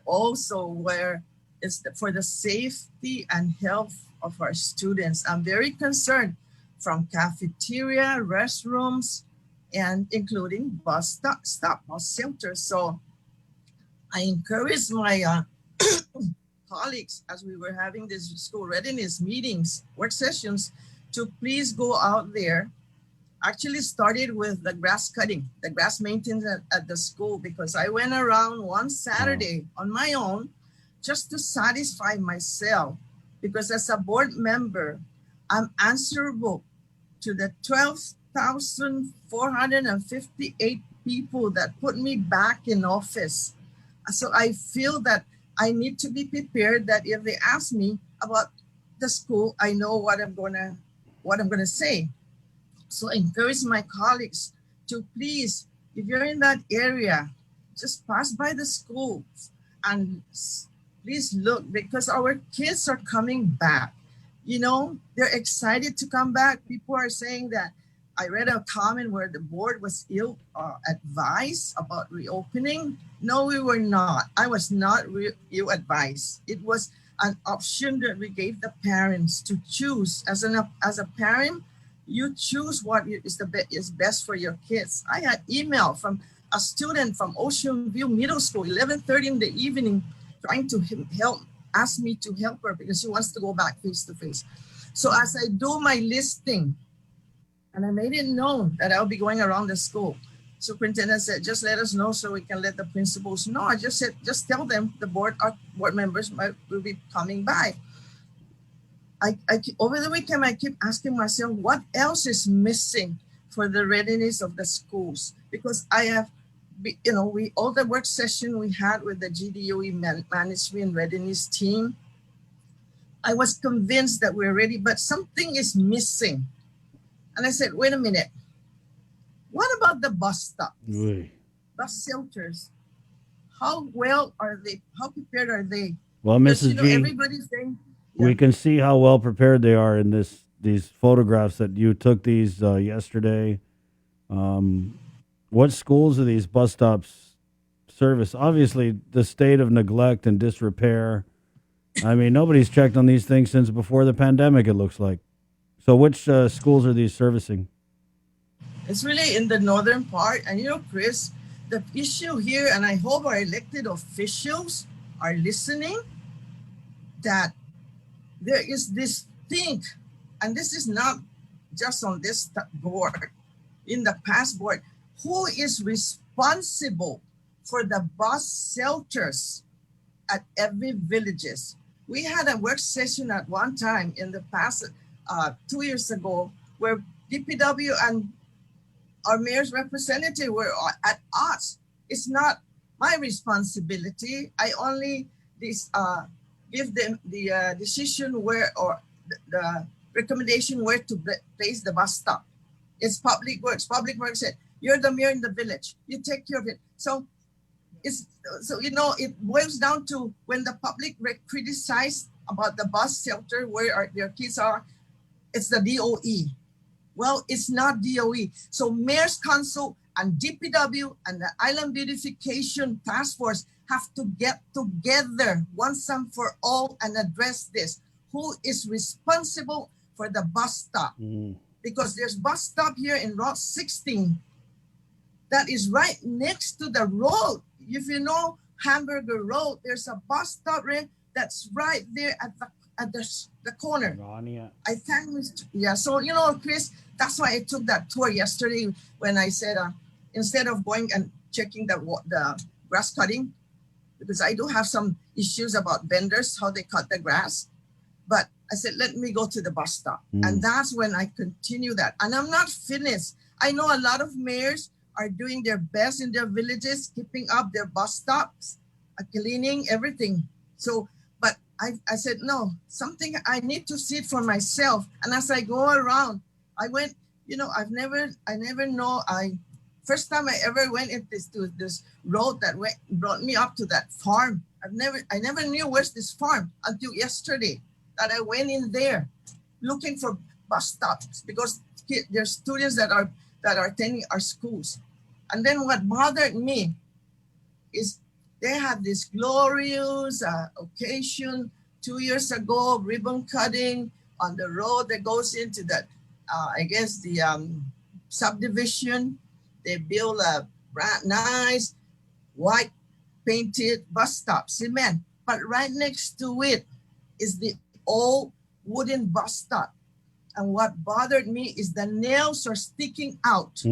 also where it's for the safety and health of our students. I'm very concerned from cafeteria, restrooms, and including bus shelters. So I encourage my colleagues, as we were having these school readiness meetings, work sessions, to please go out there. Actually started with the grass cutting, the grass maintenance at the school, because I went around one Saturday on my own just to satisfy myself, because as a board member, I'm answerable to the 12,458 people that put me back in office. So I feel that I need to be prepared, that if they ask me about the school, I know what I'm gonna say. So I encourage my colleagues to please, if you're in that area, just pass by the schools and please look, because our kids are coming back. You know, they're excited to come back. People are saying that. I read a comment where the board was ill-advised about reopening. No, we were not. I was not ill-advised. It was an option that we gave the parents to choose. As a parent, you choose what is best for your kids. I had email from a student from Ocean View Middle School, 11:30 in the evening, trying to ask me to help her because she wants to go back face-to-face. So as I do my listing, and I made it known that I'll be going around the school. Superintendent said, just let us know so we can let the principals know. I just said, just tell them our board members will be coming by. Over the weekend, I keep asking myself, what else is missing for the readiness of the schools? Because I have, all the work session we had with the GDOE management readiness team, I was convinced that we're ready, but something is missing. And I said, wait a minute. What about the bus stops? Bus shelters? How well are they? How prepared are they? Well, Mrs. G, everybody's saying, we can see how well prepared they are in these photographs that you took these yesterday. What schools are these bus stops service? Obviously, the state of neglect and disrepair. I mean, nobody's checked on these things since before the pandemic, it looks like. So which schools are these servicing? It's really in the northern part. And Chris, the issue here, and I hope our elected officials are listening, that there is this thing, and this is not just on this board, in the past board, who is responsible for the bus shelters at every villages. We had a work session at one time in the past 2 years ago, where DPW and our mayor's representative were at odds. It's not my responsibility. I only give them the decision where, or the recommendation where to place the bus stop. It's Public Works. Public Works said, you're the mayor in the village. You take care of it. So it boils down to when the public criticize about the bus shelter where their kids are, it's the DOE. Well, it's not DOE. So Mayor's Council and DPW and the Island Beautification Task Force have to get together once and for all and address this. Who is responsible for the bus stop? Because there's bus stop here in Route 16 that is right next to the road. If you know Hamburger Road, there's a bus stop that's right there at the corner. I thank Mr. Yeah, so Chris, that's why I took that tour yesterday when I said instead of going and checking the grass cutting, because I do have some issues about vendors, how they cut the grass. But I said, let me go to the bus stop. And that's when I continue that. And I'm not finished. I know a lot of mayors are doing their best in their villages, keeping up their bus stops, cleaning everything. So, but I said, no, something I need to see it for myself. And as I go around, I went, I never know. First time I ever went into this road that brought me up to that farm. I never knew where's this farm until yesterday that I went in there looking for bus stops because there's students that are attending our schools. And then what bothered me is they had this glorious occasion 2 years ago, ribbon cutting on the road that goes into that, the subdivision. They build a brand nice white painted bus stop, cement. But right next to it is the old wooden bus stop. And what bothered me is the nails are sticking out.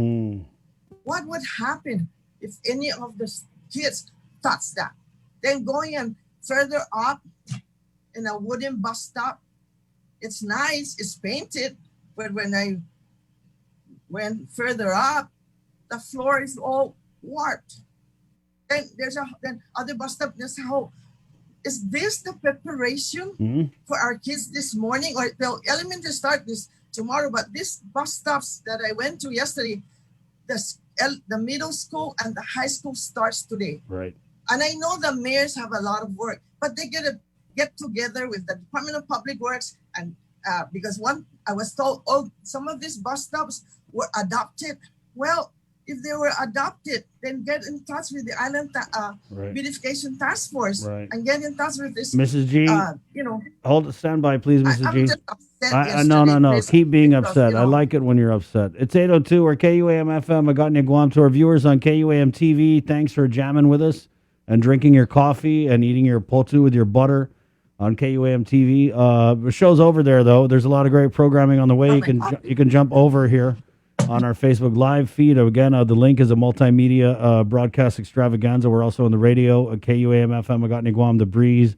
What would happen if any of the kids touch that? Then going and further up in a wooden bus stop, it's nice, it's painted, but when I went further up, the floor is all warped. Then then other bus stop. Is this the preparation for our kids this morning? Or the elementary start this tomorrow, but these bus stops that I went to yesterday, the middle school and the high school starts today. Right. And I know the mayors have a lot of work, but they get together with the Department of Public Works and because I was told, some of these bus stops were adopted. Well, if they were adopted, then get in touch with the Island Beautification Task Force and get in touch with this. Mrs. G, stand by, please, Mrs. I'm G. just upset No. Chris, Keep being because, upset. I like it when you're upset. It's 8:02 or KUAM FM. Agotnia Guam. To our viewers on KUAM TV, thanks for jamming with us and drinking your coffee and eating your potu with your butter on KUAM TV. The show's over there, though. There's a lot of great programming on the way. You can jump over here on our Facebook Live feed. Again, the link is a multimedia broadcast extravaganza. We're also on the radio, KUAM FM, Agotnia Guam, The Breeze,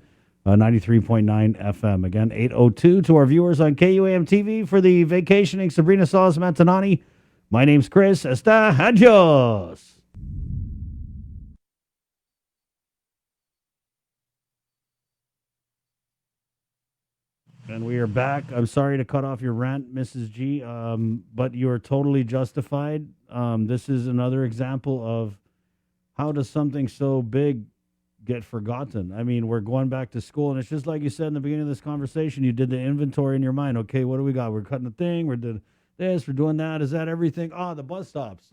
93.9 FM. Again, 8:02 to our viewers on KUAM TV for the vacationing Sabrina Salas Mantanani. My name's Chris. Hasta adios. And we are back. I'm sorry to cut off your rant, Mrs. G, but you're totally justified. This is another example of how does something so big get forgotten? I mean, we're going back to school, and it's just like you said in the beginning of this conversation. You did the inventory in your mind. Okay, what do we got? We're cutting the thing. We're doing this. We're doing that. Is that everything? The bus stops.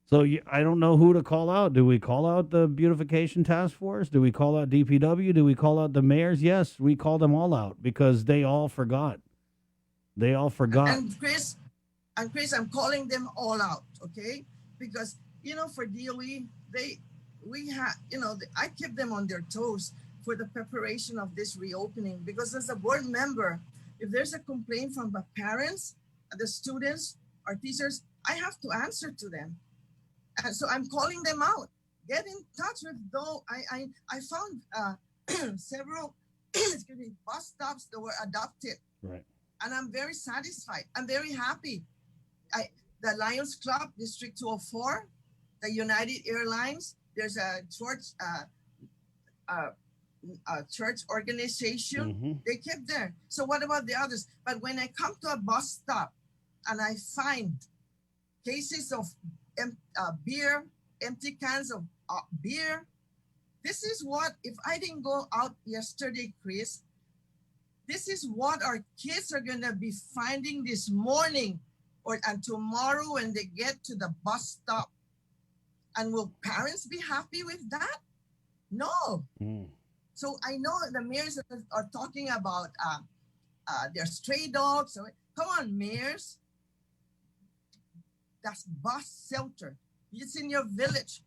So I don't know who to call out. Do we call out the Beautification Task Force? Do we call out DPW? Do we call out the mayors? Yes, we call them all out because they all forgot. They all forgot. And Chris, I'm calling them all out, okay? Because, for DOE, I keep them on their toes for the preparation of this reopening. Because as a board member, if there's a complaint from the parents, the students, or teachers, I have to answer to them. And so I'm calling them out. Get in touch with those. I found several bus stops that were adopted. Right. And I'm very satisfied. I'm very happy. The Lions Club, District 204, the United Airlines, there's a church organization. They kept there. So what about the others? But when I come to a bus stop and I find cases of beer, empty cans of beer. This is what, if I didn't go out yesterday, Chris, this is what our kids are going to be finding this morning and tomorrow when they get to the bus stop. And will parents be happy with that? No. So I know the mayors are talking about their stray dogs. Come on, mayors. That's bus shelter. It's in your village.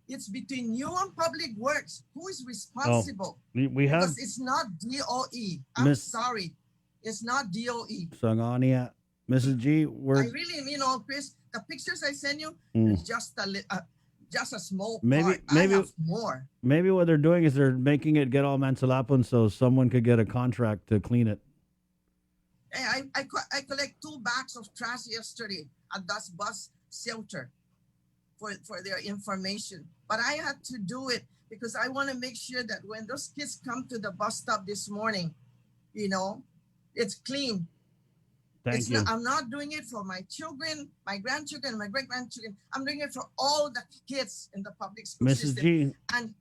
It's between you and Public Works. Who is responsible? We have, because it's not DOE. I'm sorry. It's not DOE. Sangania. Mrs. G, I really, Chris, the pictures I send you is just a small part. I have more. Maybe what they're doing is they're making it get all Mansalapon so someone could get a contract to clean it. Hey, I collect 2 bags of trash yesterday at that bus shelter for their information. But I had to do it because I want to make sure that when those kids come to the bus stop this morning, you know, it's clean. Thank you. I'm not doing it for my children, my grandchildren, my great-grandchildren. I'm doing it for all the kids in the public school Mrs. system. G. And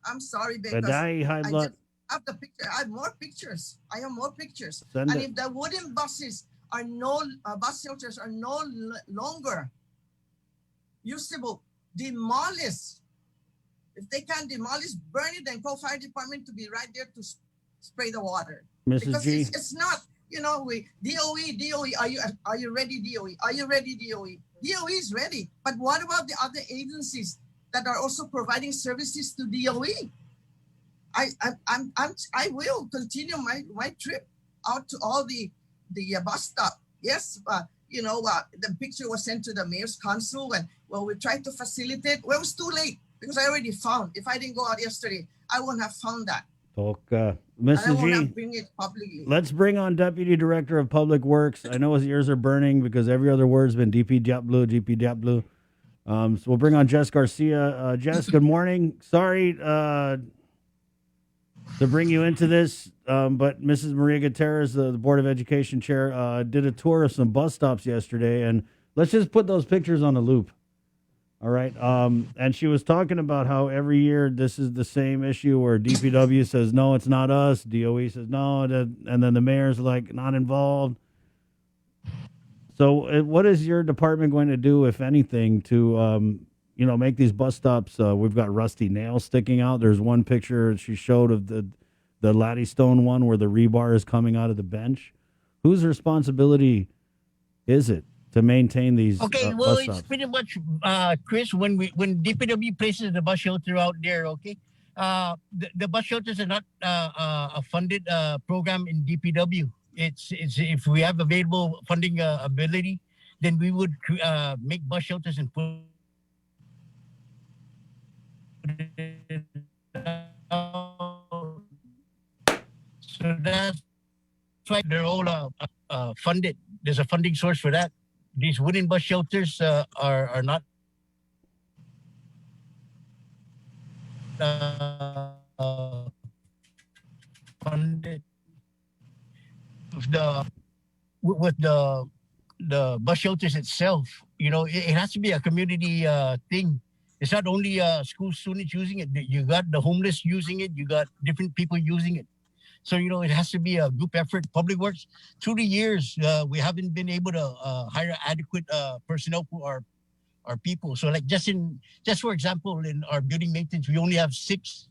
I'm sorry, But because I just have the picture. I have more pictures. Send And it. if the wooden buses are bus shelters are no longer usable, demolish. If they can't demolish, burn it and call fire department to be right there to spray the water. Mrs. Because G. it's not, you know, DOE, are you ready, DOE? Are you ready, DOE? DOE is ready. But what about the other agencies that are also providing services to DOE? I will continue my trip out to all the bus stop. Yes, you know, the picture was sent to the mayor's council, and well, we tried to facilitate. Well, it was too late because I already found. If I didn't go out yesterday, I wouldn't have found that. Talk, And I Mrs. won't G. have bring it publicly. Let's bring on Deputy Director of Public Works. I know his ears are burning because every other word's been DP Diablo, GP Diablo. So we'll bring on Jess Garcia. Jess, good morning. Sorry to bring you into this, but Mrs. Maria Gutierrez, the Board of Education Chair, did a tour of some bus stops yesterday, and let's just put those pictures on a loop. All right. And she was talking about how every year this is the same issue where DPW says, no, it's not us. DOE says, no. And then the mayor's like, not involved. So what is your department going to do, if anything, to, make these bus stops? We've got rusty nails sticking out. There's one picture she showed of the Laddie Stone one where the rebar is coming out of the bench. Whose responsibility is it to maintain these well, bus it's stops? pretty much, Chris, when DPW places the bus shelter out there, okay, the bus shelters are not a funded program in DPW. It's if we have available funding ability, then we would make bus shelters and put it out. So that's why they're all funded. There's a funding source for that. These wooden bus shelters are not funded. With the bus shelters itself, it has to be a community thing. It's not only school students using it. You got the homeless using it. You got different people using it. So, it has to be a group effort. Public Works, through the years, we haven't been able to hire adequate personnel for our people. So, like just for example, in our building maintenance, we only have 6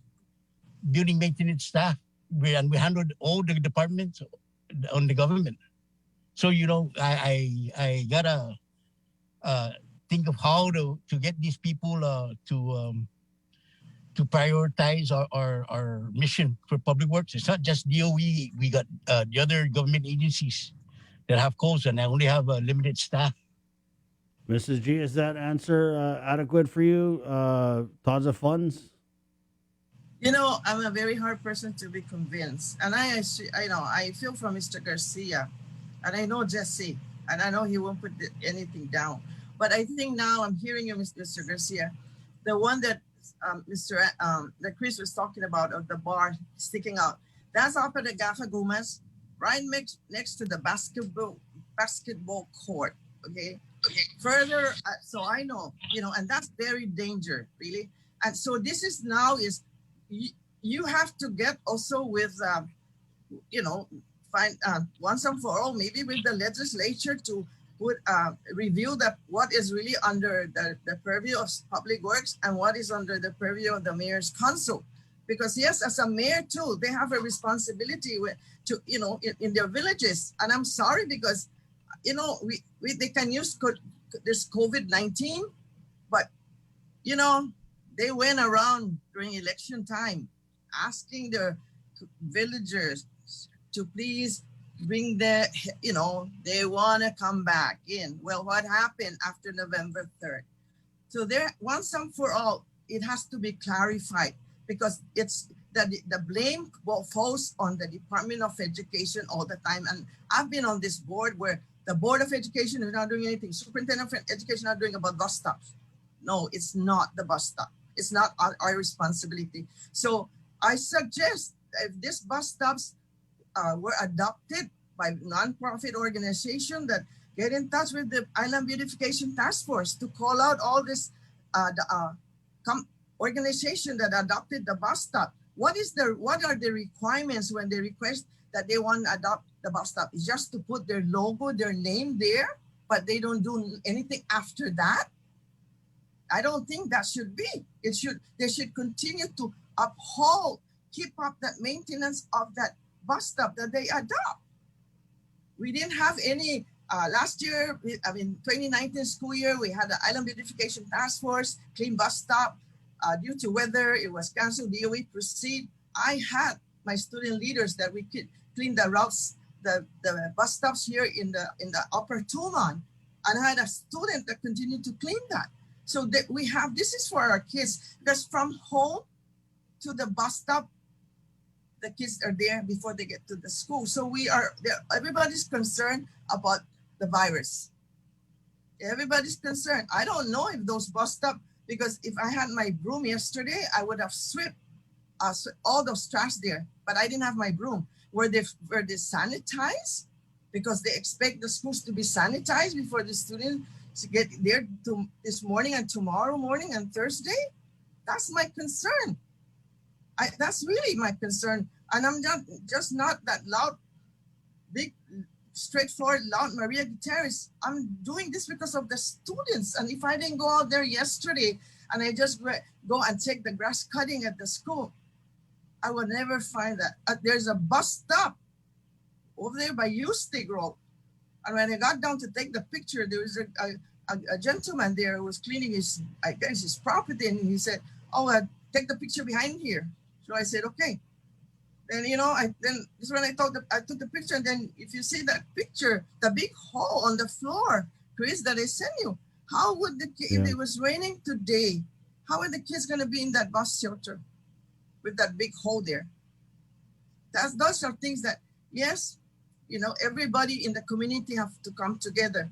building maintenance staff. We handled all the departments on the government. So, I gotta think of how to get these people to prioritize our mission for Public Works. It's not just DOE. We got the other government agencies that have calls, and I only have a limited staff. Mrs. G, is that answer adequate for you? Thoughts of funds? I'm a very hard person to be convinced. And I feel for Mr. Garcia, and I know Jesse, and I know he won't put anything down. But I think now I'm hearing you, Mr. Garcia, the one that that Chris was talking about of the bar sticking out. That's up at the Gafa Gumas, right next to the basketball court. Okay. Further, so I know, and that's very dangerous, really. And so this is now you have to get also with, find once and for all, maybe with the legislature to would review what is really under the purview of Public Works and what is under the purview of the mayor's council. Because yes, as a mayor too, they have a responsibility to in their villages. And I'm sorry because they can use this COVID-19, but they went around during election time asking their villagers to please bring they want to come back in. Well, what happened after November 3rd? So there, once and for all, it has to be clarified because it's the blame falls on the Department of Education all the time. And I've been on this board where the Board of Education is not doing anything. Superintendent of Education is not doing about bus stops. No, it's not the bus stop. It's not our responsibility. So I suggest if these bus stops were adopted by nonprofit organization, that get in touch with the Island Beautification Task Force to call out all this organization that adopted the bus stop. What are the requirements when they request that they want to adopt the bus stop? It's just to put their logo, their name there, but they don't do anything after that. I don't think that should be. They should continue to keep up that maintenance of that bus stop that they adopt. We didn't have any last year. 2019 school year, we had the Island Beautification Task Force clean bus stop. Due to weather, it was canceled. DOE proceed. I had my student leaders that we could clean the routes, the bus stops here in the Upper Tumon, and I had a student that continued to clean that. So that this is for our kids, because from home to the bus stop, the kids are there before they get to the school. So everybody's concerned about the virus. Everybody's concerned. I don't know if those bus stops, because if I had my broom yesterday, I would have swept all those trash there, but I didn't have my broom. Were they sanitized? Because they expect the schools to be sanitized before the students to get there this morning and tomorrow morning and Thursday? That's my concern. That's really my concern. And I'm not that loud, big, straightforward, loud Maria Gutierrez. I'm doing this because of the students. And if I didn't go out there yesterday and I just go and take the grass cutting at the school, I would never find that. There's a bus stop over there by Ustig Road. And when I got down to take the picture, there was a gentleman there who was cleaning his property, and he said, take the picture behind here. So I said, okay. Then, this is when I took the picture, and then if you see that picture, the big hole on the floor, Chris, that I sent you, how would if it was raining today, how are the kids going to be in that bus shelter with that big hole there? Those are things that, yes, everybody in the community have to come together.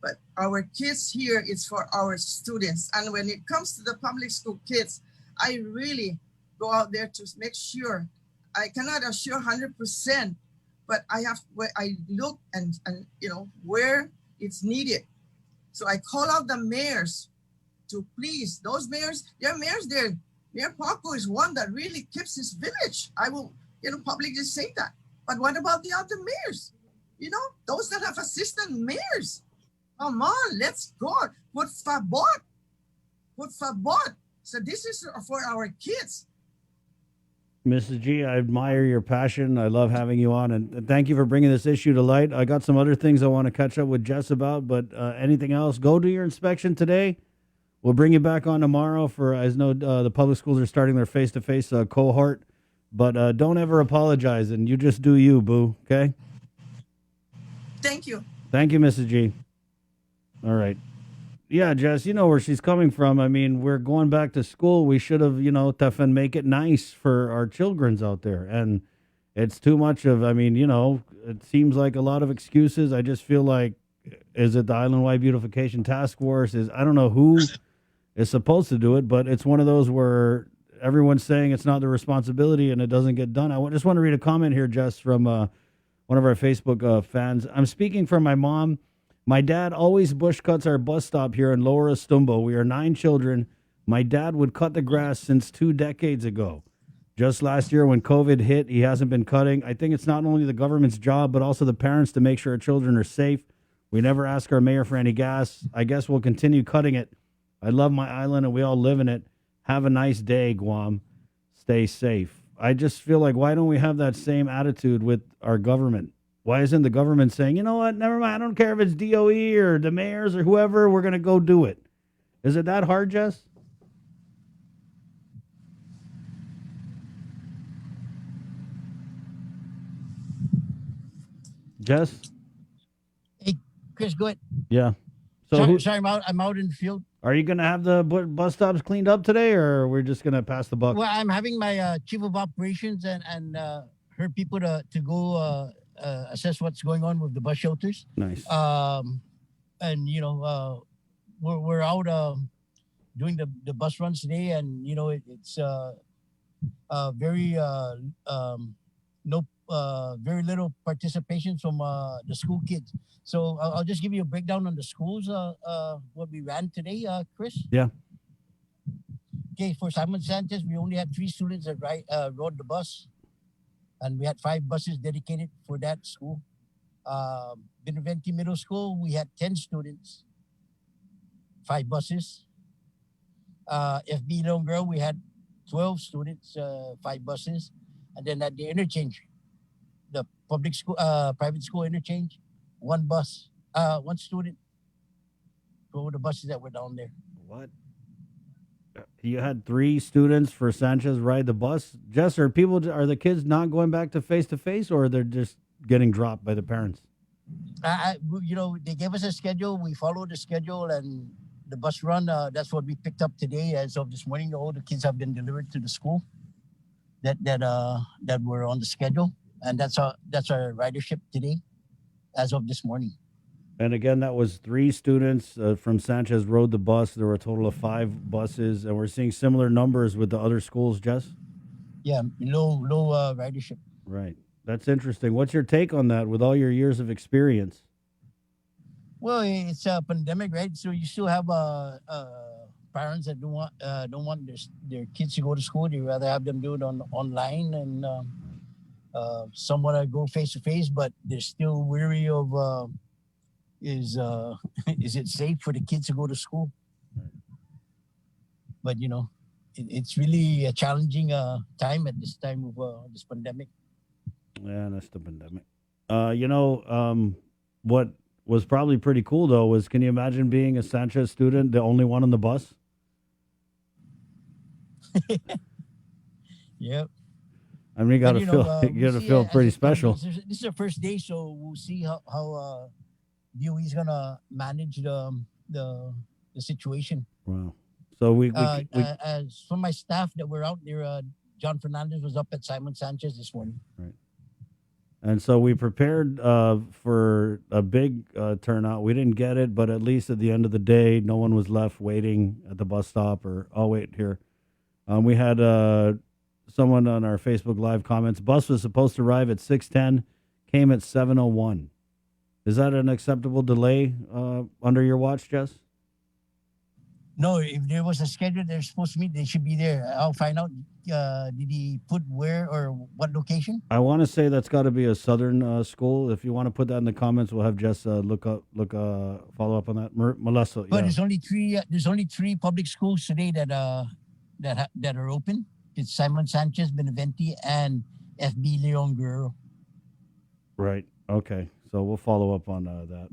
But our kids here is for our students. And when it comes to the public school kids, I really go out there to make sure. I cannot assure 100%, but I look and where it's needed. So I call out the mayors to please, those mayors, there are mayors there. Mayor Paco is one that really keeps his village. I will, publicly say that. But what about the other mayors? Those that have assistant mayors. Come on, let's go. Por favor. So this is for our kids. Mrs. G, I admire your passion. I love having you on, and thank you for bringing this issue to light. I got some other things I want to catch up with Jess about, but anything else, go do your inspection today. We'll bring you back on tomorrow for, as know, the public schools are starting their face-to-face cohort, but don't ever apologize, and you just do you, boo, okay? Thank you. Thank you, Mrs. G. All right. Yeah, Jess, you know where she's coming from. I mean, we're going back to school. We should have, Tefan, make it nice for our children's out there. And it's too much of, it seems like a lot of excuses. I just feel like, is it the Island-wide Beautification Task Force? I don't know who is supposed to do it, but it's one of those where everyone's saying it's not their responsibility and it doesn't get done. I just want to read a comment here, Jess, from one of our Facebook fans. I'm speaking for my mom. My dad always bush cuts our bus stop here in Lower Estumbo. We are 9 children. My dad would cut the grass since 2 decades ago. Just last year when COVID hit, he hasn't been cutting. I think it's not only the government's job, but also the parents to make sure our children are safe. We never ask our mayor for any gas. I guess we'll continue cutting it. I love my island and we all live in it. Have a nice day, Guam. Stay safe. I just feel like, why don't we have that same attitude with our government? Why isn't the government saying, you know what, never mind, I don't care if it's DOE or the mayors or whoever, we're going to go do it. Is it that hard, Jess? Jess? Hey, Chris, go ahead. Yeah. So sorry, I'm out in the field. Are you going to have the bus stops cleaned up today, or we're just going to pass the buck? Well, I'm having my chief of operations and her people to go assess what's going on with the bus shelters. Nice. And we're out doing the bus runs today, and you know it's very no very little participation from the school kids. So I'll just give you a breakdown on the schools. What we ran today, Chris. Yeah. Okay, for Simon Sanchez, we only had 3 students that rode the bus, and we had 5 buses dedicated for that school. Benavente Middle School, we had 10 students, 5 buses. FB Lone Girl, we had 12 students, 5 buses. And then at the interchange, the public school, private school interchange, 1 bus, 1 student for the buses that were down there. What? You had 3 students for Sanchez ride the bus. Jess, are the kids not going back to face, or they're just getting dropped by the parents? You know, they gave us a schedule. We followed the schedule, and the bus run. That's what we picked up today. As of this morning, all the kids have been delivered to the school that were on the schedule, and that's our ridership today, as of this morning. And again, that was 3 students from Sanchez rode the bus. There were a total of 5 buses, and we're seeing similar numbers with the other schools, Jess? Yeah, low ridership. Right. That's interesting. What's your take on that with all your years of experience? Well, it's a pandemic, right? So you still have parents that don't want their kids to go to school. They rather have them do it online, and some want to go face to face, but they're still weary of. Is it safe for the kids to go to school? But you know, it's really a challenging time at this time of this pandemic. Yeah, that's the pandemic. What was probably pretty cool though was, can you imagine being a Sanchez student, the only one on the bus? Yep. I mean, you gotta feel pretty special. This is the first day, so we'll see how DOE's gonna manage the situation. Wow. So we as for my staff that were out there, John Fernandez was up at Simon Sanchez this morning. Right. And so we prepared for a big turnout. We didn't get it, but at least at the end of the day, no one was left waiting at the bus stop or, oh, wait, here. We had someone on our Facebook Live comments, bus was supposed to arrive at 6:10, came at 7:01. Is that an acceptable delay under your watch, Jess? No, if there was a schedule they're supposed to meet, they should be there. I'll find out. Did he put where or what location? I want to say that's got to be a southern school. If you want to put that in the comments, we'll have Jess follow up on that. Melissa, But yeah. there's only 3. There's only 3 public schools today that are open. It's Simon Sanchez, Benavente, and FB Leon Guerrero. Right. Okay. So we'll follow up on that.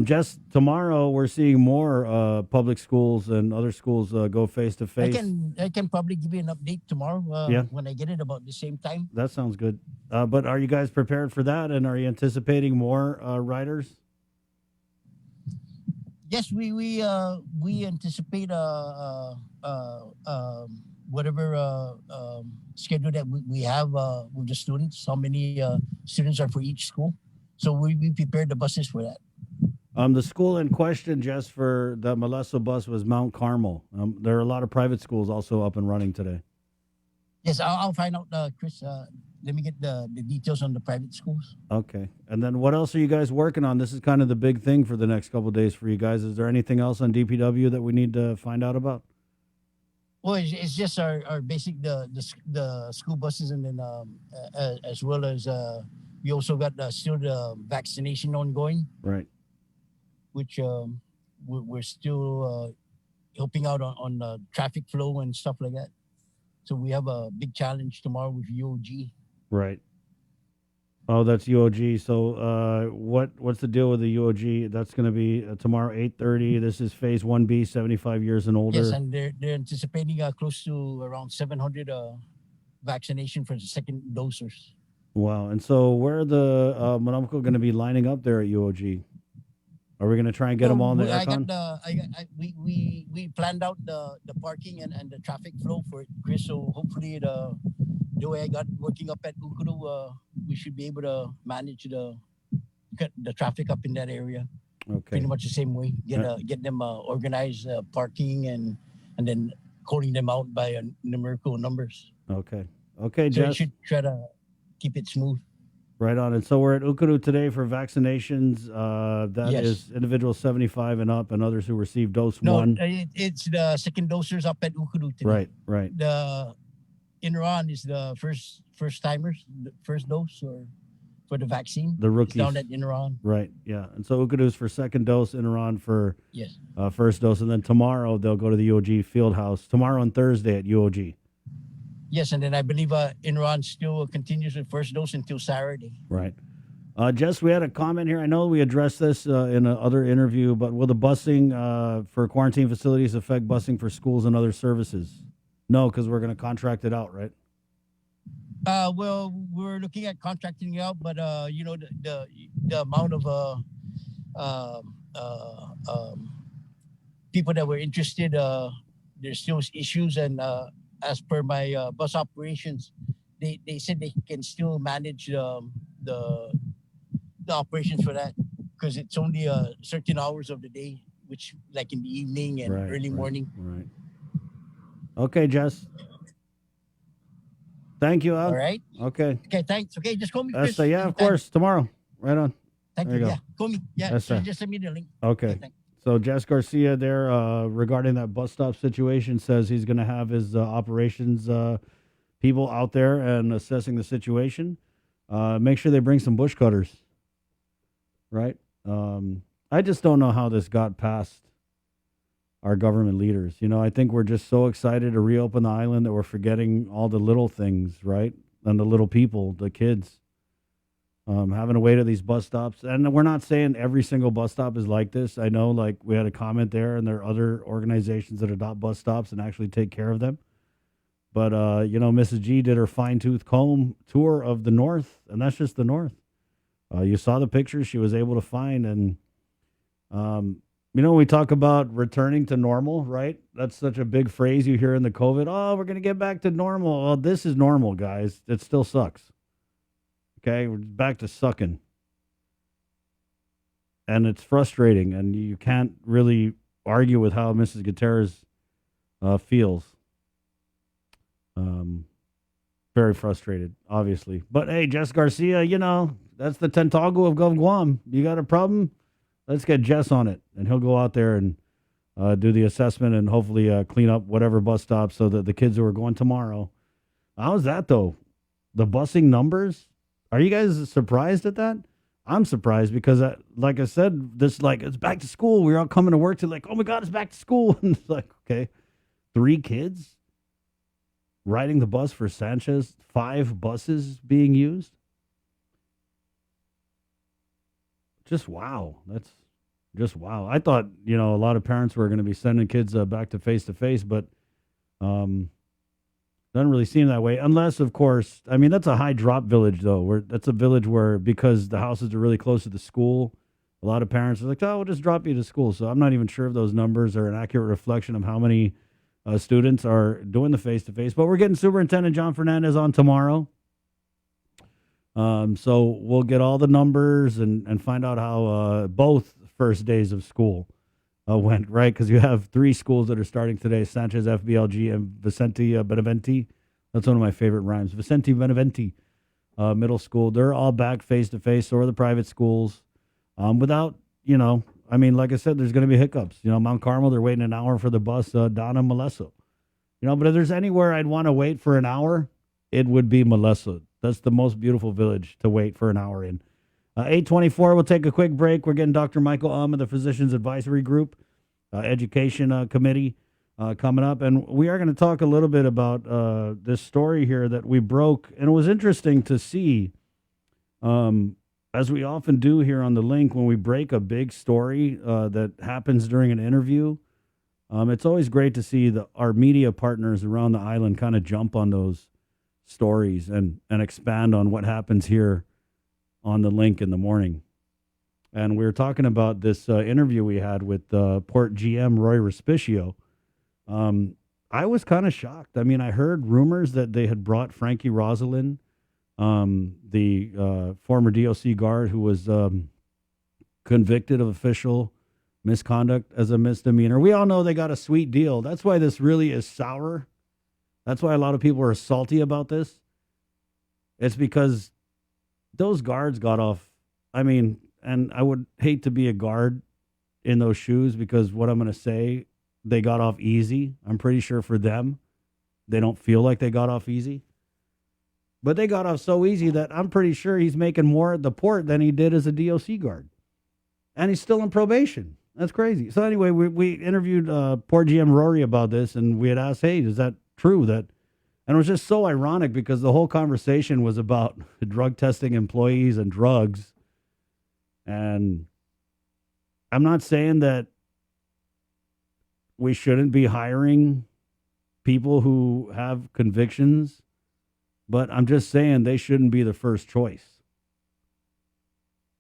Jess, tomorrow we're seeing more public schools and other schools go face to face. I can probably give you an update tomorrow when I get it about the same time. That sounds good. But are you guys prepared for that? And are you anticipating more riders? Yes, we anticipate whatever schedule that we have with the students. How many students are for each school? So we prepared the buses for that. The school in question, just for the Molesto bus, was Mount Carmel. There are a lot of private schools also up and running today. Yes, I'll find out, Chris. Let me get the details on the private schools. Okay. And then what else are you guys working on? This is kind of the big thing for the next couple of days for you guys. Is there anything else on DPW that we need to find out about? Well, it's just our basic the school buses, and then as well as we also got still the vaccination ongoing. Right. Which we're still helping out on traffic flow and stuff like that. So we have a big challenge tomorrow with UOG. Right. Oh, that's UOG. So what's the deal with the UOG? That's going to be tomorrow, 8:30. This is phase 1B, 75 years and older. Yes, and they're anticipating close to around 700 vaccination for the second dosers. Wow. And so where are the Monomco going to be lining up there at UOG? Are we going to try and get them all in the aircon? We planned out the parking and the traffic flow for it, Chris. So hopefully the way I got working up at Ukuru, we should be able to manage the traffic up in that area. Okay. Pretty much the same way. Get them organized parking and then calling them out by numerical numbers. Okay. Okay, So you Jess. should try to keep it smooth. Right on. And so we're at Ukuru today for vaccinations. That Yes. is individuals 75 and up and others who received dose No, one. it's the second dosers up at Ukuru today. Right. The Inran is the first timers, the first dose or for the vaccine. The It's rookies. down at Inran. Right. Yeah. And so Ukuru's for second dose, Inaron for Yes. first dose. And then tomorrow they'll go to the UOG field house. Tomorrow and Thursday at UOG. Yes, and then I believe Inran still continues with first dose until Saturday. Right. Jess, we had a comment here. I know we addressed this in another interview, but will the busing for quarantine facilities affect busing for schools and other services? No, because we're going to contract it out, right? Well, we're looking at contracting it out, but the amount of people that were interested, there's still issues, and as per my bus operations, they said they can still manage the operations for that because it's only certain hours of the day, which like in the evening and early morning. Right. Okay, Jess. Thank you, Al. All right. Okay. Okay, thanks. Okay, just call me Chris. Yeah, of anytime. course. Tomorrow. Right on. Thank There you. you go. Yeah, call me. Yeah, Yes, so sir. just send me the link. Okay. thanks. So Jess Garcia there regarding that bus stop situation says he's going to have his operations people out there and assessing the situation. Make sure they bring some bush cutters. Right? I just don't know how this got past our government leaders. You know, I think we're just so excited to reopen the island that we're forgetting all the little things, right? And the little people, the kids. Having to wait at these bus stops. And we're not saying every single bus stop is like this. I know, like, we had a comment there, and there are other organizations that adopt bus stops and actually take care of them. But, Mrs. G did her fine-tooth comb tour of the North, and that's just the North. You saw the pictures she was able to find. And, we talk about returning to normal, right? That's such a big phrase you hear in the COVID. Oh, we're going to get back to normal. Well, this is normal, guys. It still sucks. Okay, we're back to sucking. And it's frustrating, and you can't really argue with how Mrs. Gutierrez feels. Very frustrated, obviously. But hey, Jess Garcia, that's the Tentago of Gov Guam. You got a problem? Let's get Jess on it, and he'll go out there and do the assessment and hopefully clean up whatever bus stop so that the kids who are going tomorrow. How's that, though? The busing numbers? Are you guys surprised at that? I'm surprised because, like I said, it's back to school. We're all coming to work to oh my God, it's back to school. And it's like, okay, 3 kids riding the bus for Sanchez, 5 buses being used. Just wow. That's just wow. I thought, a lot of parents were going to be sending kids back to face, but doesn't really seem that way, unless, of course, that's a high drop village, though. That's a village where, because the houses are really close to the school, a lot of parents are like, oh, we'll just drop you to school. So I'm not even sure if those numbers are an accurate reflection of how many students are doing the face-to-face. But we're getting Superintendent John Fernandez on tomorrow. So we'll get all the numbers and find out how both first days of school went, right? Because you have 3 schools that are starting today, Sanchez FBLG and Vicente Beneventi. That's one of my favorite rhymes. Vicente Beneventi Middle School. They're all back face-to-face, so are the private schools. Without, like I said, there's going to be hiccups. Mount Carmel, they're waiting an hour for the bus, Donna Molesso. But if there's anywhere I'd want to wait for an hour, it would be Molesso. That's the most beautiful village to wait for an hour in. 8:24, we'll take a quick break. We're getting Dr. Michael of the Physicians Advisory Group, Education Committee coming up. And we are going to talk a little bit about this story here that we broke. And it was interesting to see, as we often do here on The Link, when we break a big story that happens during an interview, it's always great to see our media partners around the island kind of jump on those stories and expand on what happens here on The Link in the morning. And we were talking about this interview we had with Port GM Roy Respicio. I was kind of shocked. I heard rumors that they had brought Frankie Rosalind, the former DOC guard who was convicted of official misconduct as a misdemeanor. We all know they got a sweet deal. That's why this really is sour. That's why a lot of people are salty about this. It's because those guards got off. I mean, and I would hate to be a guard in those shoes because what I'm going to say, they got off easy. I'm pretty sure for them, they don't feel like they got off easy. But they got off so easy that I'm pretty sure he's making more at the port than he did as a DOC guard. And he's still in probation. That's crazy. So anyway, we interviewed Port GM Rory about this, and we had asked, hey, is that true? And it was just so ironic because the whole conversation was about drug testing employees and drugs. And I'm not saying that we shouldn't be hiring people who have convictions, but I'm just saying they shouldn't be the first choice.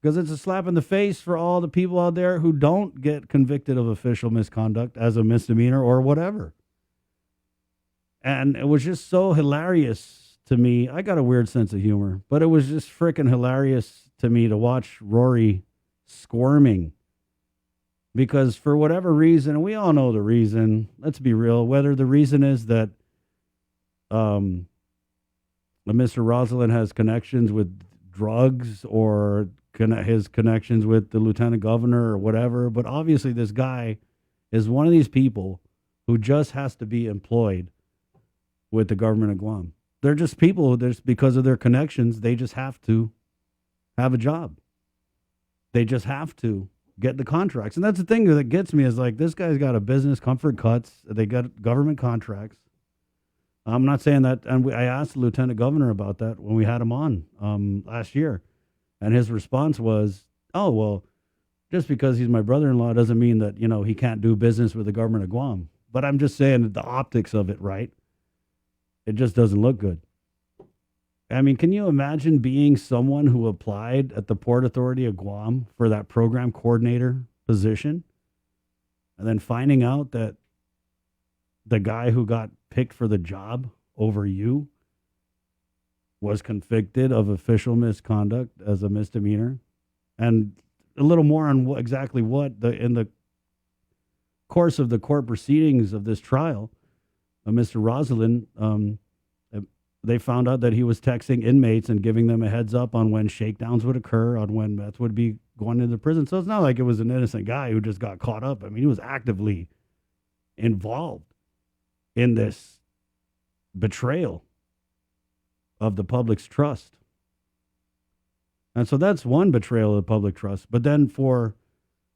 Because it's a slap in the face for all the people out there who don't get convicted of official misconduct as a misdemeanor or whatever. And it was just so hilarious to me. I got a weird sense of humor, but it was just freaking hilarious to me to watch Rory squirming. Because for whatever reason, and we all know the reason, let's be real, whether the reason is that Mr. Rosalind has connections with drugs or his connections with the lieutenant governor or whatever. But obviously this guy is one of these people who just has to be employed with the government of Guam. They're just people, just because of their connections, they just have to have a job. They just have to get the contracts. And that's the thing that gets me is like, this guy's got a business, Comfort Cuts. They got government contracts. I'm not saying that. And I asked the lieutenant governor about that when we had him on last year. And his response was, oh, well, just because he's my brother-in-law doesn't mean that, he can't do business with the government of Guam. But I'm just saying that the optics of it, right? It just doesn't look good. I mean, can you imagine being someone who applied at the Port Authority of Guam for that program coordinator position and then finding out that the guy who got picked for the job over you was convicted of official misconduct as a misdemeanor? And a little more on exactly what in the course of the court proceedings of this trial, Mr. Rosalind, they found out that he was texting inmates and giving them a heads up on when shakedowns would occur, on when meth would be going into prison. So it's not like it was an innocent guy who just got caught up. I mean, he was actively involved in this betrayal of the public's trust. And so that's one betrayal of the public trust. But then for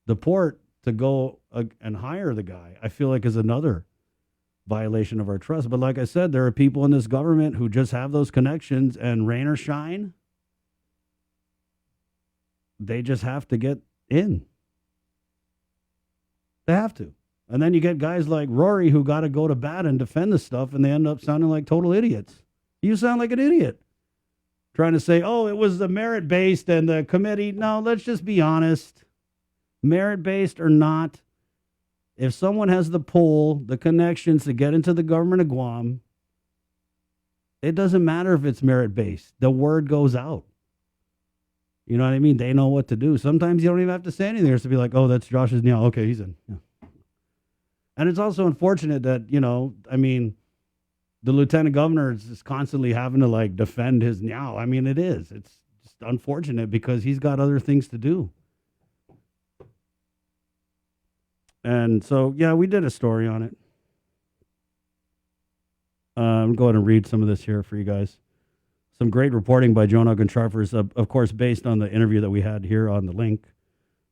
the port to go and hire the guy, I feel like is another violation of our trust. But like I said, there are people in this government who just have those connections, and rain or shine, they just have to get in. They have to. And then you get guys like Rory who got to go to bat and defend the stuff, and they end up sounding like total idiots. You sound like an idiot trying to say, oh, it was the merit-based and the committee. No, let's just be honest. Merit-based or not, if someone has the pull, the connections to get into the government of Guam, it doesn't matter if it's merit-based. The word goes out. You know what I mean? They know what to do. Sometimes you don't even have to say anything. It's to be like, oh, that's Josh's Nial. Okay, he's in. Yeah. And it's also unfortunate that, the lieutenant governor is just constantly having to defend his Nial. I mean, it is. It's just unfortunate because he's got other things to do. And so, yeah, we did a story on it. I'm going to read some of this here for you guys. Some great reporting by Joan Ogden-Sharfers, of course, based on the interview that we had here on the link.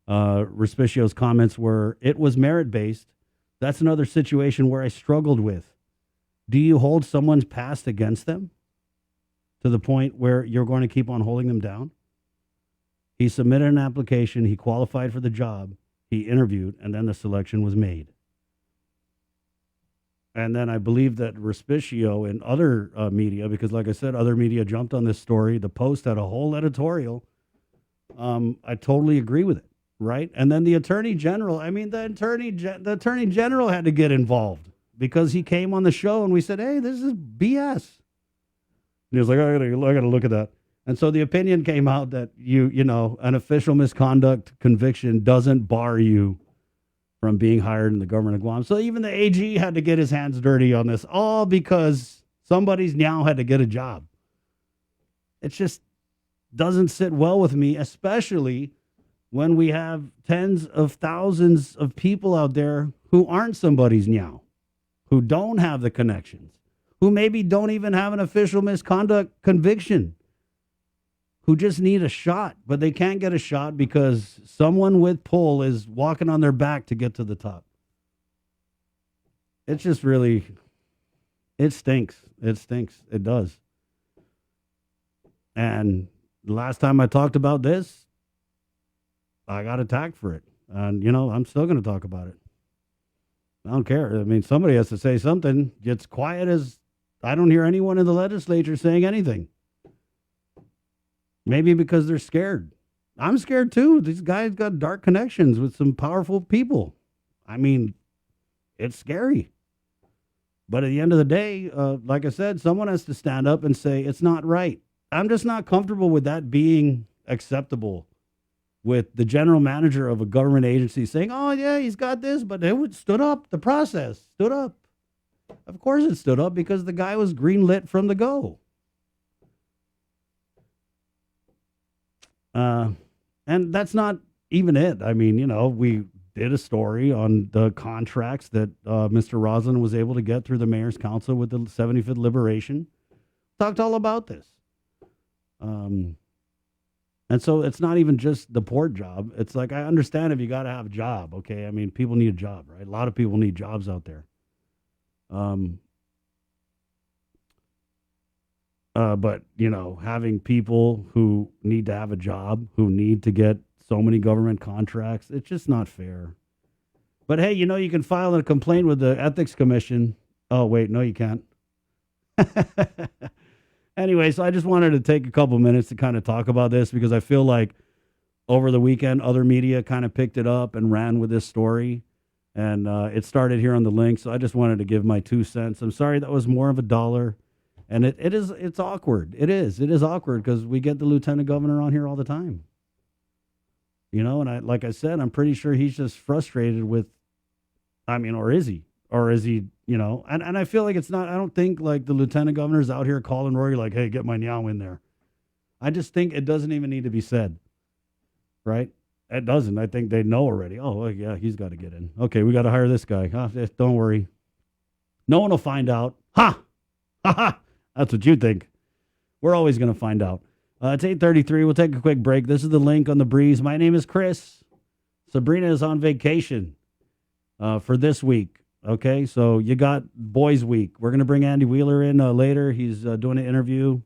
Respicio's comments were, it was merit-based. That's another situation where I struggled with. Do you hold someone's past against them to the point where you're going to keep on holding them down? He submitted an application. He qualified for the job. He interviewed, and then the selection was made. And then I believe that Respicio and other media, because like I said, other media jumped on this story. The Post had a whole editorial. I totally agree with it, right? And then the Attorney General, the Attorney General had to get involved because he came on the show and we said, hey, this is BS. And he was like, I gotta look at that. And so the opinion came out that you know, an official misconduct conviction doesn't bar you from being hired in the government of Guam. So even the AG had to get his hands dirty on this, all because somebody's now had to get a job. It just doesn't sit well with me, especially when we have tens of thousands of people out there who aren't somebody's now, who don't have the connections, who maybe don't even have an official misconduct conviction, who just need a shot, but they can't get a shot because someone with pull is walking on their back to get to the top. It's just really, it stinks. It stinks. It does. And the last time I talked about this, I got attacked for it. And, you know, I'm still going to talk about it. I don't care. I mean, somebody has to say something. It's quiet as I don't hear anyone in the legislature saying anything. Maybe because they're scared. I'm scared too. These guys got dark connections with some powerful people. I mean, it's scary. But at the end of the day, like I said, someone has to stand up and say it's not right. I'm just not comfortable with that being acceptable, with the general manager of a government agency saying, oh, yeah, he's got this, but it stood up. The process stood up. Of course it stood up because the guy was greenlit from the go. And that's not even it. I mean, you know, we did a story on the contracts that Mr. Roslin was able to get through the Mayor's Council with the 75th Liberation. Talked all about this. And so it's not even just the port job. It's like, I understand if you got to have a job, okay? I mean, people need a job, right? A lot of people need jobs out there. But, you know, having people who need to have a job, who need to get so many government contracts, it's just not fair. But, hey, you know, you can file a complaint with the Ethics Commission. Oh, wait, no, you can't. Anyway, so I just wanted to take a couple minutes to kind of talk about this because I feel like over the weekend, other media kind of picked it up and ran with this story. And it started here on the link, so I just wanted to give my 2 cents. I'm sorry that was more of $1. And it's awkward. It is awkward because we get the lieutenant governor on here all the time. You know, and like I said, I'm pretty sure he's just frustrated with, I mean, or is he? Or is he, you know, and I feel like it's not, I don't think like the lieutenant governor's out here calling Rory like, hey, get my Nyao in there. I just think it doesn't even need to be said. Right? It doesn't. I think they know already. Oh, well, yeah, he's got to get in. Okay, we got to hire this guy. Don't worry. No one will find out. Ha! Ha ha! That's what you think. We're always going to find out. It's 8:33. We'll take a quick break. This is the link on the breeze. My name is Chris. Sabrina is on vacation for this week. Okay, so you got Boys Week. We're going to bring Andy Wheeler in later. He's doing an interview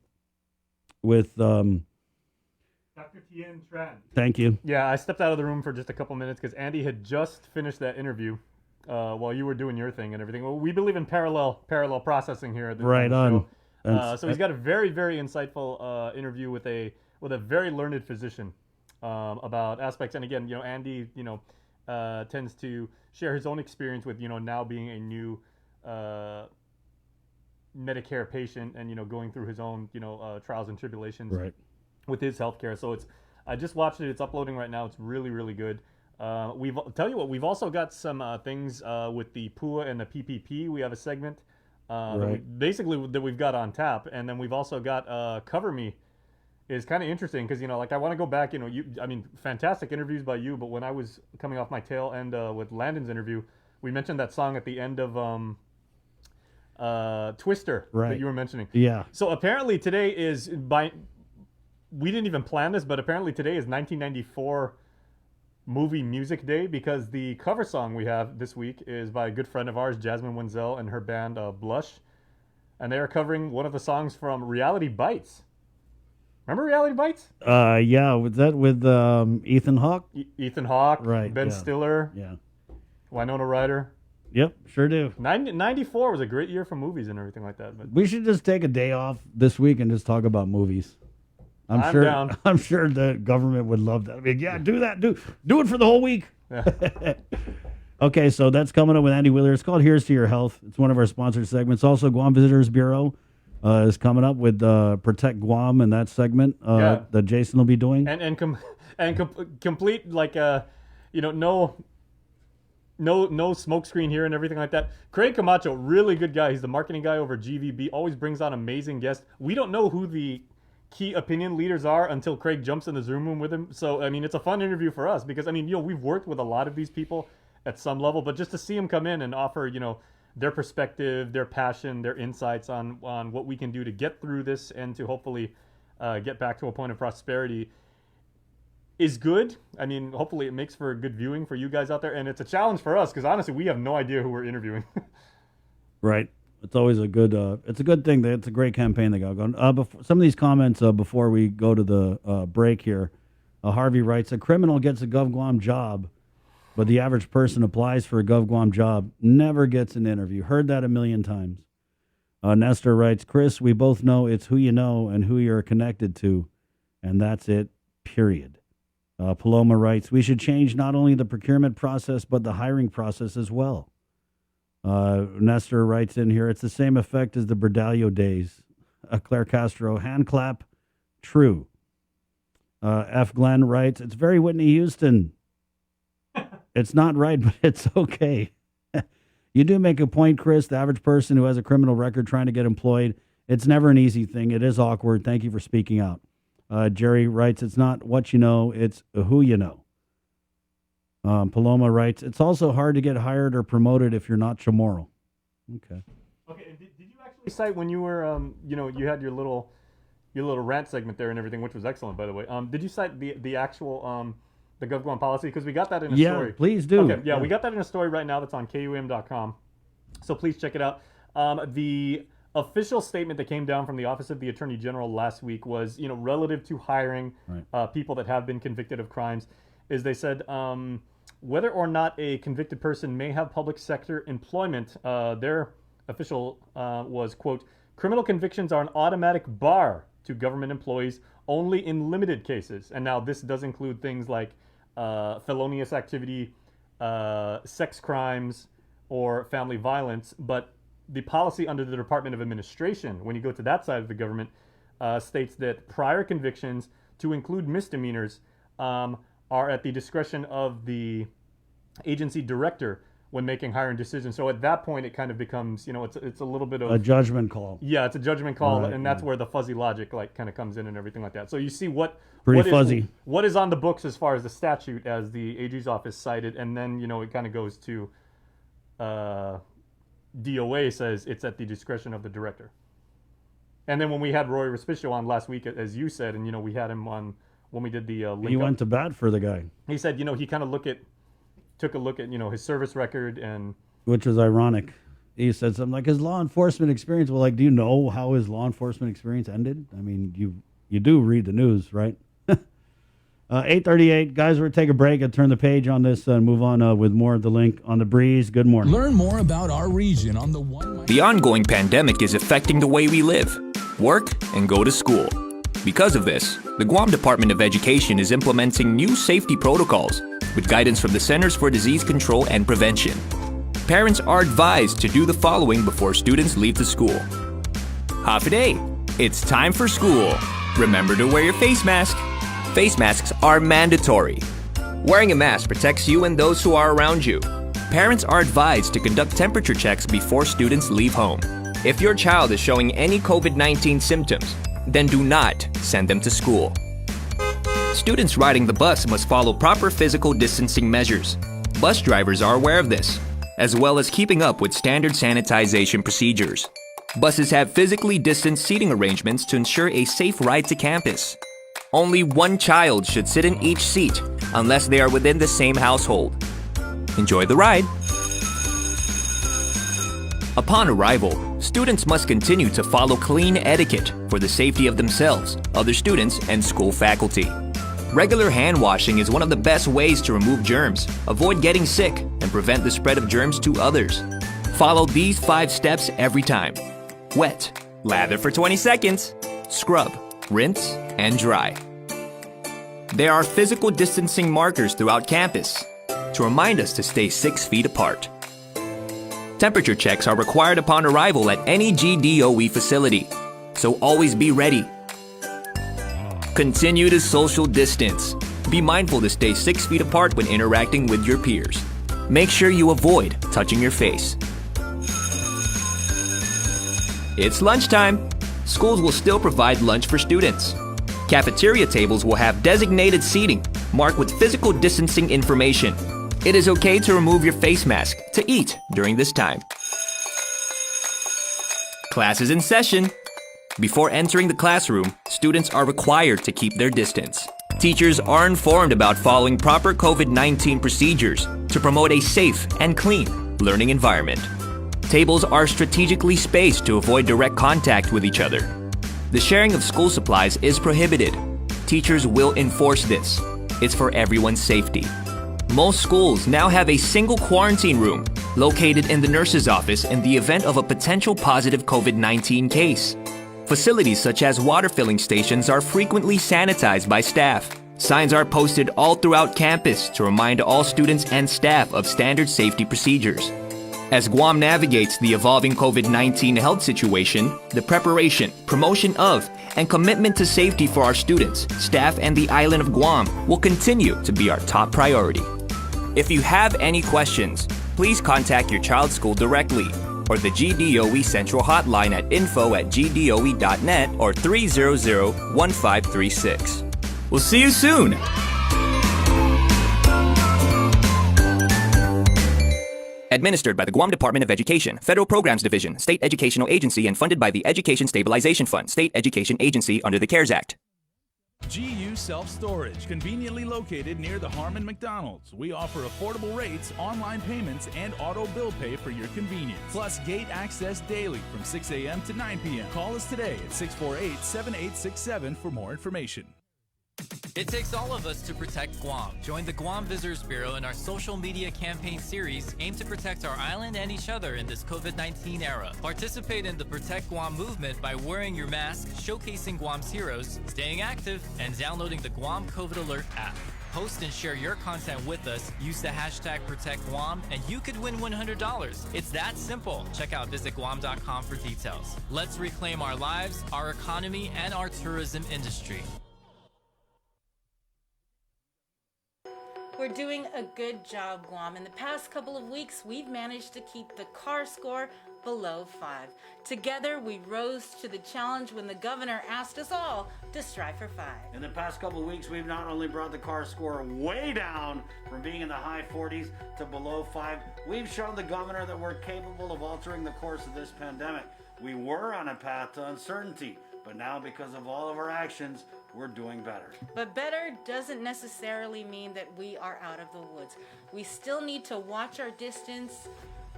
with Dr. Tien Tran. Thank you. Yeah, I stepped out of the room for just a couple minutes because Andy had just finished that interview while you were doing your thing and everything. Well, we believe in parallel processing here at the right on. So he's got a very, very insightful interview with a very learned physician about aspects. And again, you know, Andy, you know, tends to share his own experience with, you know, now being a new Medicare patient and, you know, going through his own, you know, trials and tribulations with his healthcare. So I just watched it. It's uploading right now. It's really, really good. We've also got some things with the PUA and the PPP. We have a segment that we've got on tap. And then we've also got Cover Me is kind of interesting because, you know, like I want to go back, you know, fantastic interviews by you, but when I was coming off my tail end with Landon's interview, we mentioned that song at the end of Twister that you were mentioning. Yeah. So apparently today is we didn't even plan this, but apparently today is 1994 movie music day because the cover song we have this week is by a good friend of ours, Jasmine Wenzel, and her band Blush. And they are covering one of the songs from Reality Bites. Remember Reality Bites? Yeah, was that with Ethan Hawke? Ethan Hawke, right? Ben Stiller, Winona Ryder. Yep, sure do. 94 was a great year for movies and everything like that. But we should just take a day off this week and just talk about movies. I'm down. I'm sure the government would love that. I mean, yeah, do that. Do it for the whole week. Yeah. Okay, so that's coming up with Andy Wheeler. It's called Here's to Your Health. It's one of our sponsored segments. Also, Guam Visitors Bureau. is coming up with Protect Guam and that segment Yeah. that Jason will be doing. Complete like no smoke screen here and everything like that. Craig Camacho, really good guy. He's the marketing guy over GVB. Always brings on amazing guests. We don't know who the key opinion leaders are until Craig jumps in the Zoom room with him. So I mean, it's a fun interview for us because I mean, we've worked with a lot of these people at some level, but just to see them come in and offer, their perspective, their passion, their insights on what we can do to get through this and to hopefully get back to a point of prosperity is good. I mean, hopefully it makes for good viewing for you guys out there, and it's a challenge for us because honestly, we have no idea who we're interviewing. Right. It's always a good. It's a good thing. It's a great campaign they got going. Some of these comments before we go to the break here. Harvey writes: a criminal gets a GovGuam job, but the average person applies for a GovGuam job, never gets an interview. Heard that a million times. Nestor writes: Chris, we both know it's who you know and who you're connected to, and that's it. Period. Paloma writes: we should change not only the procurement process but the hiring process as well. Nestor writes in here: it's the same effect as the Berdalio days. Claire Castro: hand clap, true. F. Glenn writes: it's very Whitney Houston. It's not right, but it's okay. You do make a point, Chris. The average person who has a criminal record trying to get employed, it's never an easy thing. It is awkward. Thank you for speaking out. Jerry writes: it's not what you know, it's who you know. Paloma writes: it's also hard to get hired or promoted if you're not Chamorro. Okay. Okay, and did you actually cite when you were, you had your little rant segment there and everything, which was excellent, by the way. Did you cite the actual the GovGuam policy? Because we got that in a story. Yeah, please do. Okay, yeah, we got that in a story right now that's on KUM.com. So please check it out. The official statement that came down from the Office of the Attorney General last week was, relative to hiring people that have been convicted of crimes, is they said whether or not a convicted person may have public sector employment, their official was, quote, criminal convictions are an automatic bar to government employees only in limited cases. And now this does include things like felonious activity, sex crimes, or family violence. But the policy under the Department of Administration, when you go to that side of the government, states that prior convictions, to include misdemeanors, are at the discretion of the agency director when making hiring decisions. So at that point, it kind of becomes, it's a little bit of a judgment call. Yeah, it's a judgment call, Right, and that's where the fuzzy logic kind of comes in and everything like that. So you see Pretty fuzzy. What is on the books as far as the statute, as the AG's office cited, and then it kind of goes to DOA says it's at the discretion of the director. And then when we had Roy Respicio on last week, as you said, and we had him on when we did the link He up, went to bat for the guy, he said he kind of took a look at his service record, and which was ironic. He said something like his law enforcement experience. Well, do you know how his law enforcement experience ended? I mean, you do read the news, right? 8:38, guys. We're going to take a break and turn the page on this and move on with more of the link on the breeze. Good morning. Learn more about our region on the One. The ongoing pandemic is affecting the way we live, work, and go to school. Because of this, the Guam Department of Education is implementing new safety protocols with guidance from the Centers for Disease Control and Prevention. Parents are advised to do the following before students leave the school. Happy day! It's time for school. Remember to wear your face mask. Face masks are mandatory. Wearing a mask protects you and those who are around you. Parents are advised to conduct temperature checks before students leave home. If your child is showing any COVID-19 symptoms, then do not send them to school. Students riding the bus must follow proper physical distancing measures. Bus drivers are aware of this, as well as keeping up with standard sanitization procedures. Buses have physically distanced seating arrangements to ensure a safe ride to campus. Only one child should sit in each seat unless they are within the same household. Enjoy the ride. Upon arrival, students must continue to follow clean etiquette for the safety of themselves, other students, and school faculty. Regular hand washing is one of the best ways to remove germs, avoid getting sick, and prevent the spread of germs to others. Follow these 5 steps every time. Wet, lather for 20 seconds, scrub, rinse, and dry. There are physical distancing markers throughout campus to remind us to stay 6 feet apart. Temperature checks are required upon arrival at any GDOE facility. so always be ready. Continue to social distance. Be mindful to stay 6 feet apart when interacting with your peers. Make sure you avoid touching your face. It's lunchtime. Schools will still provide lunch for students. Cafeteria tables will have designated seating marked with physical distancing information. It is okay to remove your face mask to eat during this time. Class is in session. Before entering the classroom, students are required to keep their distance. Teachers are informed about following proper COVID-19 procedures to promote a safe and clean learning environment. Tables are strategically spaced to avoid direct contact with each other. The sharing of school supplies is prohibited. Teachers will enforce this. It's for everyone's safety. Most schools now have a single quarantine room located in the nurse's office in the event of a potential positive COVID-19 case. Facilities such as water filling stations are frequently sanitized by staff. Signs are posted all throughout campus to remind all students and staff of standard safety procedures. As Guam navigates the evolving COVID-19 health situation, the preparation, promotion of, and commitment to safety for our students, staff, and the island of Guam will continue to be our top priority. If you have any questions, please contact your child's school directly or the GDOE Central Hotline at info@gdoe.net or 300-1536. We'll see you soon! Administered by the Guam Department of Education, Federal Programs Division, State Educational Agency, and funded by the Education Stabilization Fund, State Education Agency under the CARES Act. GU Self-Storage, conveniently located near the Harmon McDonald's. We offer affordable rates, online payments, and auto bill pay for your convenience. Plus gate access daily from 6 a.m. to 9 p.m. Call us today at 648-7867 for more information. It takes all of us to protect Guam. Join the Guam Visitors Bureau in our social media campaign series aimed to protect our island and each other in this COVID-19 era. Participate in the Protect Guam movement by wearing your mask, showcasing Guam's heroes, staying active, and downloading the Guam COVID Alert app. Post and share your content with us, use the hashtag ProtectGuam, and you could win $100. It's that simple. Check out visitguam.com for details. Let's reclaim our lives, our economy, and our tourism industry. We're doing a good job, Guam. In the past couple of weeks, we've managed to keep the CAR score below 5. Together, we rose to the challenge when the governor asked us all to strive for 5. In the past couple of weeks, we've not only brought the CAR score way down from being in the high 40s to below 5, we've shown the governor that we're capable of altering the course of this pandemic. We were on a path to uncertainty, but now because of all of our actions, we're doing better. But better doesn't necessarily mean that we are out of the woods. We still need to watch our distance,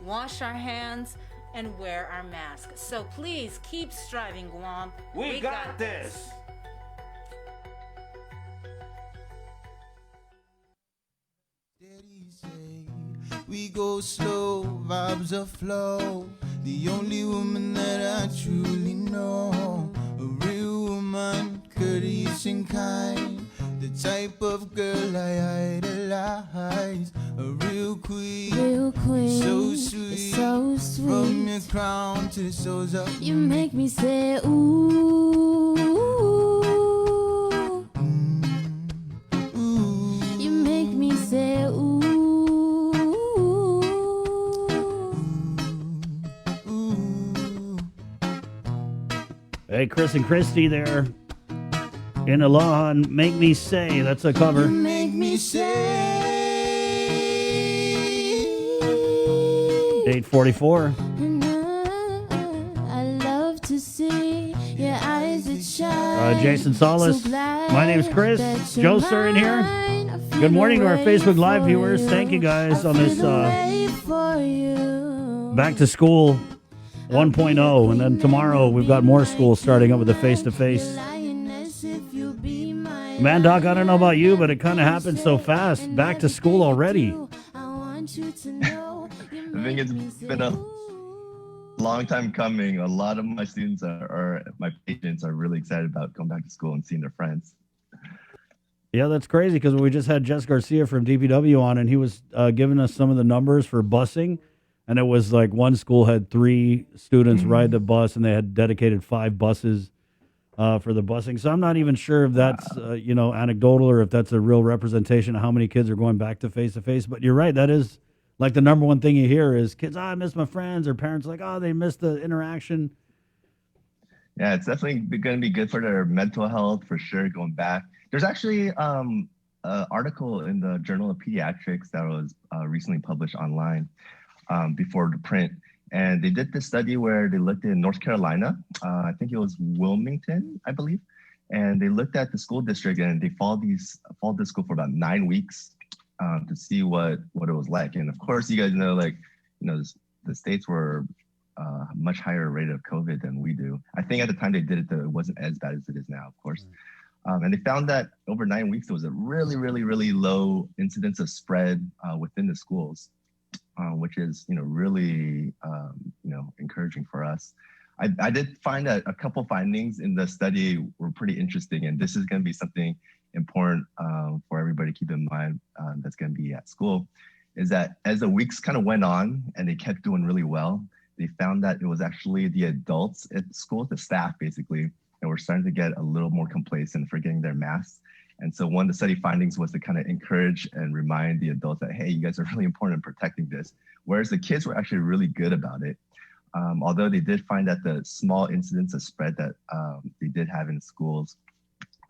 wash our hands, and wear our masks. So please keep striving, Guam. We got this. We go slow, vibes are flow. The only woman that I truly know. A real woman, courteous and kind. The type of girl I idolize. A real queen, so sweet. From your crown to the soles of you make me say ooh. You make me say ooh. Hey, Chris and Christy there in Aloha and Make Me Say. That's a cover. You make me say 8:44. I love to see your eyes that shine. Jason Solis. My name's Chris. Joe Sir in here. Good morning to our Facebook Live viewers. Thank you guys on this Back to School 1.0. And then tomorrow we've got more schools starting up with the face-to-face. Man, Doc, I don't know about you, but it kind of happened so fast. Back to school already. I think it's been a long time coming. A lot of my students are my patients are really excited about going back to school and seeing their friends. Yeah, that's crazy because we just had Jess Garcia from DPW on, and he was giving us some of the numbers for busing. And it was like one school had 3 students ride the bus, and they had dedicated 5 buses for the busing. So I'm not even sure if that's anecdotal or if that's a real representation of how many kids are going back to face-to-face. But you're right, that is like the number one thing you hear is kids, I miss my friends, or parents like, oh, they miss the interaction. Yeah, it's definitely going to be good for their mental health for sure going back. There's actually an article in the Journal of Pediatrics that was recently published online before the print. And they did this study where they looked in North Carolina. I think it was Wilmington, I believe. And they looked at the school district and they followed the school for about 9 weeks to see what it was like. And of course, you guys know, the states were much higher rate of COVID than we do. I think at the time they did it, though, it wasn't as bad as it is now, of course. And they found that over 9 weeks, there was a really, really, really low incidence of spread within the schools, which is, really, encouraging for us. I did find that a couple findings in the study were pretty interesting, and this is going to be something important for everybody to keep in mind that's going to be at school, is that as the weeks kind of went on and they kept doing really well, they found that it was actually the adults at school, the staff basically, that were starting to get a little more complacent for getting their masks. And so one of the study findings was to kind of encourage and remind the adults that, hey, you guys are really important in protecting this. Whereas the kids were actually really good about it. Although they did find that the small incidence of spread that they did have in schools,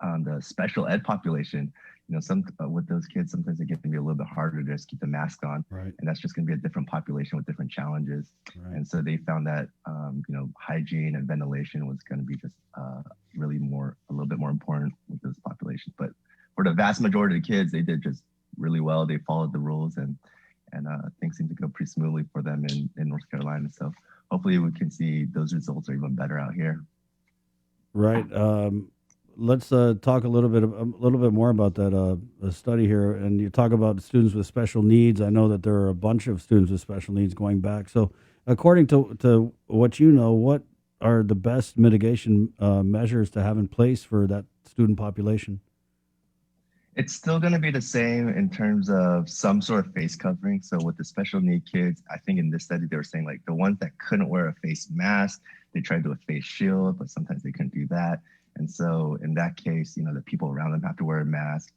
the special ed population, with those kids, sometimes it can be a little bit harder to just keep the mask on. Right. And that's just going to be a different population with different challenges. Right. And so they found that, hygiene and ventilation was going to be just really a little bit more important with those populations. But for the vast majority of the kids, they did just really well. They followed the rules and things seem to go pretty smoothly for them in North Carolina. So hopefully we can see those results are even better out here. Right. Let's talk a little bit more about that study here. And you talk about students with special needs. I know that there are a bunch of students with special needs going back. So according to what you know, what are the best mitigation measures to have in place for that student population? It's still going to be the same in terms of some sort of face covering. So with the special need kids, I think in this study, they were saying like the ones that couldn't wear a face mask, they tried to do a face shield, but sometimes they couldn't do that. And so in that case, the people around them have to wear a mask.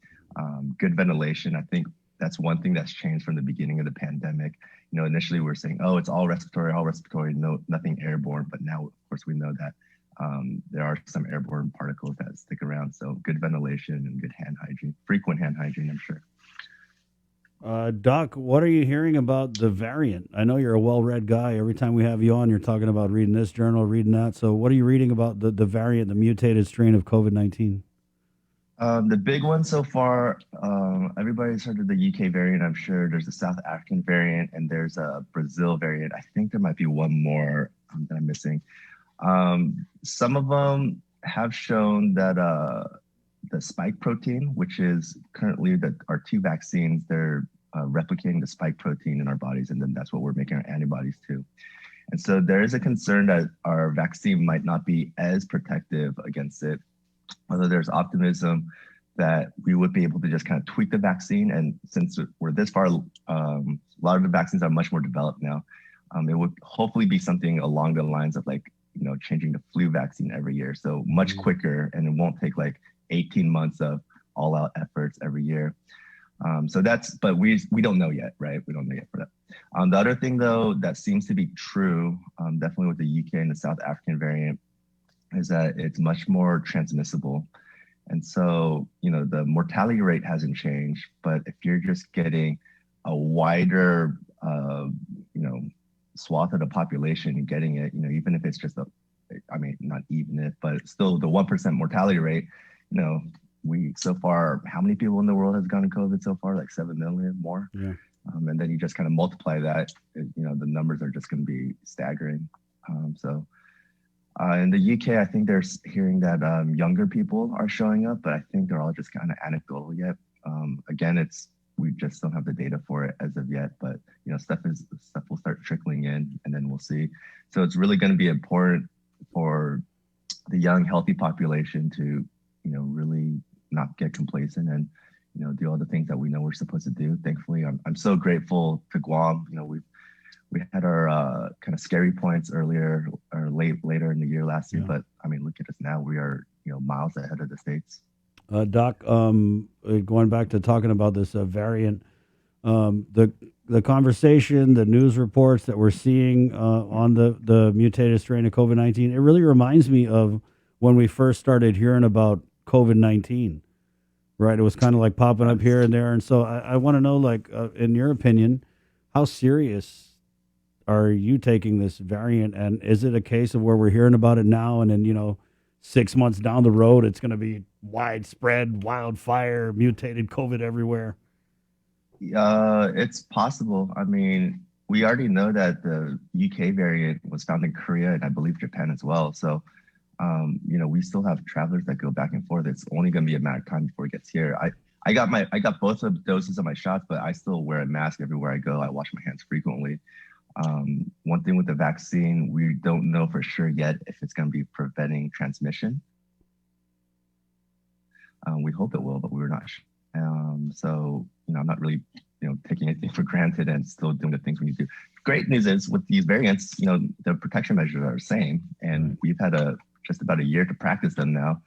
Good ventilation. I think that's one thing that's changed from the beginning of the pandemic. Initially we were saying, oh, it's all respiratory, no, nothing airborne. But now, of course, we know that there are some airborne particles that stick around. So good ventilation and good hand hygiene, frequent hand hygiene, I'm sure. Doc, what are you hearing about the variant? I know you're a well-read guy. Every time we have you on, you're talking about reading this journal, reading that. So what are you reading about the variant, the mutated strain of COVID-19? The big one so far, everybody's heard of the UK variant, I'm sure. There's a South African variant and there's a Brazil variant. I think there might be one more that I'm missing. Some of them have shown that the spike protein, which is currently our 2 vaccines, they're replicating the spike protein in our bodies, and then that's what we're making our antibodies to. And so there is a concern that our vaccine might not be as protective against it, although there's optimism that we would be able to just kind of tweak the vaccine. And since we're this far, a lot of the vaccines are much more developed now. It would hopefully be something along the lines of changing the flu vaccine every year. So much quicker, and it won't take 18 months of all out efforts every year. But we don't know yet, right? We don't know yet for that. The other thing though, that seems to be true, definitely with the UK and the South African variant, is that it's much more transmissible. And so, the mortality rate hasn't changed, but if you're just getting a wider, swath of the population getting it, even if it's just not even if, but still the 1% mortality rate, we so far, how many people in the world has gotten COVID so far? 7 million more. Yeah. And then you just kind of multiply that, the numbers are just going to be staggering. In the UK, I think they're hearing that younger people are showing up, but I think they're all just kind of anecdotal yet. Again, we just don't have the data for it as of yet, but stuff will start trickling in, and then we'll see. So it's really going to be important for the young, healthy population to really not get complacent and do all the things that we know we're supposed to do. Thankfully, I'm so grateful to Guam. we had our kind of scary points earlier or later in the year last year. But I mean, look at us now. We are, miles ahead of the States. Doc, going back to talking about this variant, the conversation, the news reports that we're seeing on the mutated strain of COVID-19, it really reminds me of when we first started hearing about COVID-19, right? It was kind of like popping up here and there. And so I want to know, like, in your opinion, how serious are you taking this variant? And is it a case of where we're hearing about it now and then, 6 months down the road, it's going to be widespread wildfire, mutated COVID everywhere? It's possible. I mean, we already know that the UK variant was found in Korea and I believe Japan as well. So, we still have travelers that go back and forth. It's only going to be a matter of time before it gets here. I got both of doses of my shots, but I still wear a mask everywhere I go. I wash my hands frequently. One thing with the vaccine, we don't know for sure yet if it's going to be preventing transmission. We hope it will, but we're not sure. So, I'm not really, taking anything for granted and still doing the things we need to do. Great news is with these variants, the protection measures are the same, and we've had just about a year to practice them now,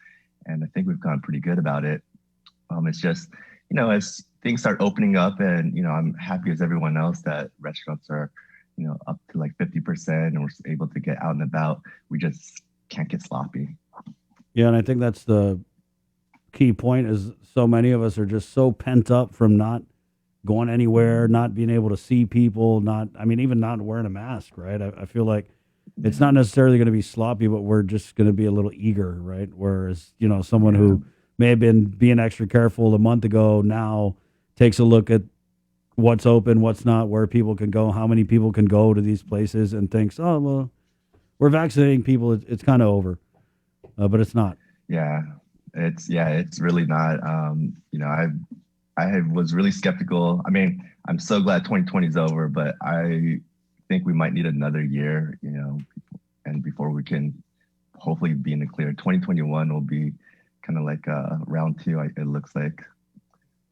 and I think we've gone pretty good about it. It's just, as things start opening up, and I'm happy as everyone else that restaurants are, up to like 50%, and we're able to get out and about. We just can't get sloppy. Yeah, and I think that's the key point is so many of us are just so pent up from not going anywhere, not being able to see people, even not wearing a mask, right? I feel like it's not necessarily going to be sloppy, but we're just going to be a little eager, right? Whereas, someone who may have been being extra careful a month ago now takes a look at what's open, what's not, where people can go, how many people can go to these places, and thinks, oh, well, we're vaccinating people. It's kind of over, but it's not. Yeah, it's really not. I was really skeptical. I mean, I'm so glad 2020 is over, but I think we might need another year, and before we can hopefully be in the clear. 2021 will be kind of like round two, it looks like,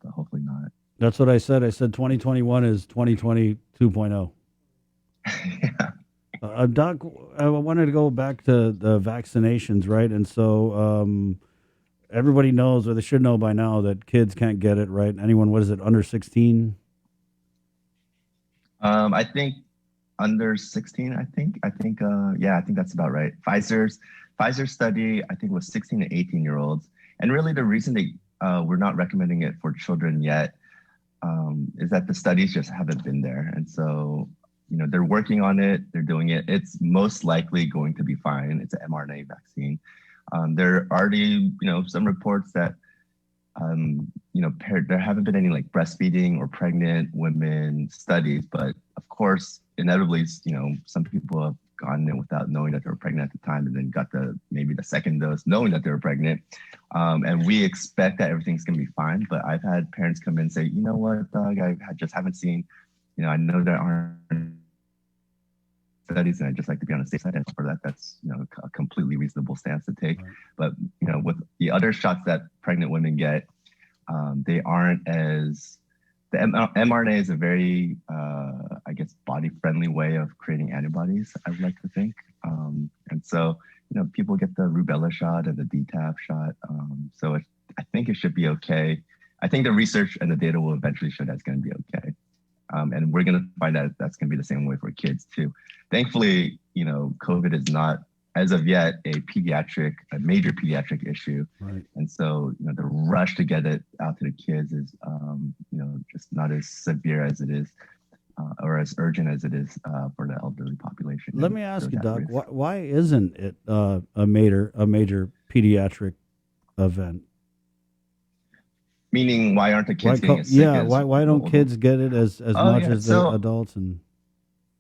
but hopefully not. That's what I said. I said 2021 is 2020 2.0. Yeah. Doc, I wanted to go back to the vaccinations, right? And so everybody knows, or they should know by now, that kids can't get it, right? Anyone, what is it, under 16? I think under 16, I think that's about right. Pfizer's study, I think, was 16 to 18-year-olds. And really the reason we're not recommending it for children yet is that the studies just haven't been there. And so, they're working on it, they're doing it. It's most likely going to be fine. It's an mRNA vaccine. There are already, some reports that, there haven't been any like breastfeeding or pregnant women studies, but of course, inevitably, some people have gone in without knowing that they were pregnant at the time and then got maybe the second dose knowing that they were pregnant. And we expect that everything's going to be fine. But I've had parents come in and say, you know what, Doug, I just haven't seen, I know there aren't studies and I'd just like to be on the safe side. And for that, that's, a completely reasonable stance to take. Right. But, with the other shots that pregnant women get, they aren't as, the mRNA is a very, body-friendly way of creating antibodies, I would like to think. And so, people get the rubella shot and the DTaP shot. So I think it should be okay. I think the research and the data will eventually show that's going to be okay. And we're going to find out that's going to be the same way for kids too. Thankfully, COVID is not, as of yet, a major pediatric issue. Right. And so, the rush to get it out to the kids is, just not as severe as it is, or as urgent as it is for the elderly population. Let me ask you, Doc, why isn't it a major pediatric event? Meaning, why aren't the kids getting it sick? Yeah, why don't kids get it as much as the adults? And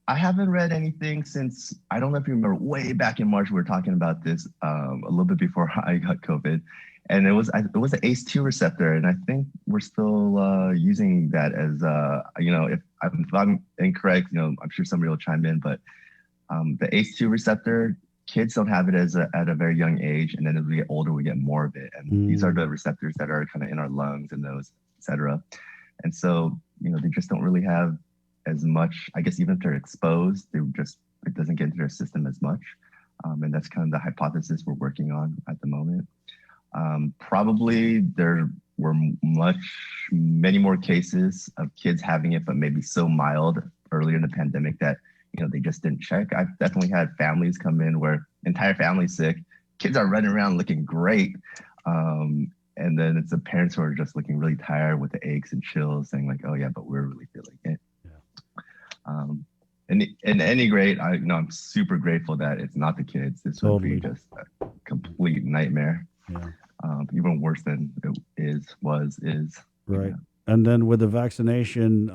I haven't read anything since, I don't know if you remember, way back in March, we were talking about this a little bit before I got COVID. And it was the ACE2 receptor. And I think we're still using that as, if I'm incorrect, I'm sure somebody will chime in, but the ACE2 receptor, kids don't have it at a very young age. And then as we get older, we get more of it. And these are the receptors that are kind of in our lungs and those, et cetera. And so, they just don't really have as much. I guess even if they're exposed, it doesn't get into their system as much. And that's kind of the hypothesis we're working on at the moment. Probably there were many more cases of kids having it, but maybe so mild earlier in the pandemic that, they just didn't check. I've definitely had families come in where entire family's sick, kids are running around looking great. And then it's the parents who are just looking really tired with the aches and chills saying like, oh yeah, but we're really feeling it. And in any grade, I'm super grateful that it's not the kids. This would be just a complete nightmare. Yeah. Even worse than it was. Right. And then with the vaccination,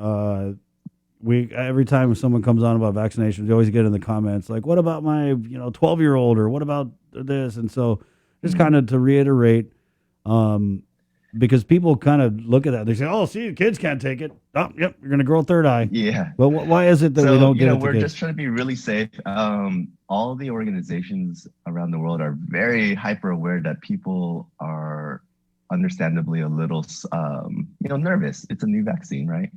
every time someone comes on about vaccinations, you always get in the comments like, what about my 12-year-old, or what about this? And so just kind of to reiterate, because people kind of look at that, they say, oh, see, kids can't take it. Oh, yep, you're going to grow a third eye. Yeah. Well, why is it that we don't get it to we're kids? just trying to be really safe. All the organizations around the world are very hyper aware that people are understandably a little, nervous. It's a new vaccine, right?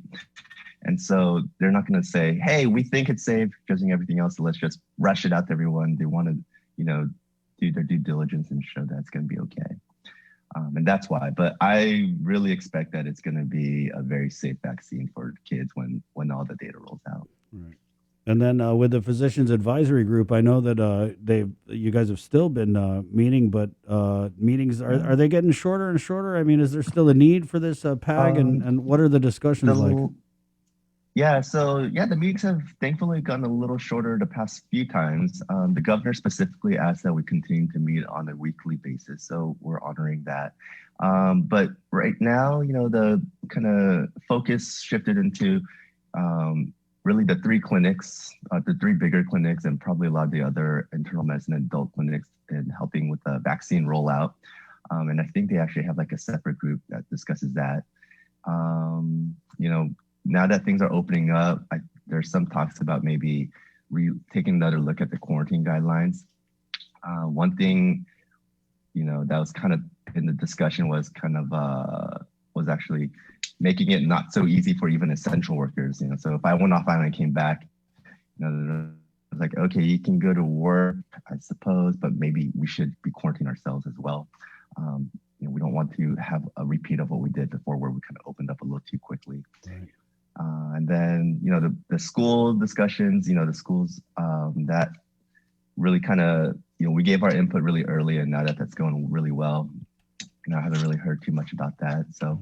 And so they're not going to say, hey, we think it's safe, judging everything else, so let's just rush it out to everyone. They want to, do their due diligence and show that it's going to be okay. And that's why. But I really expect that it's going to be a very safe vaccine for kids when all the data rolls out. Right. And then with the Physicians Advisory Group, I know that you guys have still been meeting, but meetings, are they getting shorter and shorter? I mean, is there still a need for this PAG, and what are the discussions like? Yeah, the meetings have thankfully gotten a little shorter the past few times. The governor specifically asked that we continue to meet on a weekly basis, so we're honoring that. But right now, the kind of focus shifted into really the three clinics, the three bigger clinics, and probably a lot of the other internal medicine and adult clinics in helping with the vaccine rollout. And I think they actually have like a separate group that discusses that. Now that things are opening up, there's some talks about maybe taking another look at the quarantine guidelines. One thing, that was kind of in the discussion was was actually making it not so easy for even essential workers. So if I went off island and came back, it's like, okay, you can go to work, I suppose, but maybe we should be quarantining ourselves as well. We don't want to have a repeat of what we did before, where we kind of opened up a little too quickly. Right. And then, the school discussions, the schools that really kind of, we gave our input really early, and now that's going really well. I haven't really heard too much about that. So,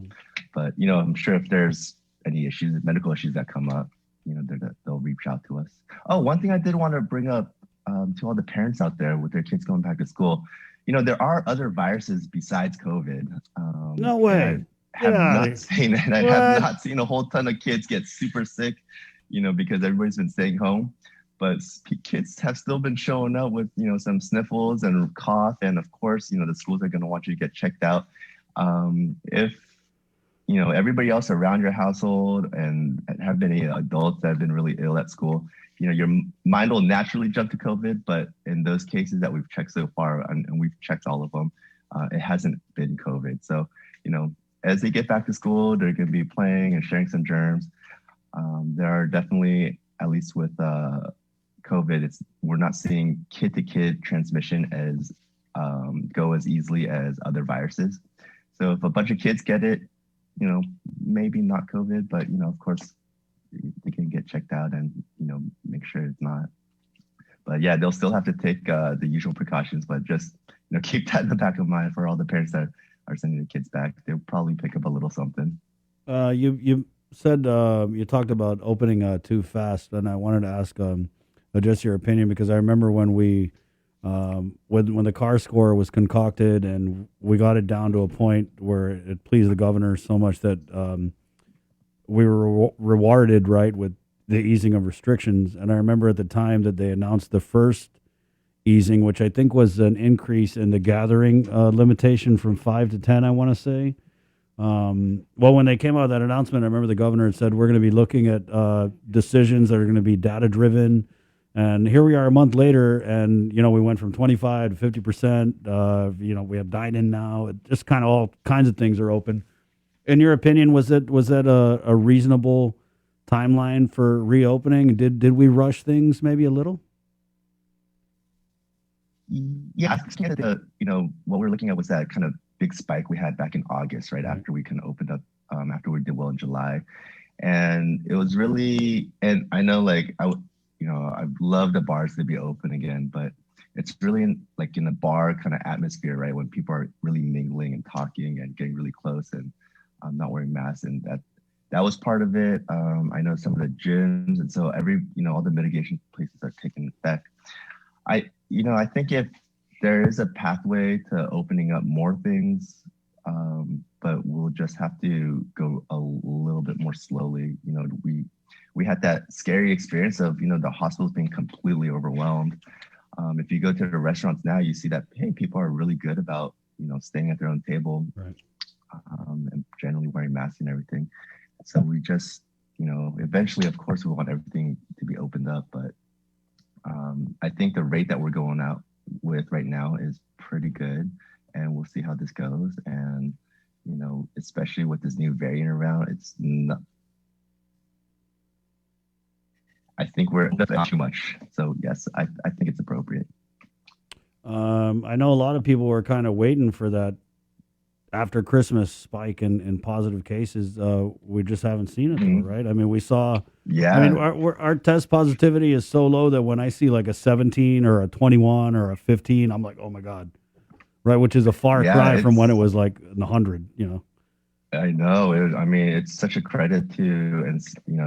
but, I'm sure if there's any medical issues that come up, they'll reach out to us. Oh, one thing I did want to bring up to all the parents out there with their kids going back to school, there are other viruses besides COVID. No way. I have not seen a whole ton of kids get super sick, because everybody's been staying home. But kids have still been showing up with, some sniffles and cough. And of course, the schools are going to want you to get checked out. If, everybody else around your household and have been any adults that have been really ill at school, your mind will naturally jump to COVID. But in those cases that we've checked so far, and we've checked all of them, it hasn't been COVID. So, as they get back to school, they're going to be playing and sharing some germs. There are definitely, at least with COVID, we're not seeing kid-to-kid transmission as go as easily as other viruses. So if a bunch of kids get it, maybe not COVID, but of course they can get checked out and make sure it's not. But yeah, they'll still have to take the usual precautions, but just keep that in the back of mind for all the parents that are sending their kids back. They'll probably pick up a little something. You said you talked about opening too fast, and I wanted to ask just your opinion, because I remember when we when the CAR score was concocted and we got it down to a point where it pleased the governor so much that we were rewarded with the easing of restrictions. And I remember at the time that they announced the first easing, which I think was an increase in the gathering limitation from 5 to 10, I want to say. Well, when they came out with that announcement, I remember the governor had said, we're going to be looking at decisions that are going to be data driven. And here we are a month later, and, we went from 25 to 50%. We have dine-in now. It just kind of all kinds of things are open. In your opinion, was that a reasonable timeline for reopening? Did we rush things maybe a little? Yeah, I think that what we're looking at was that kind of big spike we had back in August, right after we kind of opened up, after we did well in July, and it was really. And I know, like I'd love the bars to be open again, but it's really in the bar kind of atmosphere, right? When people are really mingling and talking and getting really close and not wearing masks, and that was part of it. I know some of the gyms, and so all the mitigation places are taking effect. I think if there is a pathway to opening up more things, but we'll just have to go a little bit more slowly. We had that scary experience of, the hospitals being completely overwhelmed. If you go to the restaurants now, you see that, hey, people are really good about, staying at their own table, right. And generally wearing masks and everything. So we just, eventually, of course, we want everything to be opened up, but I think the rate that we're going out with right now is pretty good, and we'll see how this goes. And, especially with this new variant around, it's not, I think we're not too much. So yes, I think it's appropriate. I know a lot of people were kind of waiting for that after Christmas spike in positive cases. We just haven't seen it, though, right? I mean, we saw. Yeah. I mean, our test positivity is so low that when I see like a 17 or a 21 or a 15, I'm like, oh my God, right? Which is a far cry from when it was like 100. I know. It's such a credit to, and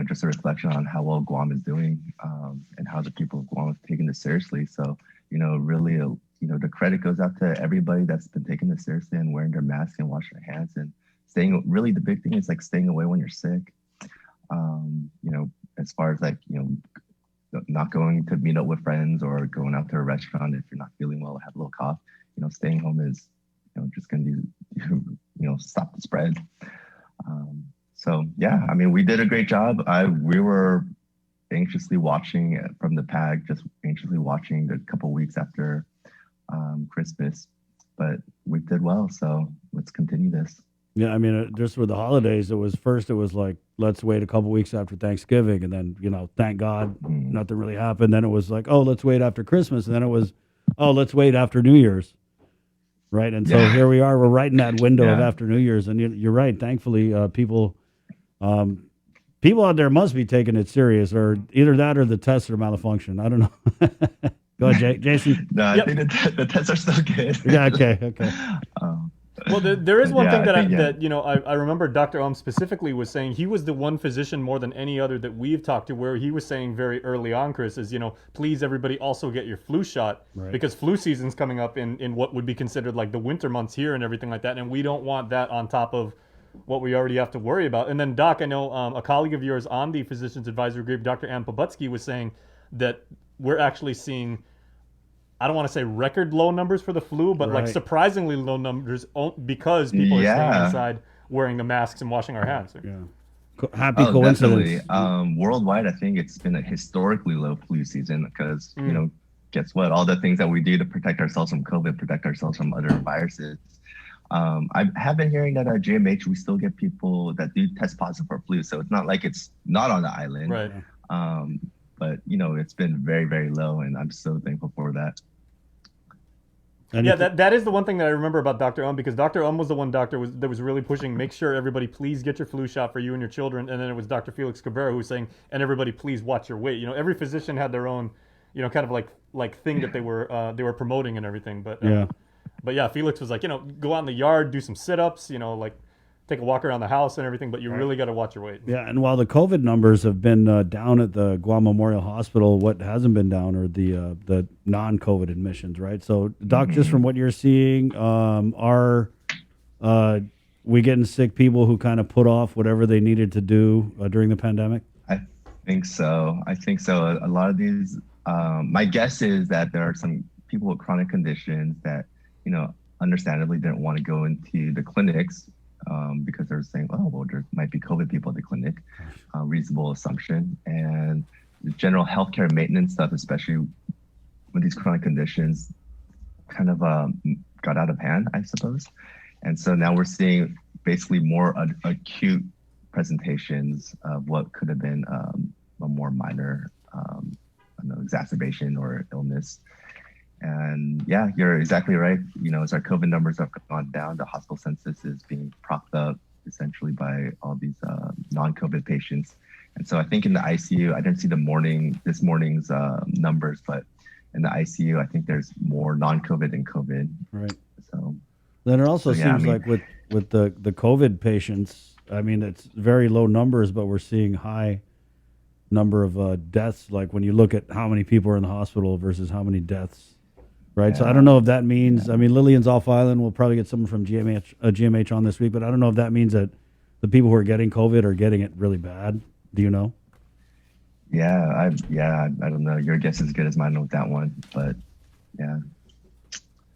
just a reflection on how well Guam is doing, and how the people of Guam have taken this seriously. So, really, the credit goes out to everybody that's been taking this seriously and wearing their masks and washing their hands and staying. Really, the big thing is like staying away when you're sick. As far as not going to meet up with friends or going out to a restaurant if you're not feeling well or have a little cough. Staying home is, just going to stop the spread. So yeah, we did a great job. We were anxiously watching from the PAG, just anxiously watching the couple weeks after Christmas, but we did well. So let's continue this. Yeah, just with the holidays, it was like, let's wait a couple weeks after Thanksgiving, and then, thank God nothing really happened. Then it was like, oh, let's wait after Christmas, and then it was, oh, let's wait after New Year's, right? And so here we are, we're right in that window of after New Year's, and you're right. Thankfully, people out there must be taking it serious, or either that or the tests are malfunction. I don't know. Go ahead, Jason. No, I think the tests are still good. Yeah. Okay. Well, there is one thing that I remember Dr. specifically was saying. He was the one physician more than any other that we've talked to where he was saying very early on, Chris, is, please everybody also get your flu shot, right, because flu season's coming up in what would be considered like the winter months here and everything like that. And we don't want that on top of what we already have to worry about. And then Doc, I know a colleague of yours on the Physicians Advisory Group, Dr. Ann Pobutsky, was saying that we're actually seeing, I don't want to say record low numbers for the flu, but like surprisingly low numbers because people are staying inside wearing the masks and washing our hands. Yeah. Happy coincidence. Definitely. Worldwide, I think it's been a historically low flu season because, guess what? All the things that we do to protect ourselves from COVID, protect ourselves from other viruses. I have been hearing that at GMH, we still get people that do test positive for flu. So it's not like it's not on the island. Right. But, it's been very, very low, and I'm so thankful for that. Yeah, that is the one thing that I remember about Dr. because Dr. was the one doctor that was really pushing, make sure everybody please get your flu shot for you and your children. And then it was Dr. Felix Cabrera who was saying, and everybody please watch your weight. Every physician had their own, kind of like thing that they were promoting and everything. But yeah, Felix was like, go out in the yard, do some sit-ups, take a walk around the house and everything, but you really got to watch your weight. Yeah, and while the COVID numbers have been down at the Guam Memorial Hospital, what hasn't been down are the non-COVID admissions, right? So, Doc, just from what you're seeing, are we getting sick people who kind of put off whatever they needed to do during the pandemic? I think so. A lot of these, my guess is that there are some people with chronic conditions that, understandably didn't want to go into the clinics, because they're saying, oh, well, there might be COVID people at the clinic, reasonable assumption. And the general healthcare maintenance stuff, especially when these chronic conditions kind of got out of hand, I suppose. And so now we're seeing basically more acute presentations of what could have been a more minor exacerbation or illness. And yeah, you're exactly right. As our COVID numbers have gone down, the hospital census is being propped up essentially by all these non-COVID patients. And so I think in the ICU, I didn't see this morning's numbers, but in the ICU, I think there's more non-COVID than COVID. Right. So then it also seems like with the COVID patients, I mean, it's very low numbers, but we're seeing high number of deaths. Like when you look at how many people are in the hospital versus how many deaths, right? Yeah. So I don't know if that means, I mean, Lillian's off island. We'll probably get someone from GMH on this week, but I don't know if that means that the people who are getting COVID are getting it really bad. Do you know? Yeah, I don't know. Your guess is as good as mine with that one, but yeah.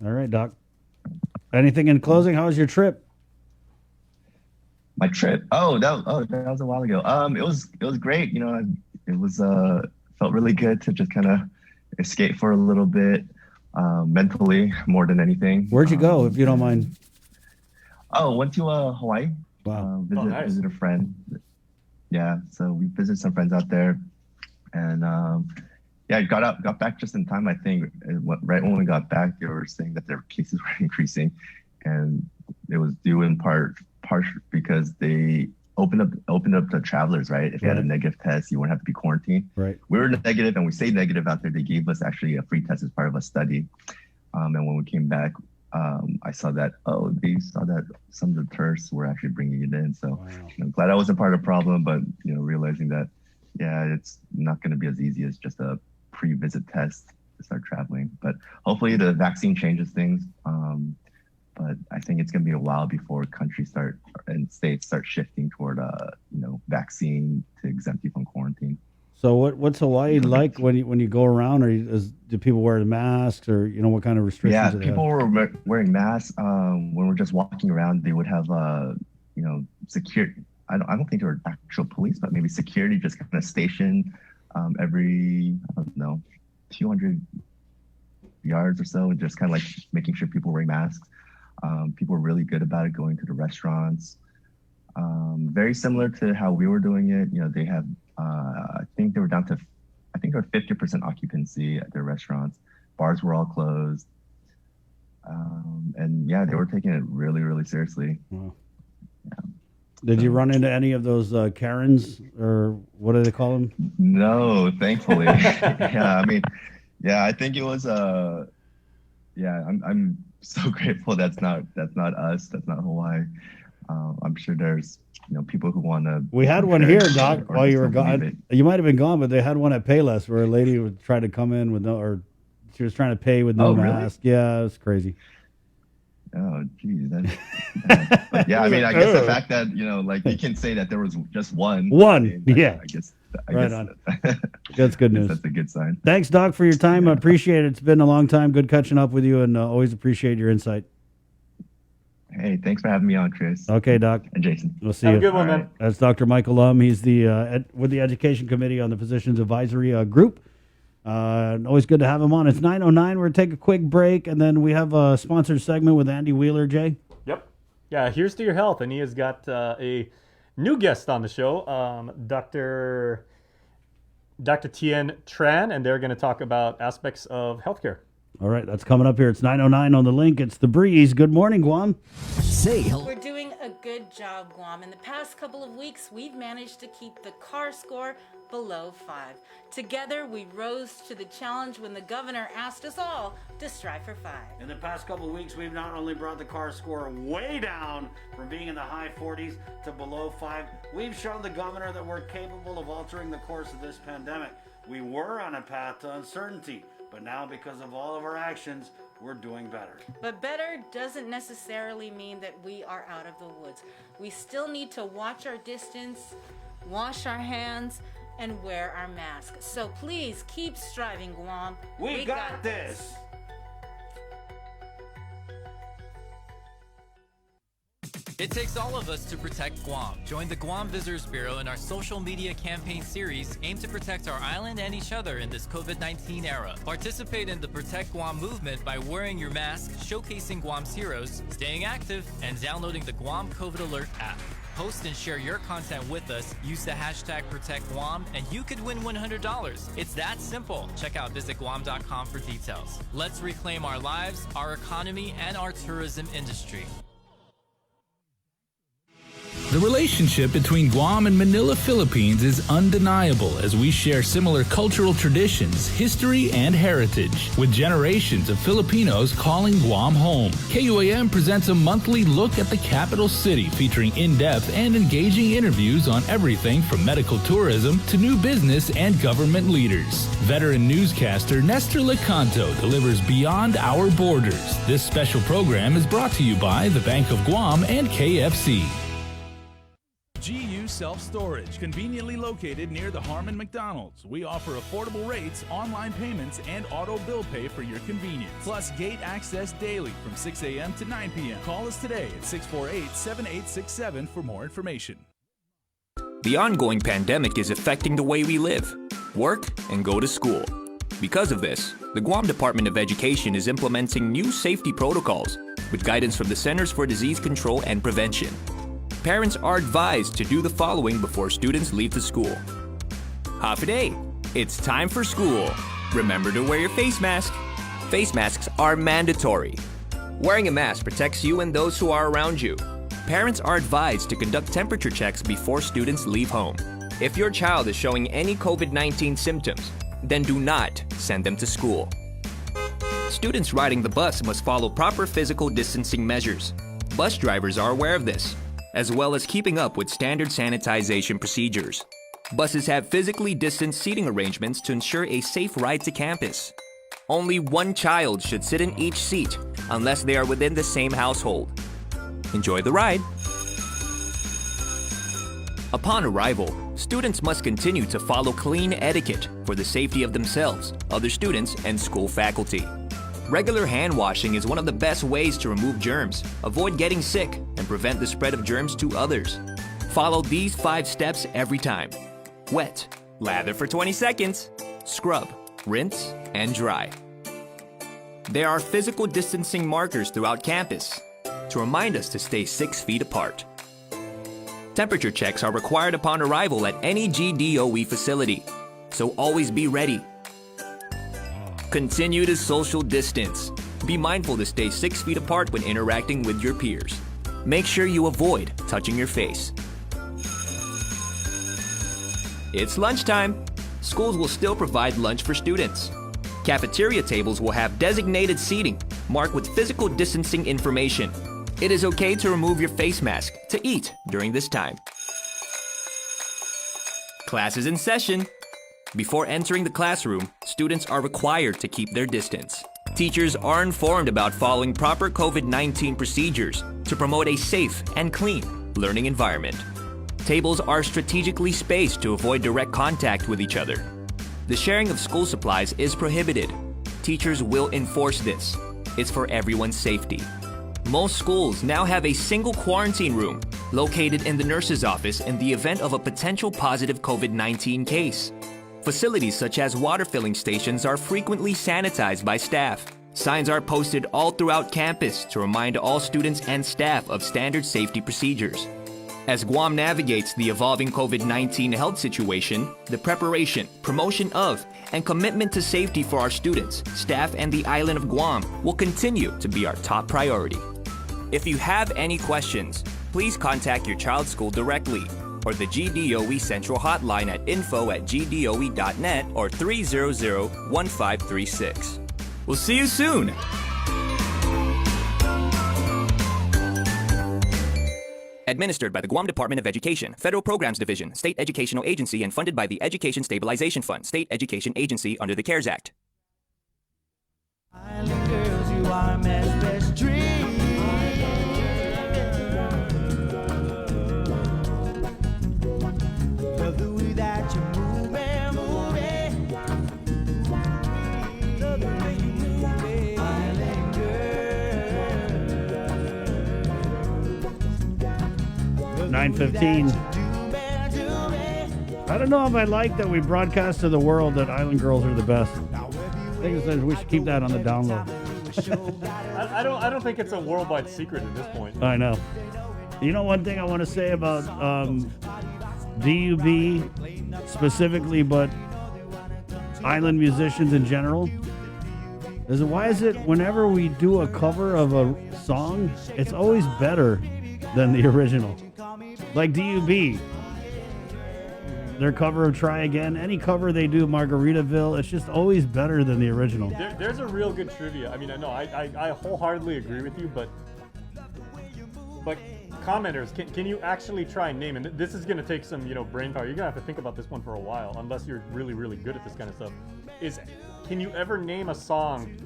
All right, Doc. Anything in closing? How was your trip? My trip? That was a while ago. It was great. It was felt really good to just kind of escape for a little bit, mentally more than anything. Where'd you go, if you don't mind? Went to Hawaii. Wow. Visit a friend. Yeah, so we visited some friends out there, and I got back just in time. I think right when we got back, they were saying that their cases were increasing, and it was due in part because they opened up to travelers. Right, if you had a negative test, you wouldn't have to be quarantined. Right. We were negative, and we stayed negative out there. They gave us actually a free test as part of a study, and when we came back, I saw that they saw that some of the tourists were actually bringing it in. So I'm glad I wasn't part of the problem, but realizing that it's not going to be as easy as just a pre-visit test to start traveling. But hopefully the vaccine changes things. But I think it's going to be a while before countries and states start shifting toward vaccine to exempt you from quarantine. So what's Hawaii like when you go around? Or do people wear masks, or what kind of restrictions? Yeah, people were wearing masks. When we're just walking around, they would have security. I don't think there were actual police, but maybe security just kind of stationed every 200 yards or so, and just kind of like making sure people were wearing masks. People were really good about it, going to the restaurants. Very similar to how we were doing it. They have. I think they were down to, 50% occupancy at their restaurants. Bars were all closed. And they were taking it really, really seriously. Wow. Yeah. Did you run into any of those Karens, or what do they call them? No, thankfully. I think it was, I'm so grateful that's not us. That's not Hawaii. I'm sure there's, people who want to. We had one here, Doc, while you were gone. You might have been gone, but they had one at Payless where a lady would try to come in she was trying to pay with no mask. Really? Yeah, it's crazy. Oh, geez. I guess the fact that, you can say that there was just one. Yeah. That's good news. That's a good sign. Thanks, Doc, for your time. I appreciate it. It's been a long time. Good catching up with you, and always appreciate your insight. Hey, thanks for having me on, Chris. Okay, Doc. And Jason. We'll see you. Have a good one, man. That's Dr. Michael Lum. He's the with the Education Committee on the Physicians Advisory Group. Always good to have him on. It's 9:09. We're going to take a quick break, and then we have a sponsored segment with Andy Wheeler, Jay. Yep. Yeah, here's to your health. And he has got a new guest on the show, Dr. Tien Tran, and they're going to talk about aspects of healthcare. All right, that's coming up here. It's 9:09 on the link. It's The Breeze. Good morning, Guam. We're doing a good job, Guam. In the past couple of weeks, we've managed to keep the CAR score below 5. Together, we rose to the challenge when the governor asked us all to strive for 5. In the past couple of weeks, we've not only brought the CAR score way down from being in the high 40s to below 5, we've shown the governor that we're capable of altering the course of this pandemic. We were on a path to uncertainty, but now because of all of our actions, we're doing better. But better doesn't necessarily mean that we are out of the woods. We still need to watch our distance, wash our hands, and wear our masks. So please keep striving, Guam. We got this. It takes all of us to protect Guam. Join the Guam Visitors Bureau in our social media campaign series aimed to protect our island and each other in this COVID-19 era. Participate in the Protect Guam movement by wearing your mask, showcasing Guam's heroes, staying active, and downloading the Guam COVID Alert app. Post and share your content with us. Use the hashtag ProtectGuam, and you could win $100. It's that simple. Check out visitguam.com for details. Let's reclaim our lives, our economy, and our tourism industry. The relationship between Guam and Manila, Philippines is undeniable as we share similar cultural traditions, history, and heritage, with generations of Filipinos calling Guam home. KUAM presents a monthly look at the capital city featuring in-depth and engaging interviews on everything from medical tourism to new business and government leaders. Veteran newscaster Nestor Lecanto delivers Beyond Our Borders. This special program is brought to you by the Bank of Guam and KFC. GU Self-Storage, conveniently located near the Harmon McDonald's. We offer affordable rates, online payments, and auto bill pay for your convenience. Plus gate access daily from 6 a.m. to 9 p.m. Call us today at 648-7867 for more information. The ongoing pandemic is affecting the way we live, work, and go to school. Because of this, the Guam Department of Education is implementing new safety protocols with guidance from the Centers for Disease Control and Prevention. Parents are advised to do the following before students leave the school. Half a day. It's time for school. Remember to wear your face mask. Face masks are mandatory. Wearing a mask protects you and those who are around you. Parents are advised to conduct temperature checks before students leave home. If your child is showing any COVID-19 symptoms, then do not send them to school. Students riding the bus must follow proper physical distancing measures. Bus drivers are aware of this, as well as keeping up with standard sanitization procedures. Buses have physically distanced seating arrangements to ensure a safe ride to campus. Only one child should sit in each seat unless they are within the same household. Enjoy the ride. Upon arrival, students must continue to follow clean etiquette for the safety of themselves, other students, and school faculty. Regular hand washing is one of the best ways to remove germs, avoid getting sick, and prevent the spread of germs to others. Follow these 5 steps every time. Wet, lather for 20 seconds, scrub, rinse, and dry. There are physical distancing markers throughout campus to remind us to stay 6 feet apart. Temperature checks are required upon arrival at any GDOE facility, so always be ready. Continue to social distance. Be mindful to stay 6 feet apart when interacting with your peers. Make sure you avoid touching your face. It's lunchtime. Schools will still provide lunch for students. Cafeteria tables will have designated seating marked with physical distancing information. It is okay to remove your face mask to eat during this time. Class is in session. Before entering the classroom, students are required to keep their distance. Teachers are informed about following proper COVID-19 procedures to promote a safe and clean learning environment. Tables are strategically spaced to avoid direct contact with each other. The sharing of school supplies is prohibited. Teachers will enforce this. It's for everyone's safety. Most schools now have a single quarantine room located in the nurse's office in the event of a potential positive COVID-19 case. Facilities such as water filling stations are frequently sanitized by staff. Signs are posted all throughout campus to remind all students and staff of standard safety procedures. As Guam navigates the evolving COVID-19 health situation, the preparation, promotion of, and commitment to safety for our students, staff, and the island of Guam will continue to be our top priority. If you have any questions, please contact your child's school directly or the GDOE Central Hotline at info@gdoe.net or 300-1536. We'll see you soon! Administered by the Guam Department of Education, Federal Programs Division, State Educational Agency, and funded by the Education Stabilization Fund, State Education Agency under the CARES Act. Island girls, you are man's best dream. Love the way that you move and move it. Love the way you move it. Island girl. 9:15. I don't know if I like that we broadcast to the world that Island Girls are the best. I think we should keep that on the download. I don't think it's a worldwide secret at this point. I know. You know, one thing I want to say about DUB specifically, but island musicians in general, is why is it whenever we do a cover of a song, it's always better than the original? Like DUB, their cover of Try Again, any cover they do, Margaritaville, it's just always better than the original. There's a real good trivia. I mean, I know I wholeheartedly agree with you, but commenters, can you actually try and name, and this is going to take some, brain power. You're going to have to think about this one for a while, unless you're really, really good at this kind of stuff. Can you ever name a song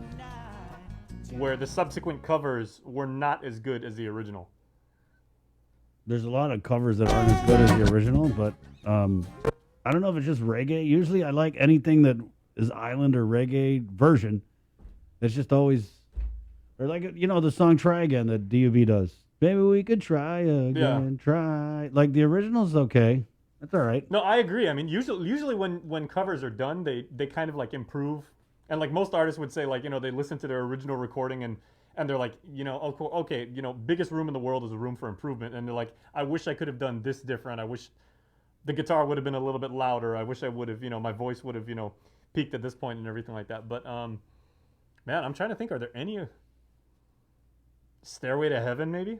where the subsequent covers were not as good as the original? There's a lot of covers that aren't as good as the original, but I don't know if it's just reggae. Usually I like anything that is island or reggae version. It's just always, or like, the song Try Again that DUB does. Maybe we could try again, try. Like the original's okay. That's all right. No, I agree. I mean, usually when covers are done, they kind of like improve. And like most artists would say, like, they listen to their original recording and they're like, okay, biggest room in the world is a room for improvement. And they're like, I wish I could have done this different. I wish the guitar would have been a little bit louder. I wish I would have, my voice would have, peaked at this point and everything like that. But, man, I'm trying to think, are there any Stairway to Heaven maybe?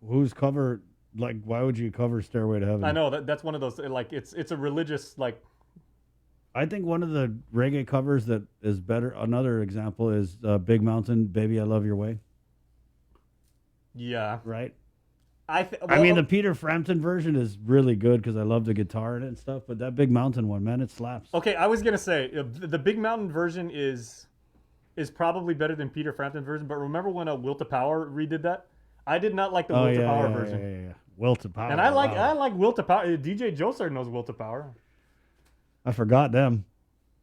Who's cover, like, why would you cover Stairway to Heaven? I know, that's one of those, like, it's a religious, like... I think one of the reggae covers that is better, another example is Big Mountain, Baby I Love Your Way. Yeah. Right? I mean, the Peter Frampton version is really good because I love the guitar in it and stuff, but that Big Mountain one, man, it slaps. Okay, I was going to say, the Big Mountain version is probably better than Peter Frampton version, but remember when Will to Power redid that? I did not like the Will to Power version. Yeah. Will to Power. And I like Will to Power. DJ Josar knows Will to Power. I forgot them.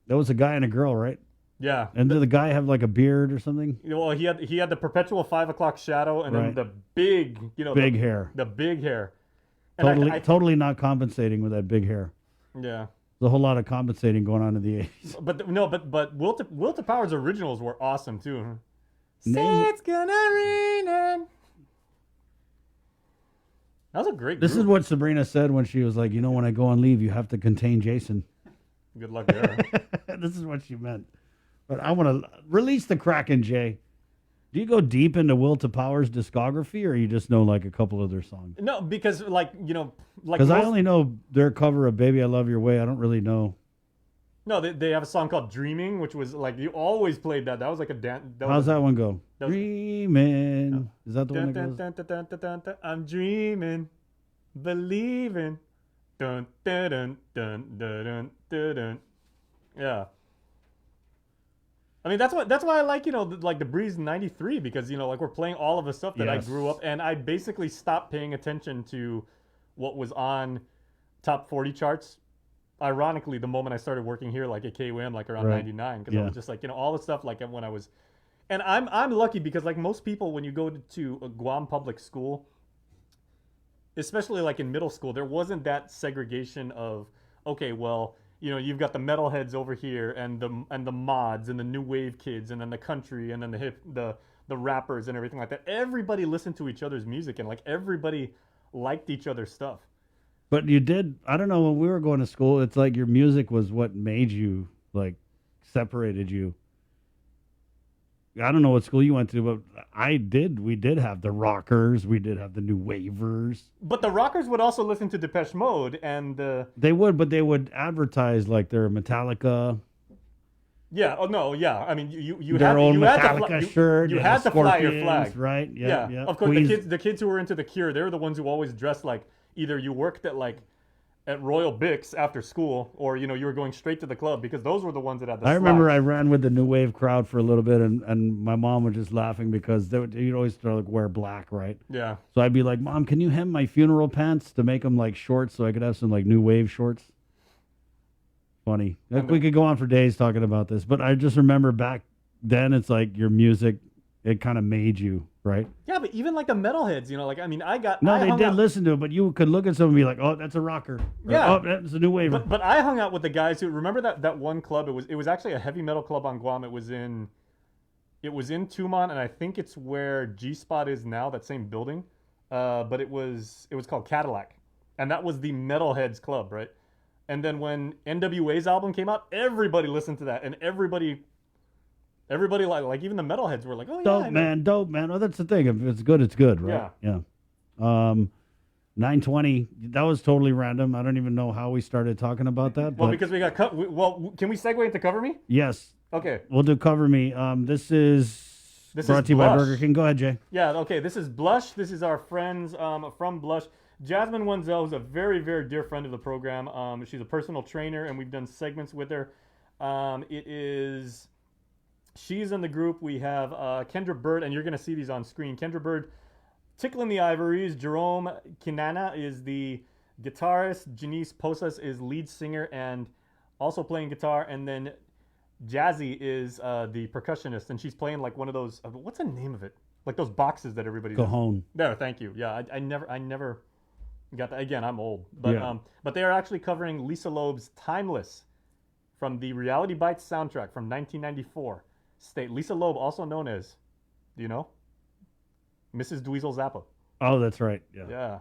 There was a guy and a girl, right? Yeah. And did the guy have like a beard or something? Well, he had the perpetual 5 o'clock shadow and then the big, big hair. The big hair. And totally not compensating with that big hair. Yeah. There's a whole lot of compensating going on in the 80s. But Will to Power's originals were awesome too. Say it's gonna rain and... That was a great This group. is what Sabrina said when she was like, when I go on leave, you have to contain Jason. Good luck there. This is what she meant. But I want to release the Kraken, Jay. Do you go deep into Will to Power's discography, or you just know like a couple of their songs? No, because because I only know their cover of "Baby I Love Your Way." I don't really know. No, they have a song called "Dreaming," which was like you always played that. That was like a dance. How's that one go? Dreaming. Is that the one that goes? I'm dreaming, believing. Dun dun dun dun dun dun dun. Yeah. I mean, that's why I like, like the Breeze 93, because, like we're playing all of the stuff that I grew up, and I basically stopped paying attention to what was on top 40 charts. Ironically, the moment I started working here, like at KUM, like around 99, because I was just like, all the stuff, like when I was, and I'm lucky because like most people, when you go to a Guam public school, especially like in middle school, there wasn't that segregation of, okay, well, you've got the metalheads over here and the mods and the new wave kids and then the country and then the rappers and everything like that. Everybody listened to each other's music and like everybody liked each other's stuff. But you did, I don't know, when we were going to school, it's like your music was what made you, like, separated you. I don't know what school you went to, but we did have the rockers, we did have the new wavers. But the rockers would also listen to Depeche Mode and They would, but they would advertise like their Metallica. Yeah, oh no, yeah. I mean, you their had own you Metallica had to shirt. You had to fly your Scorpions, flag, right? Yeah. Of course, Queens. the kids who were into the Cure, they were the ones who always dressed like either you worked at Royal Bix after school, or you were going straight to the club, because those were the ones that had the I remember slacks. I ran with the new wave crowd for a little bit, and my mom was just laughing because you'd always wear black, right? Yeah. So I'd be like, Mom, can you hem my funeral pants to make them like shorts so I could have some like new wave shorts? Funny. We could go on for days talking about this, but I just remember back then, it's like your music, it kind of made you, right? Yeah, but even like the metalheads, like I mean, I they hung did out- listen to it, but you could look at someone and be like, "Oh, that's a rocker." Or, Yeah. "Oh, that's a new waver." But I hung out with the guys who remember that one club. It was actually a heavy metal club on Guam. It was in Tumon, and I think it's where G Spot is now. That same building. but it was called Cadillac, and that was the Metalheads club, right? And then when NWA's album came out, everybody listened to that, and everybody like even the metalheads were like, oh yeah, dope man. Oh, that's the thing. If it's good, it's good, right? Yeah. 9:20. That was totally random. I don't even know how we started talking about that. Well, but because we got can we segue into Cover Me? yes. Okay. We'll do Cover Me. This is brought to you by Blush. Burger King. Go ahead, Jay. Yeah, okay. This is Blush. This is our friends from Blush. Jasmine Wenzel is a very, very dear friend of the program. She's a personal trainer, and we've done segments with her. She's in the group. We have Kendra Bird, and you're going to see these on screen. Kendra Bird, Tickling the Ivories. Jerome Kinana is the guitarist. Janice Posas is lead singer and also playing guitar. And then Jazzy is the percussionist, and she's playing like one of those, what's the name of it? Like those boxes that everybody does. Cajon. There, thank you. Yeah, I never got that. Again, I'm old. But Yeah. but they are actually covering Lisa Loeb's Timeless from the Reality Bites soundtrack from 1994. Lisa Loeb, also known as, do you know? Mrs. Dweezil Zappa. Oh, that's right. Yeah.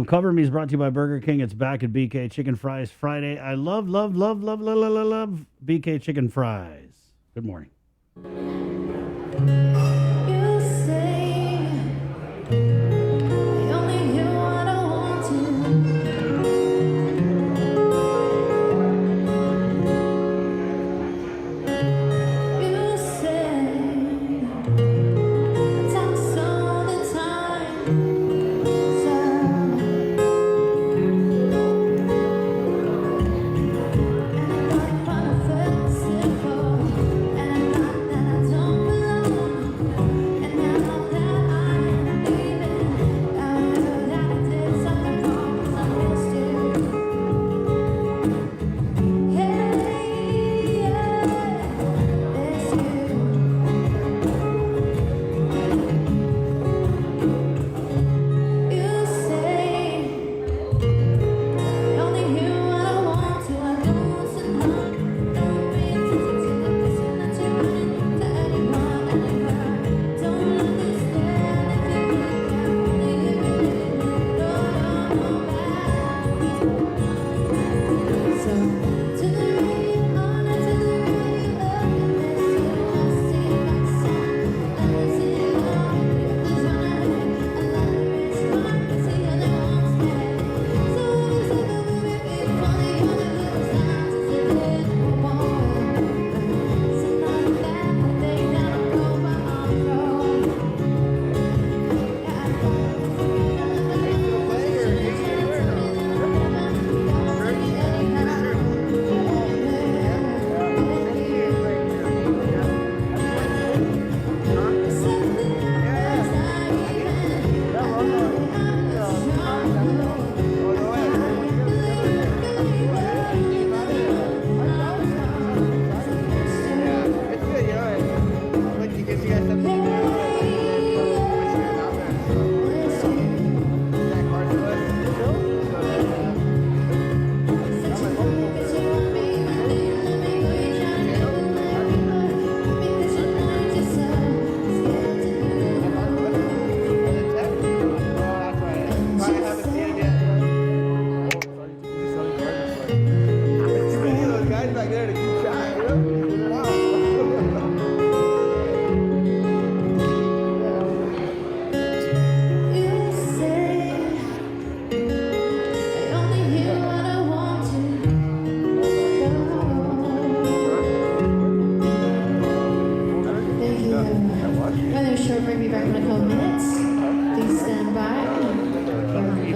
Cover Me is brought to you by Burger King. It's back at BK Chicken Fries Friday. I love BK Chicken Fries. Good morning.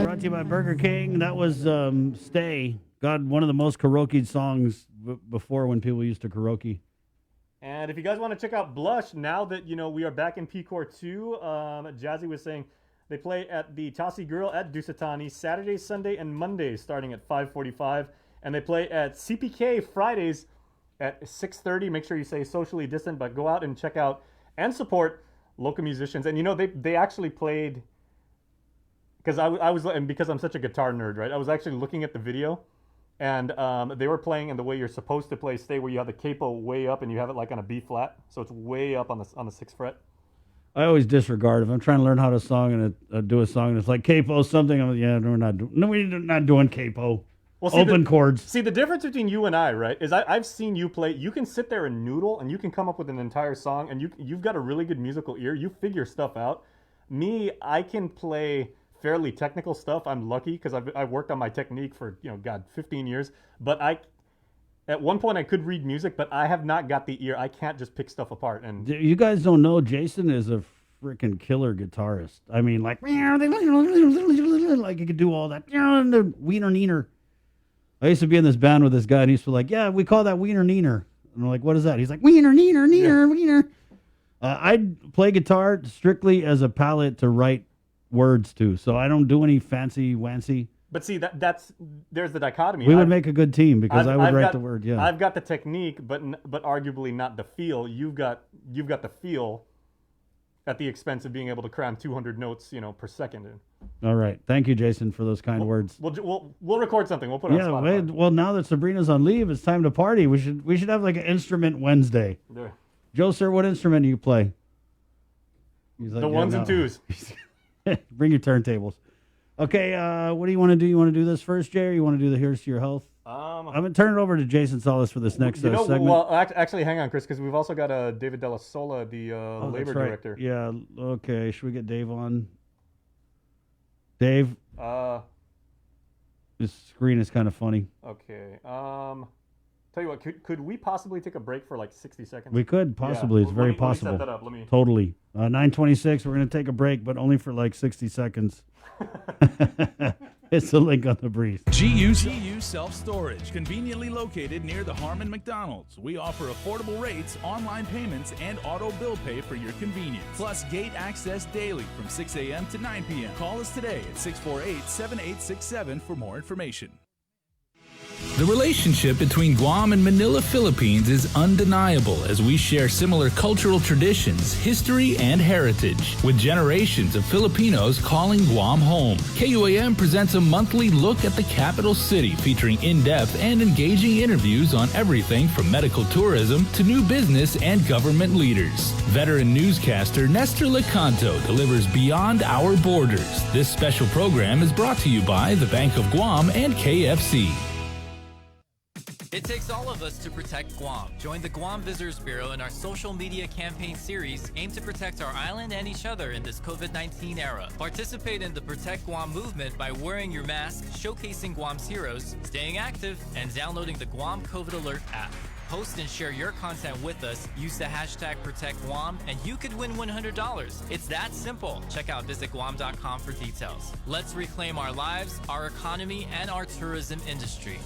Brought to you by Burger King. That was Stay. God, one of the most karaoke songs before when people used to karaoke. And if you guys want to check out Blush, now that, we are back in P-Core 2, Jazzy was saying they play at the Tassi Grill at Dusatani Saturday, Sunday, and Monday starting at 5:45. And they play at CPK Fridays at 6:30. Make sure you stay socially distant, but go out and check out and support local musicians. And, they actually played, because because I'm such a guitar nerd, right? I was actually looking at the video, and they were playing in the way you're supposed to play Stay, where you have the capo way up and you have it like on a B flat, so it's way up on the 6th fret. I always disregard if I'm trying to learn how to song and do a song and it's like capo something. I'm like, yeah, no, we're not doing capo. Well, Open chords. See, the difference between you and I, right, is I've seen you play. You can sit there and noodle, and you can come up with an entire song, and you've got a really good musical ear. You figure stuff out. Me, I can play fairly technical stuff. I'm lucky because I've worked on my technique for 15 years. But at one point I could read music, but I have not got the ear. I can't just pick stuff apart. And You guys don't know Jason is a freaking killer guitarist. I mean, like he could do all that. The wiener neener. I used to be in this band with this guy, and he used to be like, yeah, we call that wiener neener. And I'm like, what is that? He's like, wiener neener, wiener. I play guitar strictly as a palette to write words to, so I don't do any fancy wancy. But see, there's the dichotomy. We would make a good team because I would write the word. Yeah, I've got the technique, but arguably not the feel. You've got the feel at the expense of being able to cram 200 notes, per second in. All right, thank you, Jason, for those kind words. We'll record something. We'll put it on Spotify. Well, now that Sabrina's on leave, it's time to party. We should have like an instrument Wednesday. There. Joe, sir, what instrument do you play? He's like, the ones and twos. Bring your turntables. Okay, what do you want to do? You want to do this first, Jay, or you want to do the Here's to Your Health? I'm going to turn it over to Jason Solis for this next segment. Well, actually, hang on, Chris, because we've also got David Della Sola, the labor director. Yeah, okay. Should we get Dave on? Dave? This screen is kind of funny. Okay. Tell you what, could we possibly take a break for like 60 seconds? We could, possibly. It's very possible. Let me set that up. Totally. 9:26, we're going to take a break, but only for like 60 seconds. It's the link on the breeze. GU Self-Storage, conveniently located near the Harmon McDonald's. We offer affordable rates, online payments, and auto bill pay for your convenience. Plus gate access daily from 6 a.m. to 9 p.m. Call us today at 648-7867 for more information. The relationship between Guam and Manila, Philippines is undeniable as we share similar cultural traditions, history, and heritage, with generations of Filipinos calling Guam home. KUAM presents a monthly look at the capital city featuring in-depth and engaging interviews on everything from medical tourism to new business and government leaders. Veteran newscaster Nestor Lecanto delivers beyond our borders. This special program is brought to you by the Bank of Guam and KFC. It takes all of us to protect Guam. Join the Guam Visitors Bureau in our social media campaign series aimed to protect our island and each other in this COVID-19 era. Participate in the Protect Guam movement by wearing your mask, showcasing Guam's heroes, staying active, and downloading the Guam COVID Alert app. Post and share your content with us, use the hashtag ProtectGuam, and you could win $100. It's that simple. Check out visitguam.com for details. Let's reclaim our lives, our economy, and our tourism industry.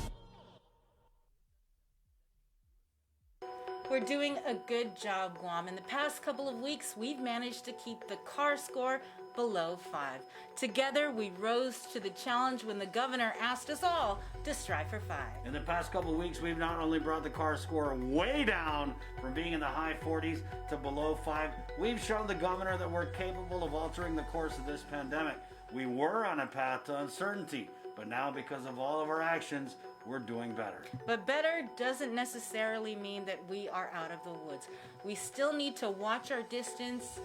We're doing a good job, Guam. In the past couple of weeks, we've managed to keep the CAR score below 5. Together, we rose to the challenge when the governor asked us all to strive for 5. In the past couple of weeks, we've not only brought the CAR score way down from being in the high 40s to below 5, we've shown the governor that we're capable of altering the course of this pandemic. We were on a path to uncertainty, but now because of all of our actions, we're doing better. But better doesn't necessarily mean that we are out of the woods. We still need to watch our distance,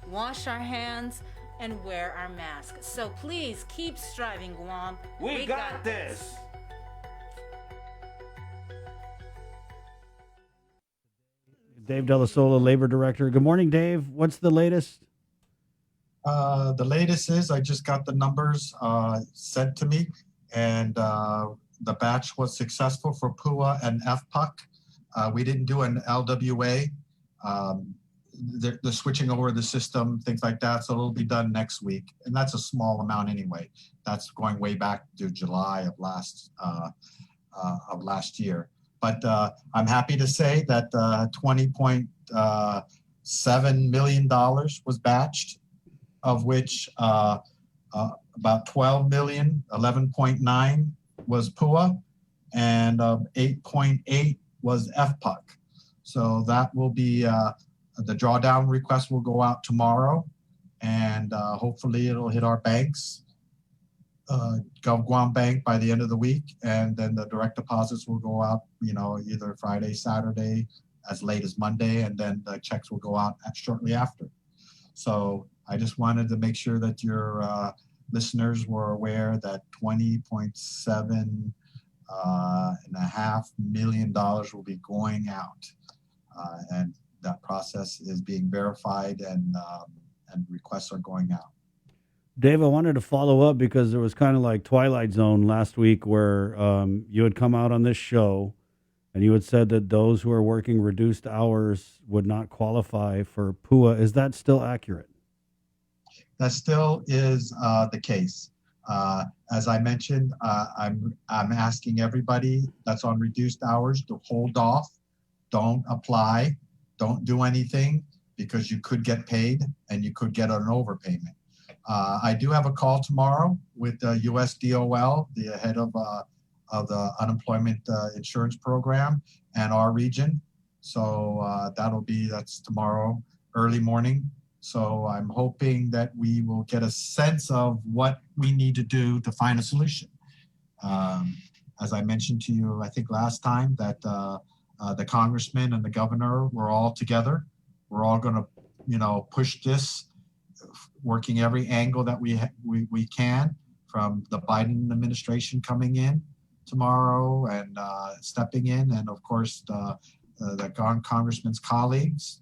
wash our hands, and wear our masks. So please keep striving, Guam. We got this. Dave Della Sola, Labor Director. Good morning, Dave. What's the latest? The latest is I just got the numbers sent to me, and the batch was successful for PUA and FPUC. We didn't do an LWA. They're switching over the system, things like that, so it'll be done next week. And that's a small amount anyway. That's going way back to July of last year. But I'm happy to say that $20.7 million was batched, of which about 12 million, 11.9 was PUA, and 8.8 was FPUC. So that will be, the drawdown request will go out tomorrow, and hopefully it'll hit our banks, GovGuam Bank, by the end of the week, and then the direct deposits will go out, either Friday, Saturday, as late as Monday, and then the checks will go out shortly after. So I just wanted to make sure that your listeners were aware that $20.7 million will be going out, and that process is being verified, and requests are going out. Dave, I wanted to follow up because there was kind of like Twilight Zone last week where you had come out on this show and you had said that those who are working reduced hours would not qualify for PUA. Is that still accurate? That still is the case. As I mentioned, I'm asking everybody that's on reduced hours to hold off, don't apply, don't do anything, because you could get paid and you could get an overpayment. I do have a call tomorrow with USDOL, the head of the unemployment insurance program, and our region. So that's tomorrow early morning. So I'm hoping that we will get a sense of what we need to do to find a solution. As I mentioned to you, I think last time, that the congressman and the governor were all together. We're all going to, push this, working every angle that we can, from the Biden administration coming in tomorrow and stepping in, and of course the congressman's colleagues.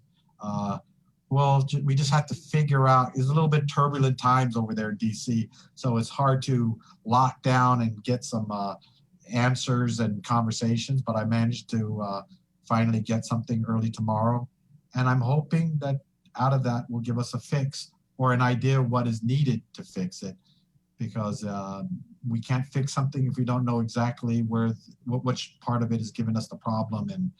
We just have to figure out. It's a little bit turbulent times over there in DC, so it's hard to lock down and get some answers and conversations. But I managed to finally get something early tomorrow, and I'm hoping that out of that will give us a fix or an idea of what is needed to fix it, because we can't fix something if we don't know exactly which part of it is giving us the problem, and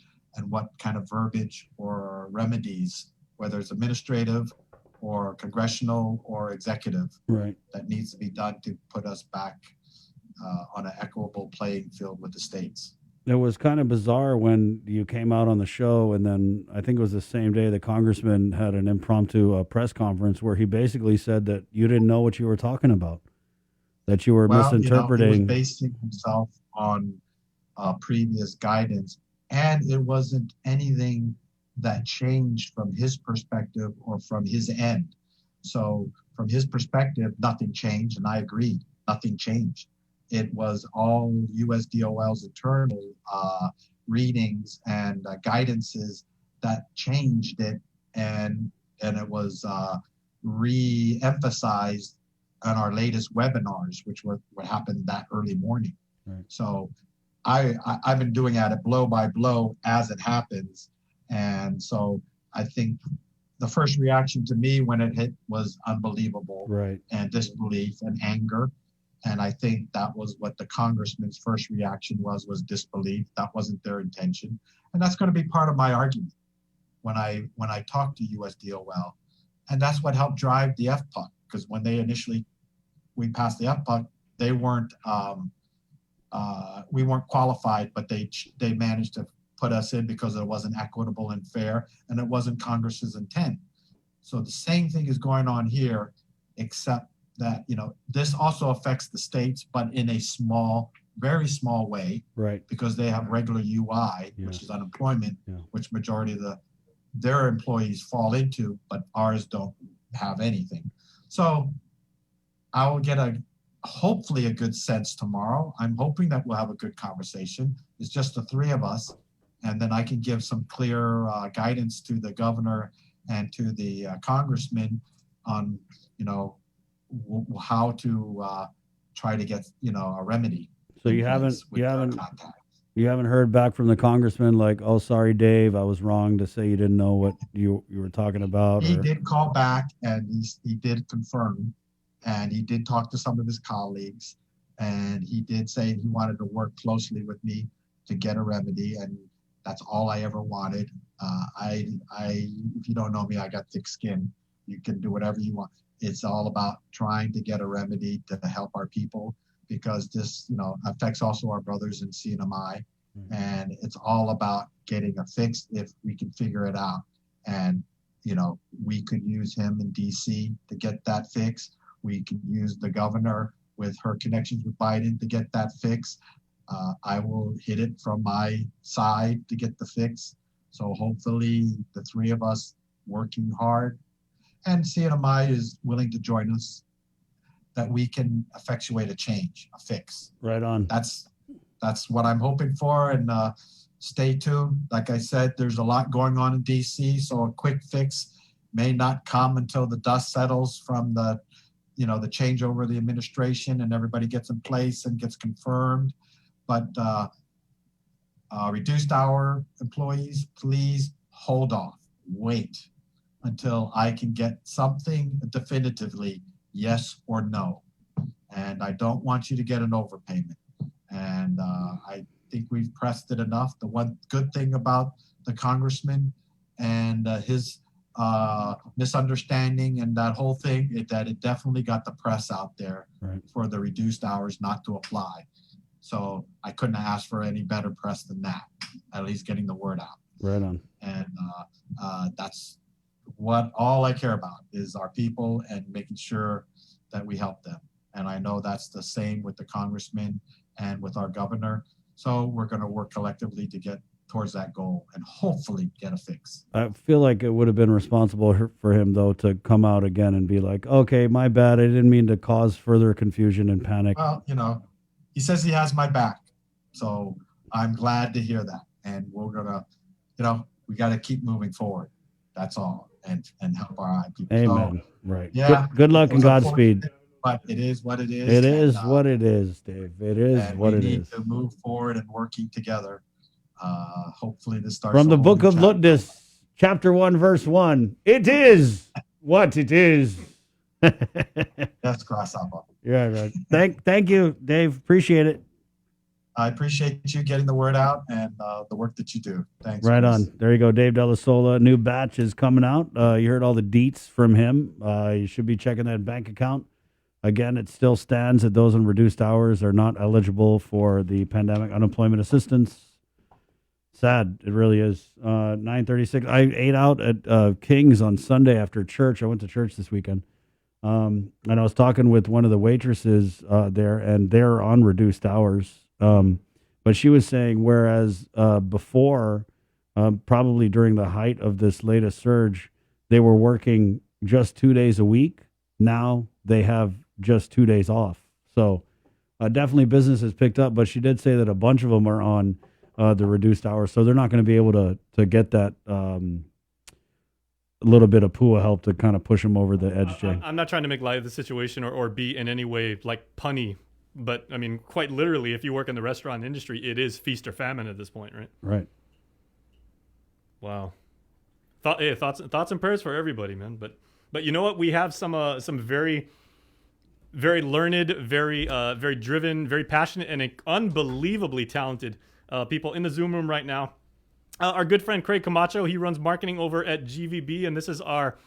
what kind of verbiage or remedies, whether it's administrative or congressional or executive, right, that needs to be done to put us back on an equitable playing field with the states. It was kind of bizarre when you came out on the show, and then I think it was the same day the congressman had an impromptu press conference where he basically said that you didn't know what you were talking about, that you were misinterpreting. He was basing himself on previous guidance, and it wasn't anything that changed from his perspective or from his end. So from his perspective, nothing changed, and I agreed, nothing changed. It was all USDOL's internal readings and guidances that changed it, and it was re-emphasized on our latest webinars, which were what happened that early morning. Right. So I've been doing it blow by blow as it happens, and so I think the first reaction to me when it hit was unbelievable, right, and disbelief and anger. And I think that was what the congressman's first reaction was disbelief. That wasn't their intention. And that's going to be part of my argument when I talk to USDOL. And that's what helped drive the FPUC, because when we passed the FPUC, they weren't, we weren't qualified, but they managed to put us in because it wasn't equitable and fair, and it wasn't Congress's intent. So the same thing is going on here, except that, this also affects the states, but in a small, very small way, right? Because they have regular UI, which is unemployment, which majority of their employees fall into, but ours don't have anything. So I will get hopefully a good sense tomorrow. I'm hoping that we'll have a good conversation. It's just the three of us, and then I can give some clear guidance to the governor and to the congressman on, how to try to get a remedy. So you haven't heard back from the congressman like, oh, sorry, Dave, I was wrong to say you didn't know what you were talking about. He did call back, and he did confirm, and he did talk to some of his colleagues, and he did say he wanted to work closely with me to get a remedy, and that's all I ever wanted. If you don't know me, I got thick skin. You can do whatever you want. It's all about trying to get a remedy to help our people, because this, affects also our brothers in CNMI. And it's all about getting a fix if we can figure it out. And, we could use him in DC to get that fix. We could use the governor with her connections with Biden to get that fix. I will hit it from my side to get the fix. So hopefully the three of us working hard. and CNMI is willing to join us, that we can effectuate a change, a fix. Right on. That's what I'm hoping for, and stay tuned. Like I said, there's a lot going on in DC, so a quick fix may not come until the dust settles from the changeover of the administration and everybody gets in place and gets confirmed. But reduced hour employees, please hold off. Wait until I can get something definitively, yes or no. And I don't want you to get an overpayment. And I think we've pressed it enough. The one good thing about the congressman and his misunderstanding and that whole thing is that it definitely got the press out there for the reduced hours not to apply. So I couldn't have asked for any better press than that, at least getting the word out. Right on. And that's what all I care about is our people and making sure that we help them. And I know that's the same with the congressman and with our governor. So we're going to work collectively to get towards that goal and hopefully get a fix. I feel like it would have been responsible for him, though, to come out again and be like, okay, my bad. I didn't mean to cause further confusion and panic. Well, he says he has my back. So I'm glad to hear that. And we're going to, we got to keep moving forward. That's all. And help our people. Amen. So, right. Yeah. Good luck and Godspeed. But it is what it is. It is what it is, Dave. It is what it is. We need to move forward and working together. Hopefully this starts. From the book of Lutdus, chapter 1, verse 1. It is what it is. That's grasshopper. Yeah, right. Thank you, Dave. Appreciate it. I appreciate you getting the word out and the work that you do. Thanks. Right Chris. on. There you go, Dave Della Sola. New batch is coming out. You heard all the deets from him. You should be checking that bank account. Again, it still stands that those on reduced hours are not eligible for the pandemic unemployment assistance. Sad. It really is. 9:36. I ate out at King's on Sunday after church. I went to church this weekend. And I was talking with one of the waitresses there, and they're on reduced hours. But she was saying, whereas before, probably during the height of this latest surge, they were working just 2 days a week. Now they have just 2 days off. So definitely business has picked up, but she did say that a bunch of them are on the reduced hours. So they're not going to be able to get that little bit of PUA help to kind of push them over the edge, Jay. I'm not trying to make light of the situation or be in any way like punny, but I mean, quite literally, if you work in the restaurant industry, it is feast or famine at this point, right? Right. Wow. Thoughts and prayers for everybody, man. But you know what? We have some very, very learned, very driven, very passionate, and unbelievably talented people in the Zoom room right now. Our good friend Craig Camacho, he runs marketing over at GVB, and this is our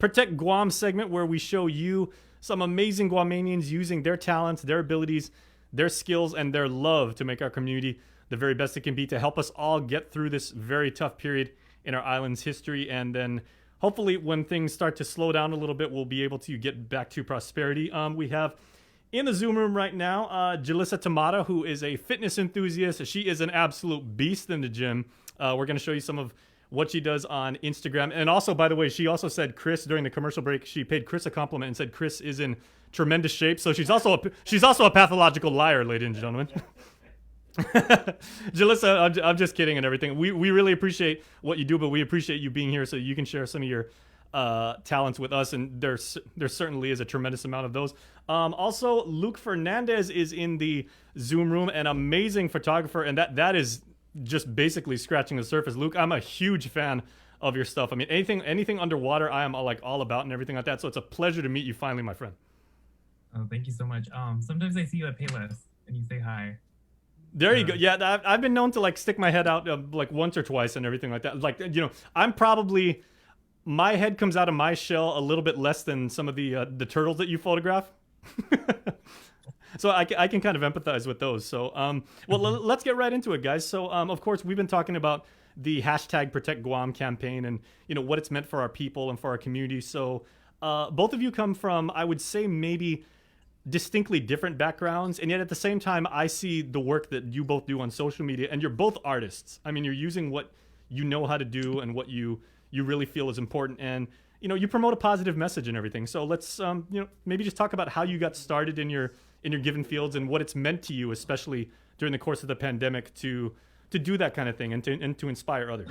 Protect Guam segment where we show you some amazing Guamanians using their talents, their abilities, their skills, and their love to make our community the very best it can be to help us all get through this very tough period in our island's history. And then hopefully when things start to slow down a little bit, we'll be able to get back to prosperity. We have in the Zoom room right now, Jalissa Tamata, who is a fitness enthusiast. She is an absolute beast in the gym. We're going to show you some of what she does on Instagram. And also, by the way, she also said Chris during the commercial break, she paid Chris a compliment and said Chris is in tremendous shape. So she's also a pathological liar, ladies and gentlemen. Jalissa, I'm just kidding and everything. We really appreciate what you do, but we appreciate you being here so you can share some of your talents with us, and there certainly is a tremendous amount of those. Also, Luke Fernandez is in the Zoom room, an amazing photographer, and that is just basically scratching the surface. Luke, I'm a huge fan of your stuff. I mean, anything underwater, I am all about and everything like that. So it's a pleasure to meet you finally, my friend. Oh, thank you so much. Sometimes I see you at Payless and you say hi. There you go. Yeah, I've been known to like stick my head out like once or twice and everything like that. Like, I'm probably, my head comes out of my shell a little bit less than some of the turtles that you photograph. So I can kind of empathize with those. So, let's get right into it, guys. So, of course, we've been talking about the hashtag Protect Guam campaign and, what it's meant for our people and for our community. So, both of you come from, I would say, maybe distinctly different backgrounds. And yet at the same time, I see the work that you both do on social media, and you're both artists. I mean, you're using what you know how to do and what you really feel is important. And, you know, you promote a positive message and everything. So let's, you know, maybe just talk about how you got started in your given fields and what it's meant to you, especially during the course of the pandemic, to do that kind of thing and to inspire others.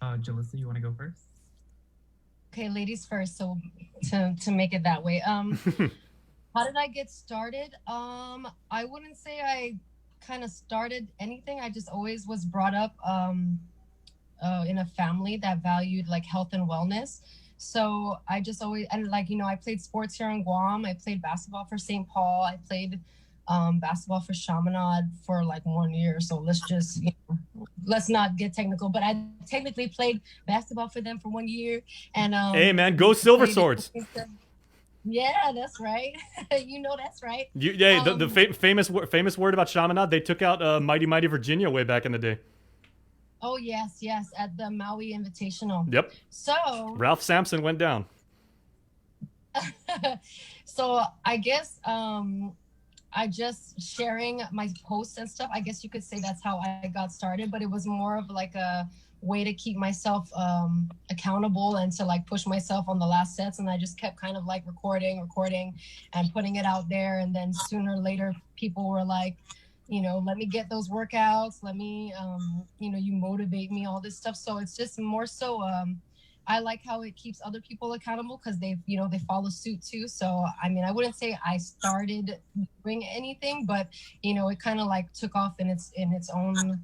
Jalissa, you want to go first? Okay, ladies first. So to make it that way, how did I get started? I wouldn't say I kind of started anything. I just always was brought up in a family that valued like health and wellness. So I just always, and like, you know, I played sports here in Guam. I played basketball for St. Paul. I played basketball for Chaminade for like 1 year. So let's just, you know, let's not get technical, but I technically played basketball for them for 1 year. And hey man, go Silver Swords. Yeah, that's right. You know, that's right. The famous word about Chaminade, they took out Mighty Virginia way back in the day. Oh yes, at the Maui Invitational. Yep. So Ralph Sampson went down. So I guess I just sharing my posts and stuff. I guess you could say that's how I got started, but it was more of like a way to keep myself accountable and to like push myself on the last sets. And I just kept kind of like recording and putting it out there. And then sooner or later, people were like, you know, let me get those workouts. Let me, you know, you motivate me, all this stuff. So it's just more so, I like how it keeps other people accountable because they, you know, they follow suit too. So, I mean, I wouldn't say I started doing anything, but, you know, it kind of like took off in its own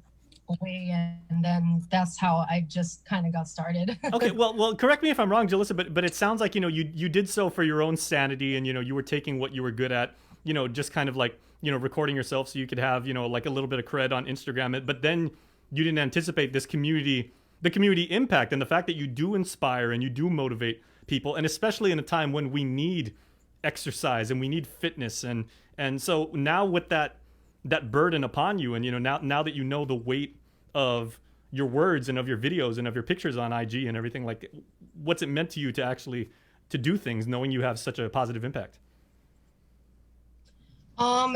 way. And then that's how I just kind of got started. Okay. Well, correct me if I'm wrong, Jalissa, but it sounds like, you know, you did so for your own sanity and, you know, you were taking what you were good at, you know, just kind of like, you know, recording yourself so you could have, you know, like a little bit of cred on Instagram. But then you didn't anticipate the community impact and the fact that you do inspire and you do motivate people. And especially in a time when we need exercise and we need fitness. And so now with that burden upon you and, you know, now that you know the weight of your words and of your videos and of your pictures on IG and everything, like what's it meant to you to actually to do things knowing you have such a positive impact?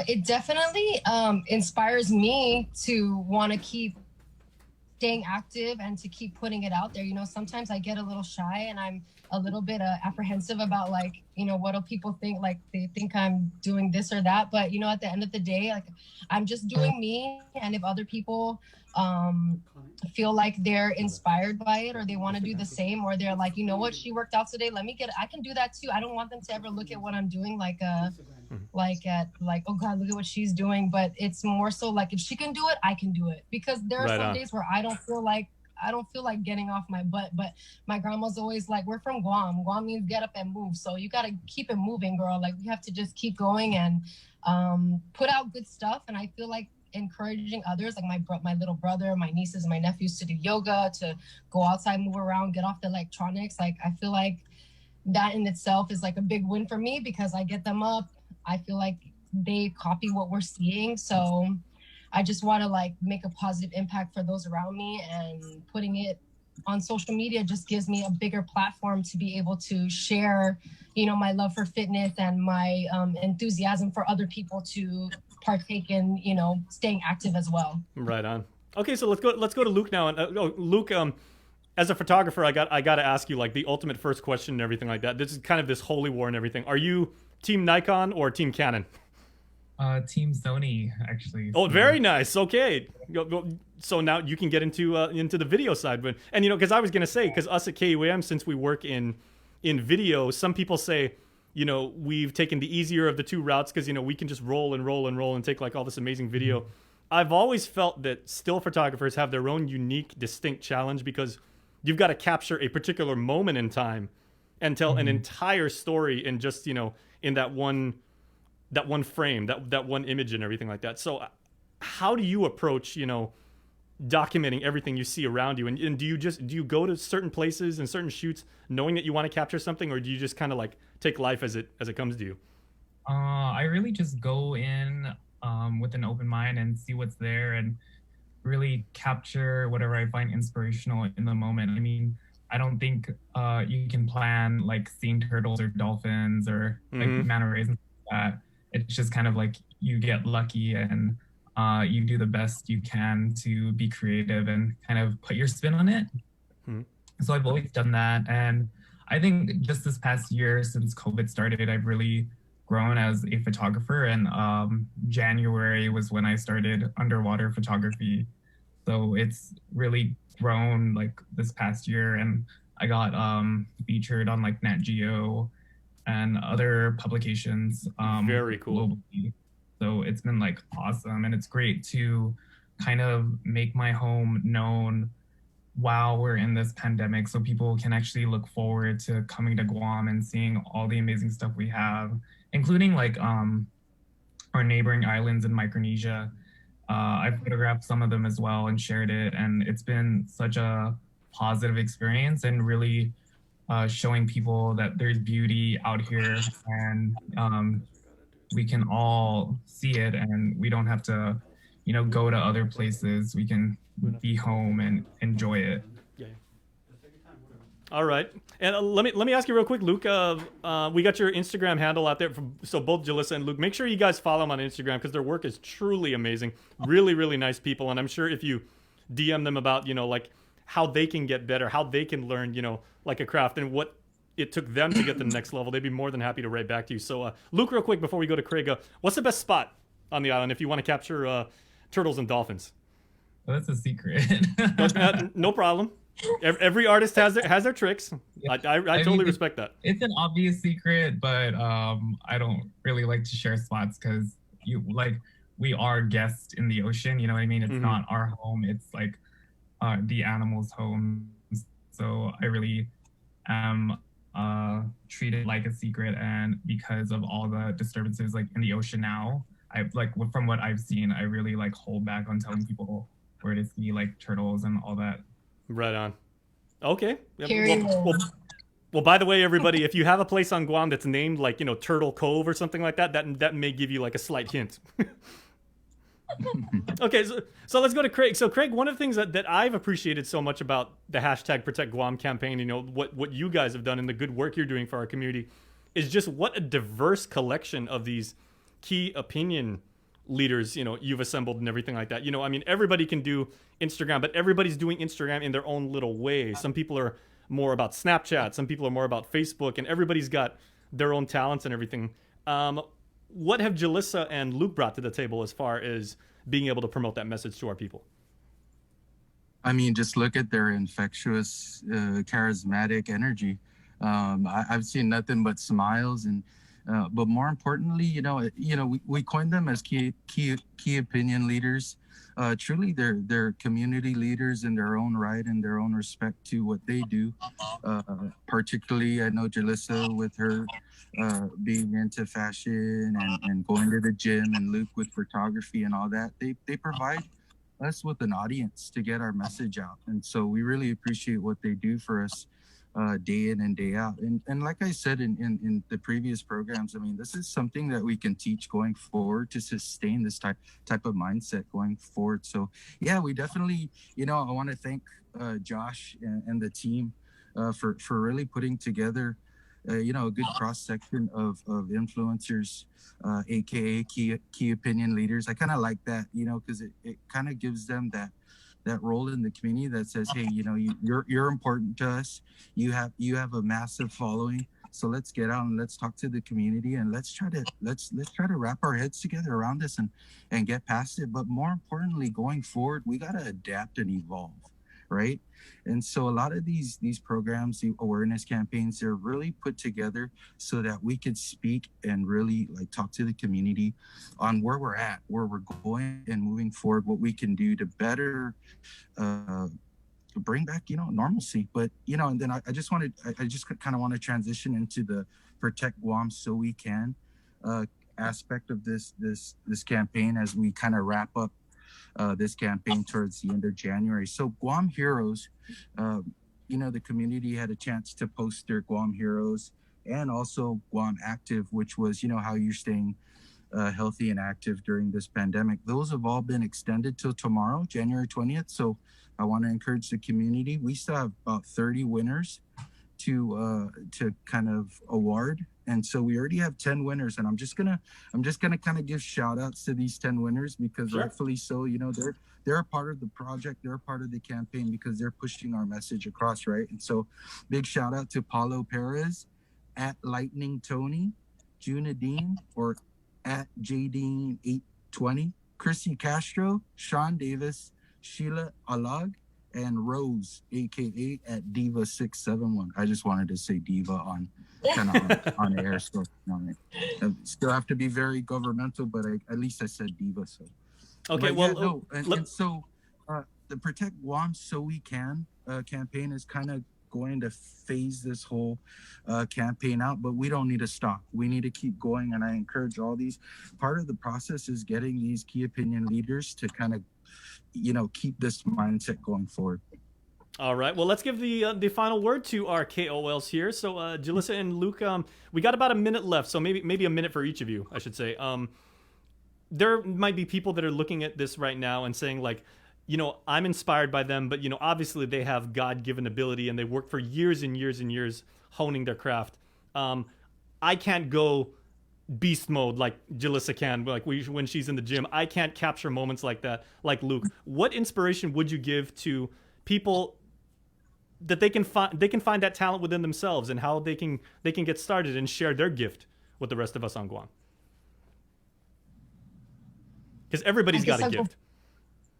It definitely inspires me to want to keep staying active and to keep putting it out there. You know, sometimes I get a little shy and I'm a little bit apprehensive about like, you know, what do people think? Like they think I'm doing this or that. But, you know, at the end of the day, like I'm just doing me. And if other people feel like they're inspired by it or they want to do the same, or they're like, you know what, she worked out today, I can do that too. I don't want them to ever look at what I'm doing like oh God, look at what she's doing. But it's more so like if she can do it, I can do it. Because there are some days where I don't feel like getting off my butt. But my grandma's always like, we're from Guam. Guam means get up and move. So you got to keep it moving, girl. Like we have to just keep going and put out good stuff. And I feel like encouraging others, like my little brother, my nieces, and my nephews to do yoga, to go outside, move around, get off the electronics. Like I feel like that in itself is like a big win for me because I get them up. I feel like they copy what we're seeing. So I just want to like make a positive impact for those around me, and putting it on social media just gives me a bigger platform to be able to share, you know, my love for fitness and my enthusiasm for other people to partake in, you know, staying active as well. Right on. Okay, so let's go to Luke now. And Luke, as a photographer, I got to ask you like the ultimate first question and everything like that. This is kind of this holy war and everything. Are you Team Nikon or Team Canon? Team Sony, actually. Oh, very nice. Okay. So now you can get into the video side. And, you know, because I was going to say, because us at KUAM, since we work in video, some people say, you know, we've taken the easier of the two routes because, you know, we can just roll and take like all this amazing video. Mm-hmm. I've always felt that still photographers have their own unique, distinct challenge because you've got to capture a particular moment in time and tell an entire story in just, you know, in that one frame, that one image and everything like that. So how do you approach, you know, documenting everything you see around you? And do you go to certain places and certain shoots knowing that you want to capture something, or do you just kind of like take life as it comes to you? I really just go in with an open mind and see what's there and really capture whatever I find inspirational in the moment. I mean, I don't think you can plan like seeing turtles or dolphins or like manta rays and that. It's just kind of like you get lucky and you do the best you can to be creative and kind of put your spin on it. So I've always done that. And I think just this past year since COVID started, I've really grown as a photographer. And January was when I started underwater photography. So it's really grown like this past year. And I got featured on like Nat Geo and other publications. Very cool. Globally. So it's been like awesome. And it's great to kind of make my home known while we're in this pandemic, so people can actually look forward to coming to Guam and seeing all the amazing stuff we have, including like our neighboring islands in Micronesia. I've photographed some of them as well and shared it, and it's been such a positive experience and really showing people that there's beauty out here, and we can all see it, and we don't have to, you know, go to other places. We can be home and enjoy it. Yeah. All right, and let me ask you real quick, Luke. We got your Instagram handle out there, so both Jalissa and Luke. Make sure you guys follow them on Instagram because their work is truly amazing. Really, really nice people, and I'm sure if you DM them about, you know, like how they can get better, how they can learn, you know, like a craft and what it took them to get to the next level, they'd be more than happy to write back to you. So, Luke, real quick before we go to Craig, what's the best spot on the island if you want to capture turtles and dolphins? Well, that's a secret. No problem. Every artist has their tricks. I totally mean, respect that. It's an obvious secret, but I don't really like to share spots because we are guests in the ocean. You know what I mean? It's not our home. It's like the animals' home. So I really am treated like a secret, and because of all the disturbances like in the ocean now, I like from what I've seen, I really like hold back on telling people where to see like turtles and all that. Right on. Okay. Carry Well, by the way, everybody, if you have a place on Guam that's named like, you know, Turtle Cove or something like that, that may give you like a slight hint. Okay, so let's go to Craig. So Craig, one of the things that I've appreciated so much about the hashtag Protect Guam campaign, you know, what you guys have done and the good work you're doing for our community is just what a diverse collection of these key opinion leaders, you know, you've assembled and everything like that. You know, I mean, everybody can do Instagram, but everybody's doing Instagram in their own little way. Some people are more about Snapchat, some people are more about Facebook, and everybody's got their own talents and everything. What have Jalissa and Luke brought to the table as far as being able to promote that message to our people? I mean, just look at their infectious, charismatic energy. I've seen nothing but smiles, and but more importantly, you know, we coined them as key opinion leaders. Truly, they're community leaders in their own right and their own respect to what they do. Particularly, I know Jalissa with her being into fashion and going to the gym, and Luke with photography and all that. They provide us with an audience to get our message out, and so we really appreciate what they do for us day in and day out. And like I said in the previous programs, I mean, this is something that we can teach going forward to sustain this type of mindset going forward. So yeah, we definitely, you know, I want to thank Josh and the team for really putting together you know, a good cross section of influencers, aka key opinion leaders. I kind of like that, you know, because it kind of gives them that role in the community that says, hey, you know, you're important to us. You have a massive following. So let's get out and let's talk to the community, and let's try to wrap our heads together around this and get past it. But more importantly, going forward, we got to adapt and evolve, right? And so a lot of these programs, the awareness campaigns, they're really put together so that we could speak and really like talk to the community on where we're at, where we're going, and moving forward, what we can do to better bring back, you know, normalcy. But, you know, and then I just kind of want to transition into the Protect Guam So We Can aspect of this campaign as we kind of wrap up this campaign towards the end of January. So Guam Heroes, you know, the community had a chance to post their Guam Heroes, and also Guam Active, which was, you know, how you're staying healthy and active during this pandemic. Those have all been extended till tomorrow, January 20th. So I want to encourage the community. We still have about 30 winners to kind of award. And so we already have 10 winners, and I'm just gonna kind of give shout outs to these 10 winners because Sure. rightfully so, they're a part of the project, they're a part of the campaign because they're pushing our message across, right? And so big shout out to Paulo Perez, at Lightning Tony, Junadine, or at JDean820, Chrissy Castro, Sean Davis, Sheila Alag, and Rose, aka at Diva671. I just wanted to say Diva on air, so I still have to be very governmental, but at least I said Diva. So Okay, but well, and so the Protect Guam So We Can campaign is kind of going to phase this whole campaign out, but we don't need to stop. We need to keep going, and I encourage all these. Part of the process is getting these key opinion leaders to kind of, keep this mindset going forward. All right. Well, let's give the final word to our KOLs here. So, Jalissa and Luke, we got about a minute left, so maybe a minute for each of you, I should say. There might be people that are looking at this right now and saying, like, I'm inspired by them, but, obviously they have God-given ability and they work for years and years and years honing their craft. I can't go beast mode like Jalissa can, like when she's in the gym. I can't capture moments like that, like Luke. What inspiration would you give to people that they can find that talent within themselves and how they can get started and share their gift with the rest of us on Guam? Because everybody's got a gift.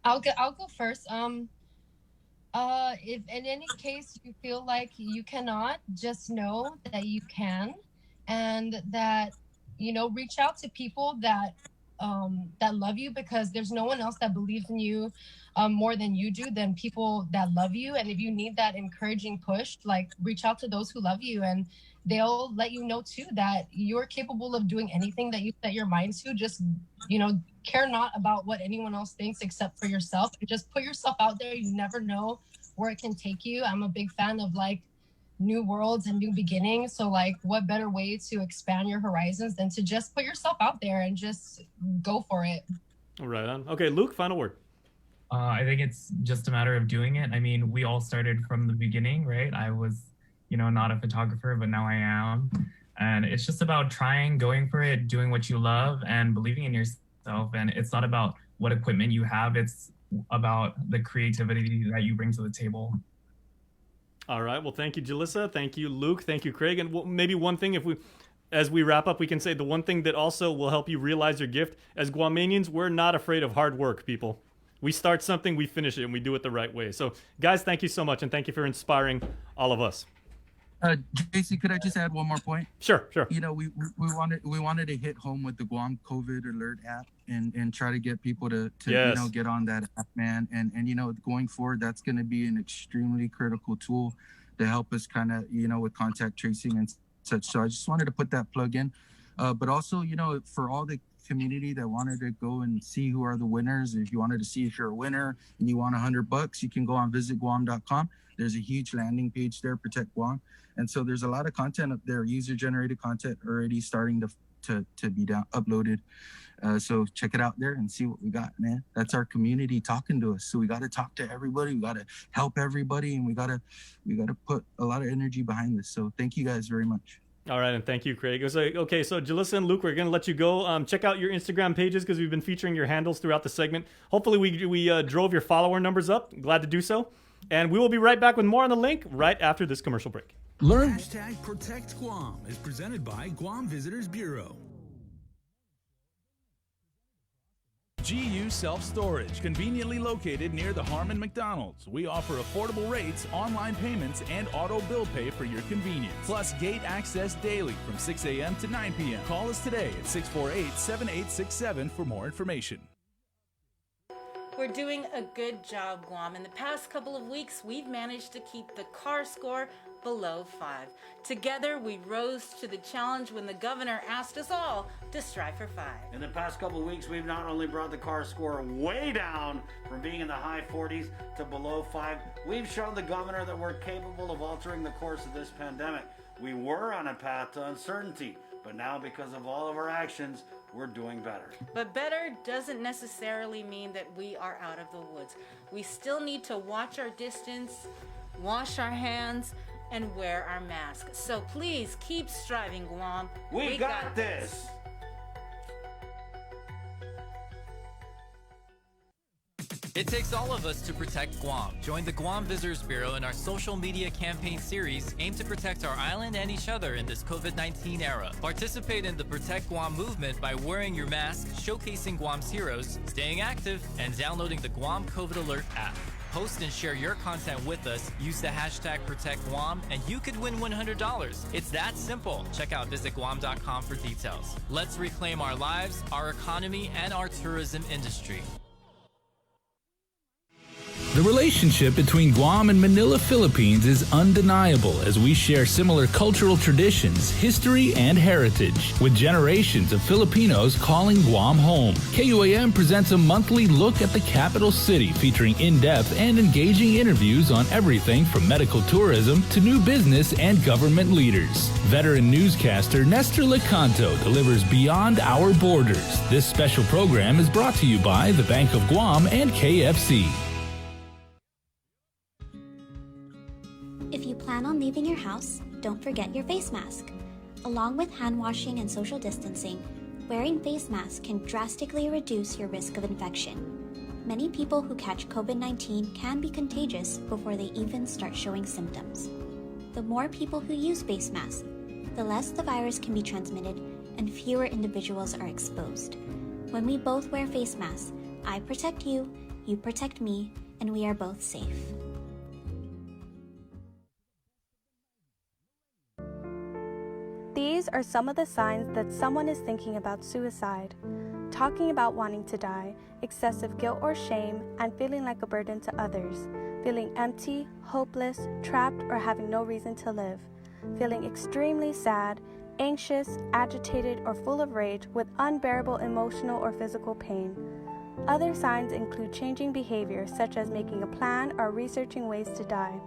I'll go first. If in any case you feel like you cannot, just know that you can, and that reach out to people that love you, because there's no one else that believes in you more than you do, than people that love you. And if you need that encouraging push, like, reach out to those who love you, and they'll let you know too that you're capable of doing anything that you set your mind to. Just care not about what anyone else thinks except for yourself, and just put yourself out there. You never know where it can take you. I'm a big fan of new worlds and new beginnings. So what better way to expand your horizons than to just put yourself out there and just go for it. Right on. Okay, Luke, final word. I think it's just a matter of doing it. I mean, we all started from the beginning, right? I was, not a photographer, but now I am. And it's just about trying, going for it, doing what you love, and believing in yourself. And it's not about what equipment you have. It's about the creativity that you bring to the table. All right. Well, thank you, Jalissa. Thank you, Luke. Thank you, Craig. And maybe one thing, as we wrap up, we can say the one thing that also will help you realize your gift. As Guamanians, we're not afraid of hard work, people. We start something, we finish it, and we do it the right way. So, guys, thank you so much, and thank you for inspiring all of us. JC, could I just add one more point? Sure. We wanted to hit home with the Guam COVID Alert app and try to get people to Yes. Get on that app, man. And going forward, that's going to be an extremely critical tool to help us kind of with contact tracing and such. So I just wanted to put that plug in, but also for all the community that wanted to go and see who are the winners. If you wanted to see if you're a winner and you want $100, you can go on visitguam.com. There's a huge landing page there, Protect Guam. And so there's a lot of content up there, user-generated content already starting to be uploaded. So check it out there and see what we got, man. That's our community talking to us. So we got to talk to everybody. We got to help everybody, and we got to put a lot of energy behind this. So thank you guys very much. All right, and thank you, Craig. Okay, so Jalissa and Luke, we're going to let you go. Check out your Instagram pages because we've been featuring your handles throughout the segment. Hopefully we drove your follower numbers up. Glad to do so. And we will be right back with more on the link right after this commercial break. Learn. #Protect Guam is presented by Guam Visitors Bureau. GU Self-Storage, conveniently located near the Harmon McDonald's. We offer affordable rates, online payments, and auto bill pay for your convenience. Plus gate access daily from 6 a.m. to 9 p.m. Call us today at 648-7867 for more information. We're doing a good job, Guam. In the past couple of weeks, we've managed to keep the CAR score below 5. Together, we rose to the challenge when the governor asked us all to strive for 5. In the past couple of weeks, we've not only brought the CAR score way down from being in the high 40s to below 5, we've shown the governor that we're capable of altering the course of this pandemic. We were on a path to uncertainty, but now because of all of our actions, we're doing better. But better doesn't necessarily mean that we are out of the woods. We still need to watch our distance, wash our hands, and wear our masks. So please keep striving, Guam. We got this. It takes all of us to protect Guam. Join the Guam Visitors Bureau in our social media campaign series aimed to protect our island and each other in this COVID-19 era. Participate in the Protect Guam movement by wearing your mask, showcasing Guam's heroes, staying active, and downloading the Guam COVID Alert app. Post and share your content with us, use the hashtag ProtectGuam, and you could win $100. It's that simple. Check out visitguam.com for details. Let's reclaim our lives, our economy, and our tourism industry. The relationship between Guam and Manila, Philippines is undeniable as we share similar cultural traditions, history, and heritage, with generations of Filipinos calling Guam home. KUAM presents a monthly look at the capital city featuring in-depth and engaging interviews on everything from medical tourism to new business and government leaders. Veteran newscaster Nestor Lecanto delivers Beyond Our Borders. This special program is brought to you by the Bank of Guam and KFC. If you plan on leaving your house, don't forget your face mask. Along with hand washing and social distancing, wearing face masks can drastically reduce your risk of infection. Many people who catch COVID-19 can be contagious before they even start showing symptoms. The more people who use face masks, the less the virus can be transmitted and fewer individuals are exposed. When we both wear face masks, I protect you, you protect me, and we are both safe. These are some of the signs that someone is thinking about suicide. Talking about wanting to die, excessive guilt or shame, and feeling like a burden to others. Feeling empty, hopeless, trapped, or having no reason to live. Feeling extremely sad, anxious, agitated, or full of rage with unbearable emotional or physical pain. Other signs include changing behavior such as making a plan or researching ways to die,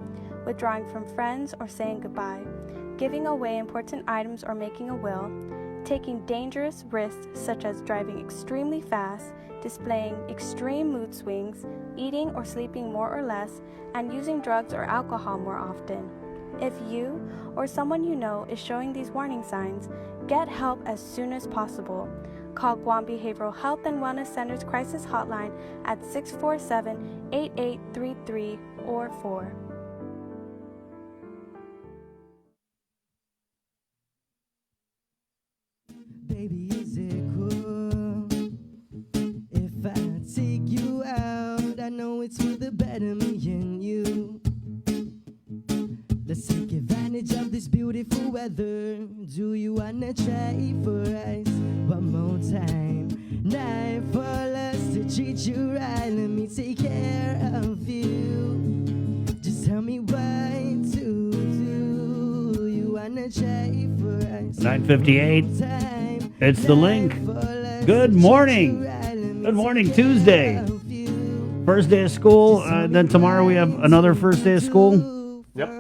withdrawing from friends or saying goodbye, giving away important items or making a will, taking dangerous risks such as driving extremely fast, displaying extreme mood swings, eating or sleeping more or less, and using drugs or alcohol more often. If you or someone you know is showing these warning signs, get help as soon as possible. Call Guam Behavioral Health and Wellness Center's crisis hotline at 647-8833 or 4. Baby, is it cool if I take you out? I know it's for the better, me and you. Let's take advantage of this beautiful weather. Do you wanna try for us one more time? Night for us to treat you right. Let me take care of you. Just tell me what to do. You wanna try for us? 9:58. It's the link. Good morning. Good morning, Tuesday. First day of school. Then tomorrow we have another first day of school. Yep.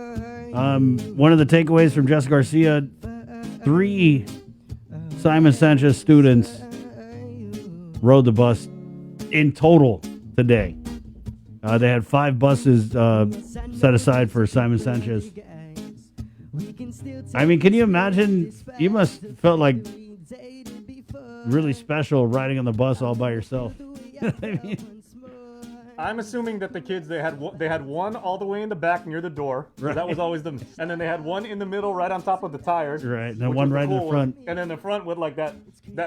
One of the takeaways from Jess Garcia, 3 Simon Sanchez students rode the bus in total today. They had 5 buses set aside for Simon Sanchez. I mean, can you imagine? You must felt like really special riding on the bus all by yourself. I mean, I'm assuming that the kids they had one all the way in the back near the door. Right. That was always them, and then they had one in the middle, right on top of the tires. Right, and then one right in the front. And then the front with like that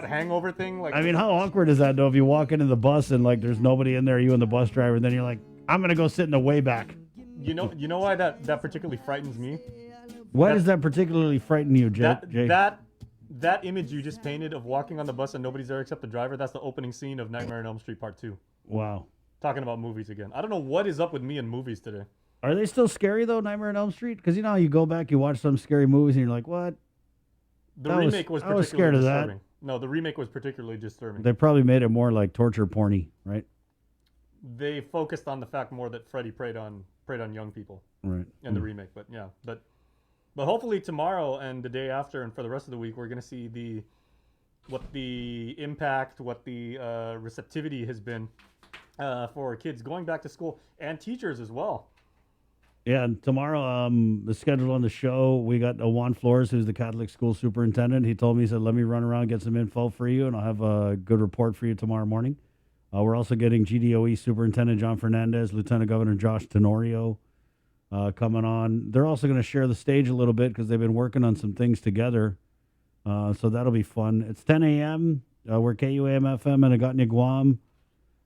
hangover thing. Like, I mean, how awkward is that though? If you walk into the bus and like there's nobody in there, you and the bus driver, and then you're like, I'm gonna go sit in the way back. You know why that particularly frightens me? Why does that particularly frighten you, Jay? That image you just painted of walking on the bus and nobody's there except the driver, that's the opening scene of Nightmare on Elm Street Part 2. Wow. Talking about movies again. I don't know what is up with me and movies today. Are they still scary, though, Nightmare on Elm Street? Because you know how you go back, you watch some scary movies, and you're like, what? The remake was particularly I was scared of that. disturbing. No, the remake was particularly disturbing. They probably made it more like torture porny, right? They focused on the fact more that Freddy preyed on young people. Right. In the remake, but yeah. But hopefully tomorrow and the day after and for the rest of the week, we're going to see what the impact, what the receptivity has been for kids going back to school and teachers as well. Yeah, and tomorrow, the schedule on the show, we got Juan Flores, who's the Catholic school superintendent. He told me, he said, let me run around, get some info for you, and I'll have a good report for you tomorrow morning. We're also getting GDOE Superintendent John Fernandez, Lieutenant Governor Josh Tenorio coming on. They're also going to share the stage a little bit because they've been working on some things together. So that'll be fun. It's 10 a.m. We're KUAM-FM in Agatna, Guam.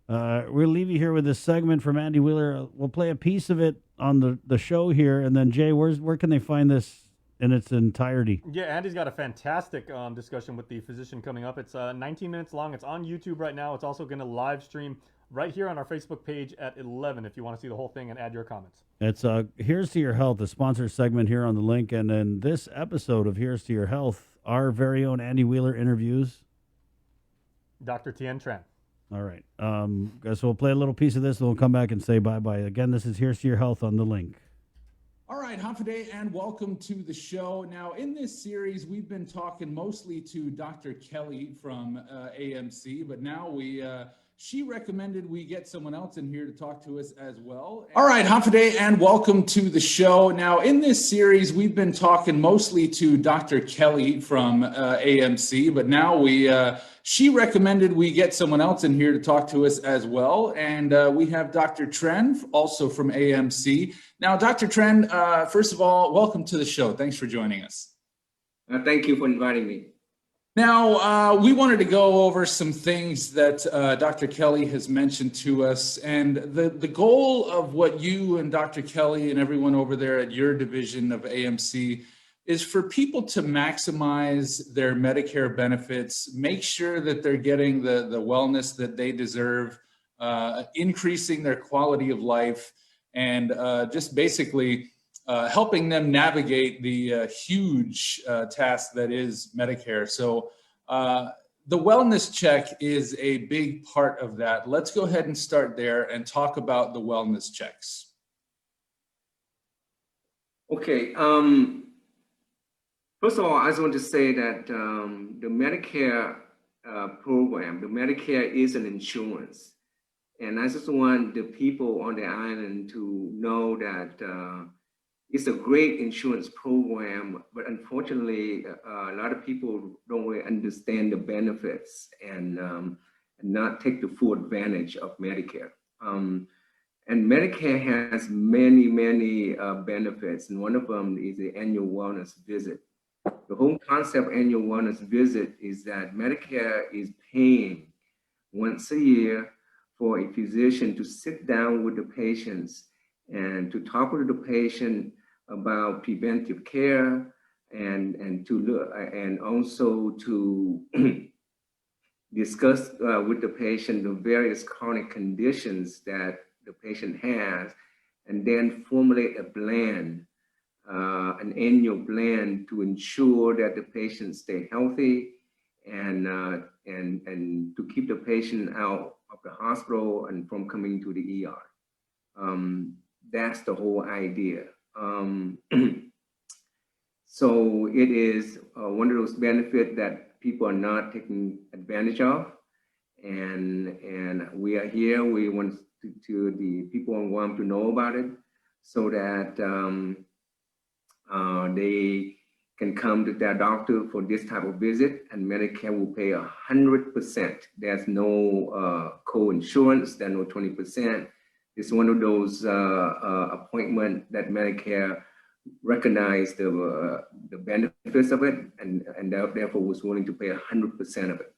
We'll leave you here with this segment from Andy Wheeler. We'll play a piece of it on the show here, and then Jay, where can they find this in its entirety? Yeah, Andy's got a fantastic discussion with the physician coming up. It's 19 minutes long. It's on YouTube right now. It's also going to live stream right here on our Facebook page at 11 if you want to see the whole thing and add your comments. It's Here's to Your Health, a sponsored segment here on the link, and in this episode of Here's to Your Health, our very own Andy Wheeler interviews Dr. Tien Tran. All right. So we'll play a little piece of this, and we'll come back and say bye-bye. Again, this is Here's to Your Health on the link. All right, Hafaday, and welcome to the show. Now, in this series, we've been talking mostly to Dr. Kelly from AMC, but now she recommended we get someone else in here to talk to us as well. All right, Hafaday, and welcome to the show. Now, in this series, we've been talking mostly to Dr. Kelly from AMC, but now she recommended we get someone else in here to talk to us as well. And we have Dr. Tren, also from AMC. Now, Dr. Tren, first of all, welcome to the show. Thanks for joining us. Thank you for inviting me. Now, we wanted to go over some things that Dr. Kelly has mentioned to us. And the goal of what you and Dr. Kelly and everyone over there at your division of AMC is for people to maximize their Medicare benefits, make sure that they're getting the wellness that they deserve, increasing their quality of life, and just basically helping them navigate the huge task that is Medicare. So the wellness check is a big part of that. Let's go ahead and start there and talk about the wellness checks. Okay. First of all, I just want to say that the Medicare program, the Medicare is an insurance. And I just want the people on the island to know that it's a great insurance program, but unfortunately, a lot of people don't really understand the benefits and not take the full advantage of Medicare. And Medicare has many, many benefits, and one of them is the annual wellness visit. The whole concept of annual wellness visit is that Medicare is paying once a year for a physician to sit down with the patients and to talk with the patient about preventive care and to look and also to discuss with the patient the various chronic conditions that the patient has, and then formulate a plan, an annual plan to ensure that the patient stay healthy and to keep the patient out of the hospital and from coming to the ER. That's the whole idea. So it is one of those benefits that people are not taking advantage of, and we are here. We want to the people on Guam to know about it, so that they can come to their doctor for this type of visit, and Medicare will pay 100%. There's no co-insurance, there's no 20%. It's one of those appointments that Medicare recognized the benefits of it, and therefore was willing to pay 100% of it.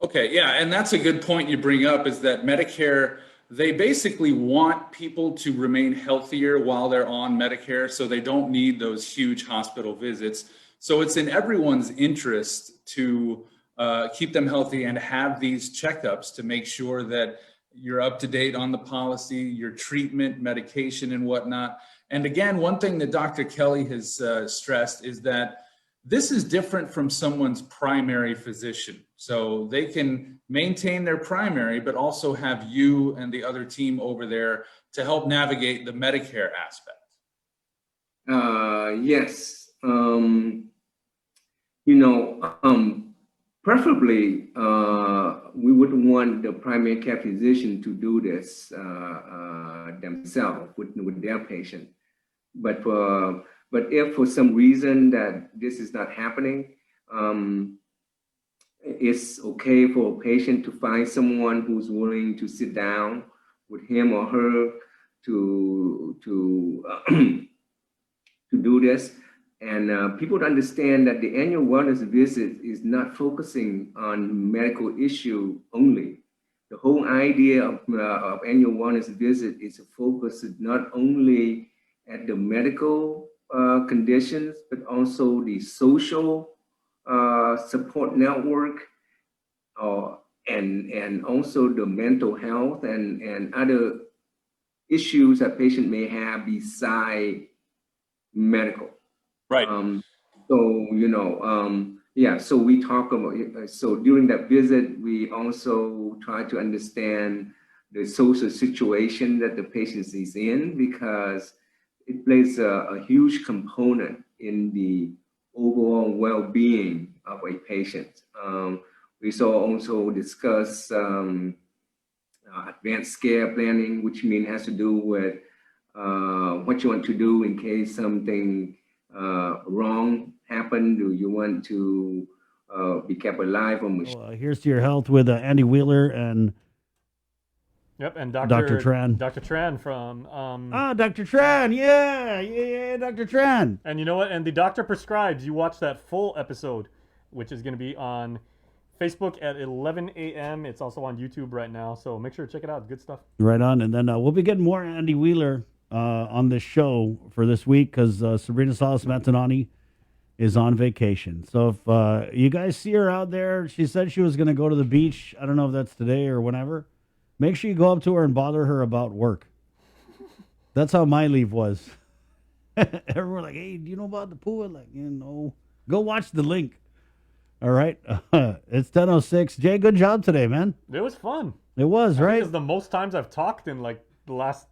Okay, yeah, and that's a good point you bring up, is that Medicare, they basically want people to remain healthier while they're on Medicare, so they don't need those huge hospital visits. So it's in everyone's interest to keep them healthy and have these checkups to make sure that you're up to date on the policy, your treatment, medication, and whatnot. And again, one thing that Dr. Kelly has stressed is that this is different from someone's primary physician. So they can maintain their primary, but also have you and the other team over there to help navigate the Medicare aspect. Yes. Preferably, we wouldn't want the primary care physician to do this themselves with their patient. But if for some reason that this is not happening, it's okay for a patient to find someone who's willing to sit down with him or her to do this. And people to understand that the annual wellness visit is not focusing on medical issue only. The whole idea of annual wellness visit is to focus not only at the medical conditions, but also the social support network, and also the mental health and other issues that patient may have beside medical. Right. So we talk about, so during that visit, we also try to understand the social situation that the patient is in, because it plays a huge component in the overall well-being of a patient. We also discuss advanced care planning, which has to do with what you want to do in case something wrong happened. Do you want to be kept alive? Here's to your health with Andy Wheeler and Yep, and Dr. Tran. Dr. Tran from Dr. Tran, yeah, Dr. Tran. And you know what? And the doctor prescribes. You watch that full episode, which is going to be on Facebook at 11 a.m. It's also on YouTube right now, so make sure to check it out. Good stuff. Right on, and then we'll be getting more Andy Wheeler on this show for this week because Sabrina Salas Matanani is on vacation. So if you guys see her out there, she said she was going to go to the beach. I don't know if that's today or whenever. Make sure you go up to her and bother her about work. That's how my leave was. Everyone like, hey, do you know about the pool? Like, go watch the link. All right. It's 10:06. Jay, good job today, man. It was fun. It was, I right? think it's the most times I've talked in like the last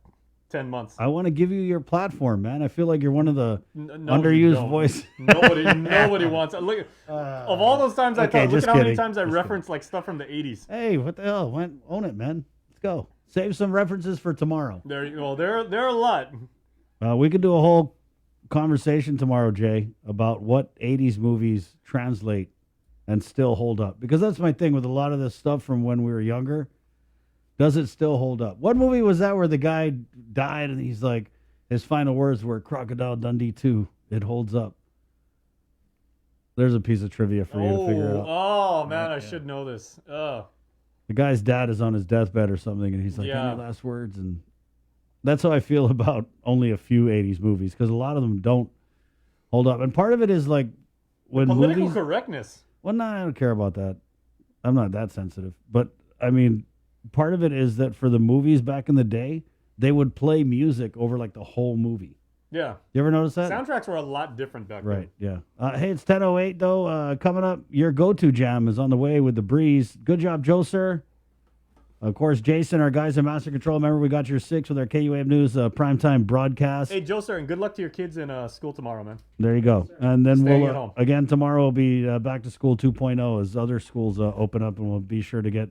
10 months. I want to give you your platform, man. I feel like you're one of the No, underused you don't. voices. Nobody wants it. Look, of all those times I okay, talked, look just at how many kidding. times I reference like stuff from the 80s. Hey, what the hell? Own it, man. Let's go. Save some references for tomorrow. There you go. There are a lot. We could do a whole conversation tomorrow, Jay, about what 80s movies translate and still hold up. Because that's my thing with a lot of this stuff from when we were younger. Does it still hold up? What movie was that where the guy died and he's like, his final words were Crocodile Dundee 2. It holds up. There's a piece of trivia for you to figure out. Oh, man, I should know this. The guy's dad is on his deathbed or something, and he's like, Yeah. any last words? And that's how I feel about only a few 80s movies, because a lot of them don't hold up. And part of it is like when Political movies... correctness. Well, no, I don't care about that. I'm not that sensitive. But, I mean, part of it is that for the movies back in the day, they would play music over like the whole movie. Yeah. You ever notice that? Soundtracks were a lot different back Right, yeah. Hey, it's 10:08 though. Coming up, your go-to jam is on the way with The Breeze. Good job, Joe, sir. Of course, Jason, our guys in Master Control. Remember, we got your 6 with our KUAM News primetime broadcast. Hey, Joe, sir, and good luck to your kids in school tomorrow, man. There you go. And then Staying we'll, at home. again, tomorrow will be back to school 2.0 as other schools open up, and we'll be sure to get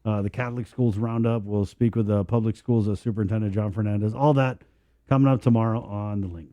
the Catholic schools roundup. We'll speak with the public schools Superintendent John Fernandez. All that coming up tomorrow on The Link.